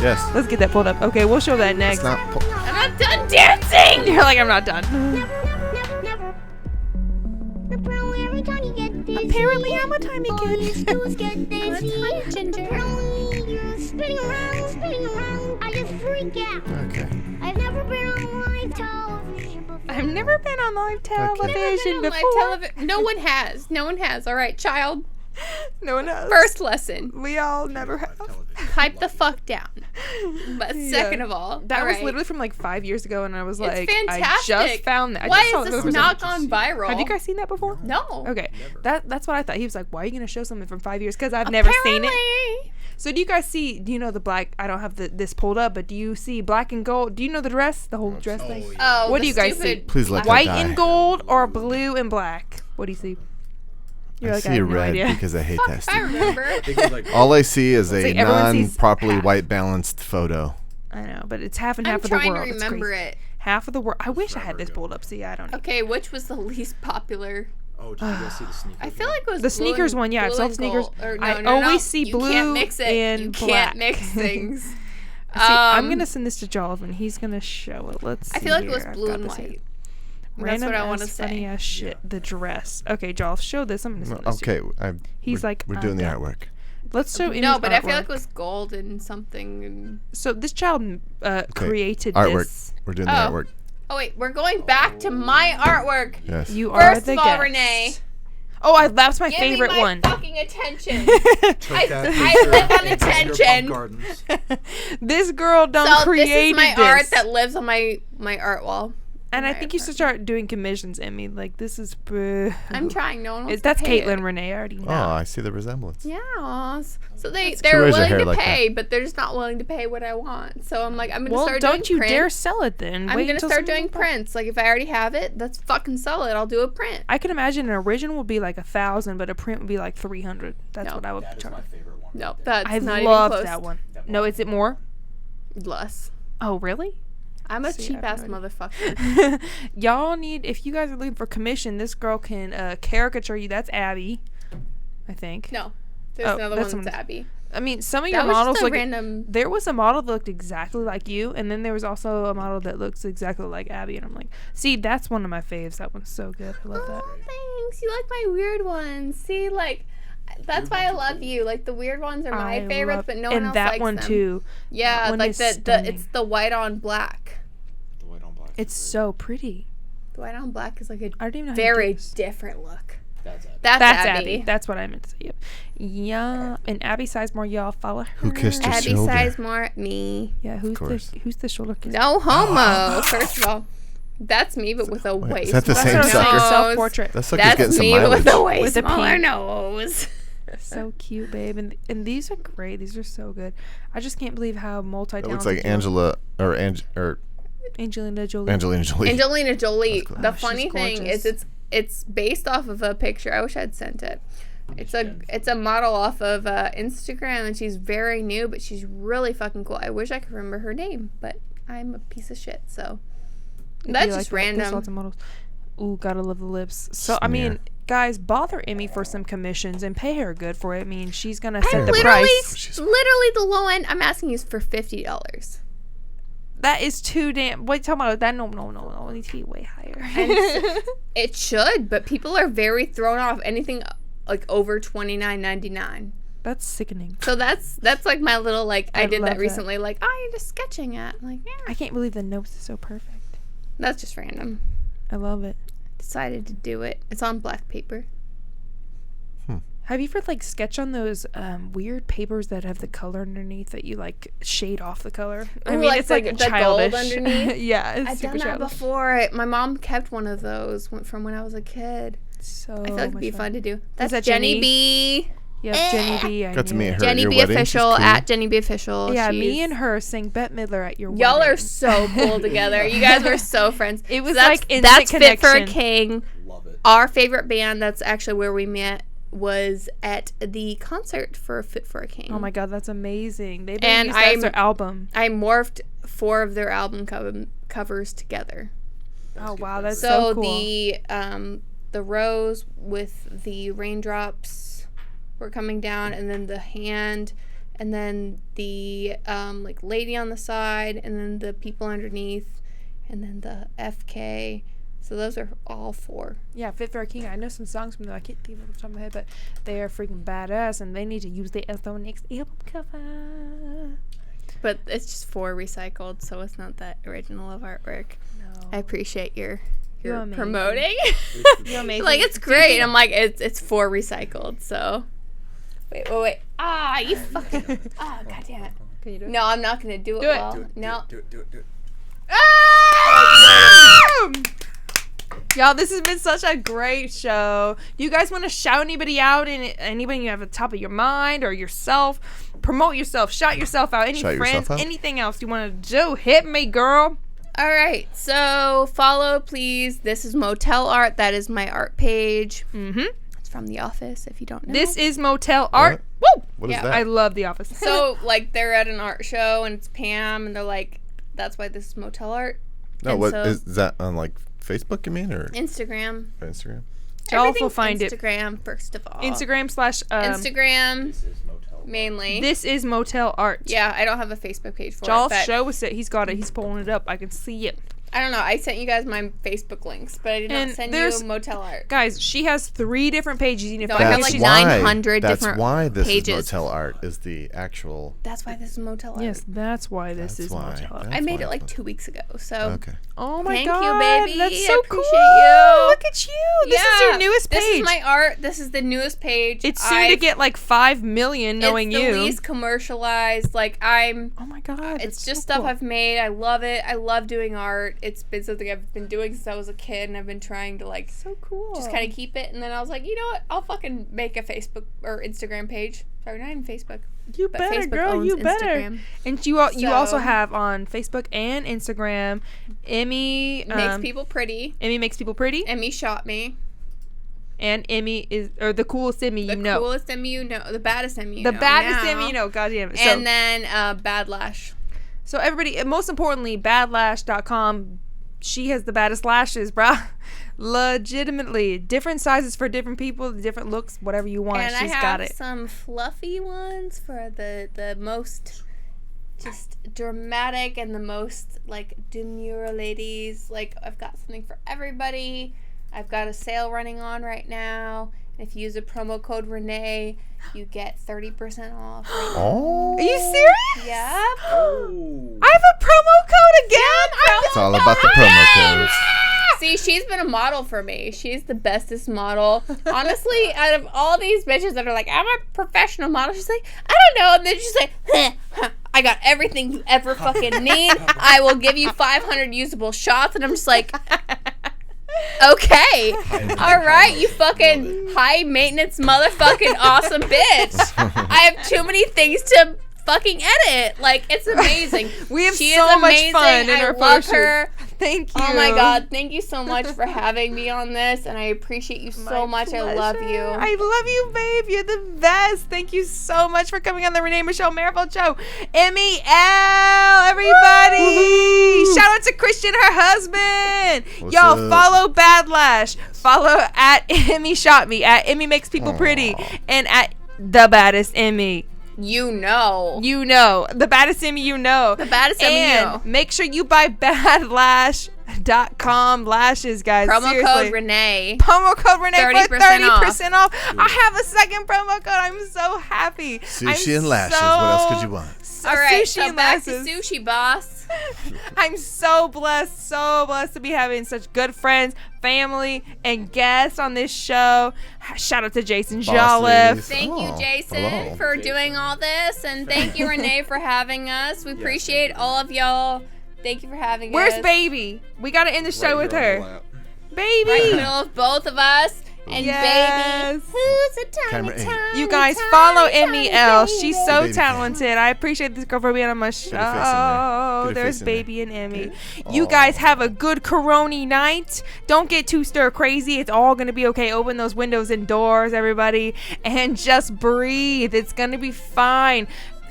Yes. Let's get that pulled up. Okay, we'll show that next. It's not. I'm not done dancing. You're like, I'm not done. Never. Apparently, every time you get dizzy. Apparently, I'm a tiny All kid. these dudes get dizzy. Hi, Ginger. Apparently, you're spinning around. I just freak out. Okay. I've never been on live television before. I've never been on live television On live before. No one has. No one has. All right, child. No one knows. First lesson. We all never have. Pipe the fuck down. But second of all, That all was right. literally from like 5 years ago, and I was It's like, fantastic. I just found that. I Why just saw is it this over not something. gone viral? Have you guys seen that before? No. Okay, that's what I thought. He was like, "Why are you gonna show something from 5 years?" Because I've never seen it. Apparently. So do you guys see? Do you know the black? I don't have this pulled up, but do you see black and gold? Do you know the dress, the whole dress thing? Oh, What the do you guys stupid- Please let White that die. and gold or blue and black? What do you see? You're I like, see have no red idea. because I hate that. I stupid- remember. All I see is a like everyone sees non-properly half. white balanced photo. I know, but it's half and I'm half of the trying world. to It's remember crazy. it. Half of the world. I wish I had this pulled up. See, I don't know. Okay, which was the least popular? Oh, did you guys see the sneakers? I feel like it was The blue sneakers and- one, yeah, I blue saw and the sneakers. gold. Or, I no, always see you blue can't mix it. and you black. can't mix things. See, I'm Um, gonna send this to Jolliffe, and he's gonna show it. Let's see. I feel like it was here. I've blue got and this here. white. Random That's what I want to ass funny say. ass shit. The dress. Okay, Jolliffe, show this. I'm gonna send this to you. Okay, He's we're, like, we're doing the okay. artwork. Let's show No, Amy's but I feel like artwork. it was gold and something. And... So this child created Artwork. this. We're doing the Oh. artwork. Oh wait, we're going back to my artwork. Yes. You are First the of all, guest. Renee, Oh, that's my give favorite me my one. fucking attention. Took that I picture live on in Vanderpump attention. Gardens. This girl done So this created is my art that lives on my art wall. and I my think you should start doing commissions, Emmy. Like this is. I'm trying. No one wants That's to pay Caitlin it. Renee. I already know. Oh, I see the resemblance. Yes. So they're raise her willing hair to like that. pay, but they're just not willing to pay what I want. So I'm like, I'm gonna Well, start don't doing you dare prints. sell it then. I'm Wait gonna until start someone doing buys- prints. Like if I already have it, let's fucking sell it. I'll do a print. I can imagine an original would be like 1,000, but a print would be like 300. That's No. what I would That is charge. my favorite one. No, that's I not love even close. that one. No, is it more? Less. Oh, really? I'm a See, I cheap ass have no motherfucker. Y'all need, if you guys are looking for commission, this girl can caricature you. That's Abby, I think. No, there's Oh, another that's one that's someone- Abby. I mean, some of That your was models just a look. random. There was a model that looked exactly like you, and then there was also a model that looks exactly like Abby, and I'm like, see, that's one of my faves. That one's so good. I love that. Oh, thanks. You like my weird ones. See, like, that's why I love you. Like the weird ones are my I favorites, love- but no one and else that likes one them. too. Yeah, That one like is the stunning. it's the white on black. The white on black. It's so pretty. The white on black is like a I don't even know how you do very this. different look. That's it. That's Abby. Abby. That's what I meant to say. Yep. Yeah, and Abby Sizemore, y'all follow her. Who kissed your Abby shoulder? Sizemore, me. Yeah, who's course. the shoulder kisser? No homo. First of all, that's me, but with a way is that the smaller same That's what I'm saying, sucker? nose. self-portrait. That sucker's getting That's some me, but mileage. with a way With a smaller pink. nose. So cute, babe, and these are great. These are so good. I just can't believe how That multi-talented. looks like you are. Angelina Jolie. Angelina Jolie. That's cool. The Oh, she's funny thing is, gorgeous. it's based off of a picture. I wish I'd sent it. It's a model off of Instagram, and she's very new, but she's really fucking cool. I wish I could remember her name, but I'm a piece of shit. So It'd that's be just like that. There's random. lots of models. Ooh, gotta love the lips. So I Smear. mean, guys, bother Emmy for some commissions and pay her good for it. I mean, she's gonna set I'm the literally, price. literally the low end. I'm asking you for $50. That is too damn. Wait, tell me that. No. It needs to be way higher. And it should, but people are very thrown off anything like over $29.99. That's sickening. So that's like my little like I I did love that that. recently. Like, oh, you're just sketching it. I'm like, yeah, I can't believe the nose is so perfect. that's just random. I love it. Decided to do it. It's on black paper. Have you ever like sketch on those weird papers that have the color underneath that you like shade off the color? I mean, it's like the childish. gold underneath. Yeah, it's I've super done that childish. before. My mom kept one of those from when I was a kid. So I feel like it'd be fun to do. That's that Jenny Jenny? B. Yeah, Jenny B. I Got to knew meet it. her Jenny at your B wedding. She's official cool. at Jenny B official. Yeah, me She's- and her sang Bette Midler at your Y'all wedding. are so cool together. You guys were so friends. It was that's, like instant that's Fit for a connection. King. Love it. Our favorite band. That's actually where we met. Was at the concert for Fit for a King. Oh my god, that's amazing. They And used that as their album. I morphed 4 of their album covers together. Oh wow, that's so cool. The rose with the raindrops were coming down, and then the hand, and then the like lady on the side, and then the people underneath, and then the FK. So those are all 4. Yeah, Fit for a King. I know some songs from them. I can't think of them off the top of my head, but they are freaking badass, and they need to use the as their next album cover. But it's just 4 recycled, so it's not that original of artwork. No. I appreciate your You're amazing. promoting. You're amazing. Like, it's great. I'm like, it's 4 recycled, so. Wait. Ah, you fucking. Ah, god damn it. Can you do it? No, I'm not gonna do it Do it. well. No. Do it. Ah! Y'all, this has been such a great show. Do you guys want to shout anybody out? Anybody you have at the top of your mind or yourself? Promote yourself. Shout yourself out. Any Shout friends? yourself out. Anything else you want to do? Hit me, girl. All right. So follow, please. This is Motel Art. That is my art page. Mm-hmm. It's from The Office, if you don't know. This is Motel Art. Woo! What is Yeah, that? I love The Office. So, like, they're at an art show, and it's Pam, and they're like, that's why this is Motel Art. no, and what so- is that on like Facebook? You mean or Instagram. Instagram? Y'all will Everything's find it. Instagram, first of all. Instagram / Instagram, mainly. This is Motel Art. Yeah, I don't have a Facebook page for Y'all it, but show us it. He's got it. He's pulling it up. I can see it. I don't know. I sent you guys my Facebook links, but I did not And send there's- you Motel Art. Guys, she has 3 different pages. You need to No, I find have, it. like, why. 900 That's different why this pages. is Motel Art is the actual. That's why this is Motel Art. Yes, that's why this That's is why. Motel Art. That's I made why it like it's 2 weeks ago, so. Okay. Oh my Thank god, you, baby. that's I so appreciate cool. you. Look at you. This is your newest page. This is my art. This is the newest page. It's soon to get like 5 million knowing it's the you. least commercialized. Like, I'm. Oh my god, It's that's just so stuff cool. I've made. I love it. I love doing art. It's been something I've been doing since I was a kid, and I've been trying to like so cool. just kind of keep it. And then I was like, you know what? I'll fucking make a Facebook or Instagram page. Sorry, not even Facebook. You but better, Facebook girl. owns You better. Instagram. And you also So- have on Facebook and Instagram. Emmy Makes people pretty. Emmy makes people pretty, Emmy shot me. and Emmy is the coolest Emmy The you know. coolest Emmy you know. The baddest Emmy you The know. baddest now. Emmy you know. God damn it. And then Badlash. So everybody, and most importantly, badlash.com. She has the baddest lashes, brah. Legitimately. Different sizes for different people, different looks, whatever you want. And She's I have got it. some fluffy ones for the most just dramatic and the most like demure ladies. Like, I've got something for everybody. I've got a sale running on right now. If you use a promo code Renee, you get 30% off. Right now. Oh. Are you serious? Yeah. I have a promo code again? It's all about the promo codes. See, she's been a model for me. She's the bestest model. Honestly, out of all these bitches that are like, I'm a professional model, she's like, I don't know. And then she's like, I got everything you ever fucking need. I will give you 500 usable shots. And I'm just like, okay. All right, you fucking high maintenance motherfucking awesome bitch. I have too many things to fucking edit. Like, it's amazing. We have She so is much amazing. fun in I our love photo her. shoot. Thank you. Oh my god, thank you so much for having me on this, and I appreciate you so My much. I love pleasure. you. I love you, babe. You're the best. Thank you so much for coming on the Renée Michelle Merrifield Show. Emmy Elle, everybody. Woo-hoo. Shout out to Christian, her husband. What's Y'all, up? follow Badlash. Follow at Emmy Shot Me, at Emmy Makes People Pretty, and at The Baddest Emmy. You know. You know. The baddest Emmy you know. The baddest Emmy you And know. make sure you buy badlash.com lashes, guys. Promo Seriously. code Renee. Promo code Renee for 30% off. 30% off. I have a second promo code. I'm so happy. Sushi I'm and lashes. so- what else could you want? All right, Sushi so and back lashes. to Sushi Boss. I'm so blessed to be having such good friends, family, and guests on this show. Shout out to Jason Jolliffe. Thank you, Jason, hello. for doing all this. And thank you, Renee, for having us. We appreciate all of y'all. Thank you for having us. Where's Baby? We got to end the show with her. Baby. Right in the middle of both of us. And Yes. Baby, who's a tiny, Camera eight. tiny, You guys tiny, follow tiny Emmy Elle. baby. She's so Baby talented. I appreciate this girl for being on my show. face in there. Get a There's face in there. Baby and Emmy. You guys have a good Corona night. Don't get too stir crazy. It's all gonna be okay. Open those windows and doors, everybody, and just breathe. It's gonna be fine.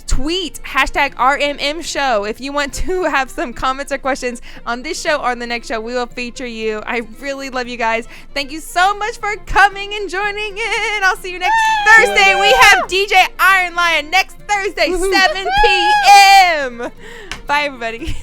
Tweet #RMM show if you want to have some comments or questions on this show or on the next show. We will feature you. I really love you guys. Thank you so much for coming and joining in. I'll see you next Thursday. We have DJ Iron Lion next Thursday, 7 p.m. Bye, everybody.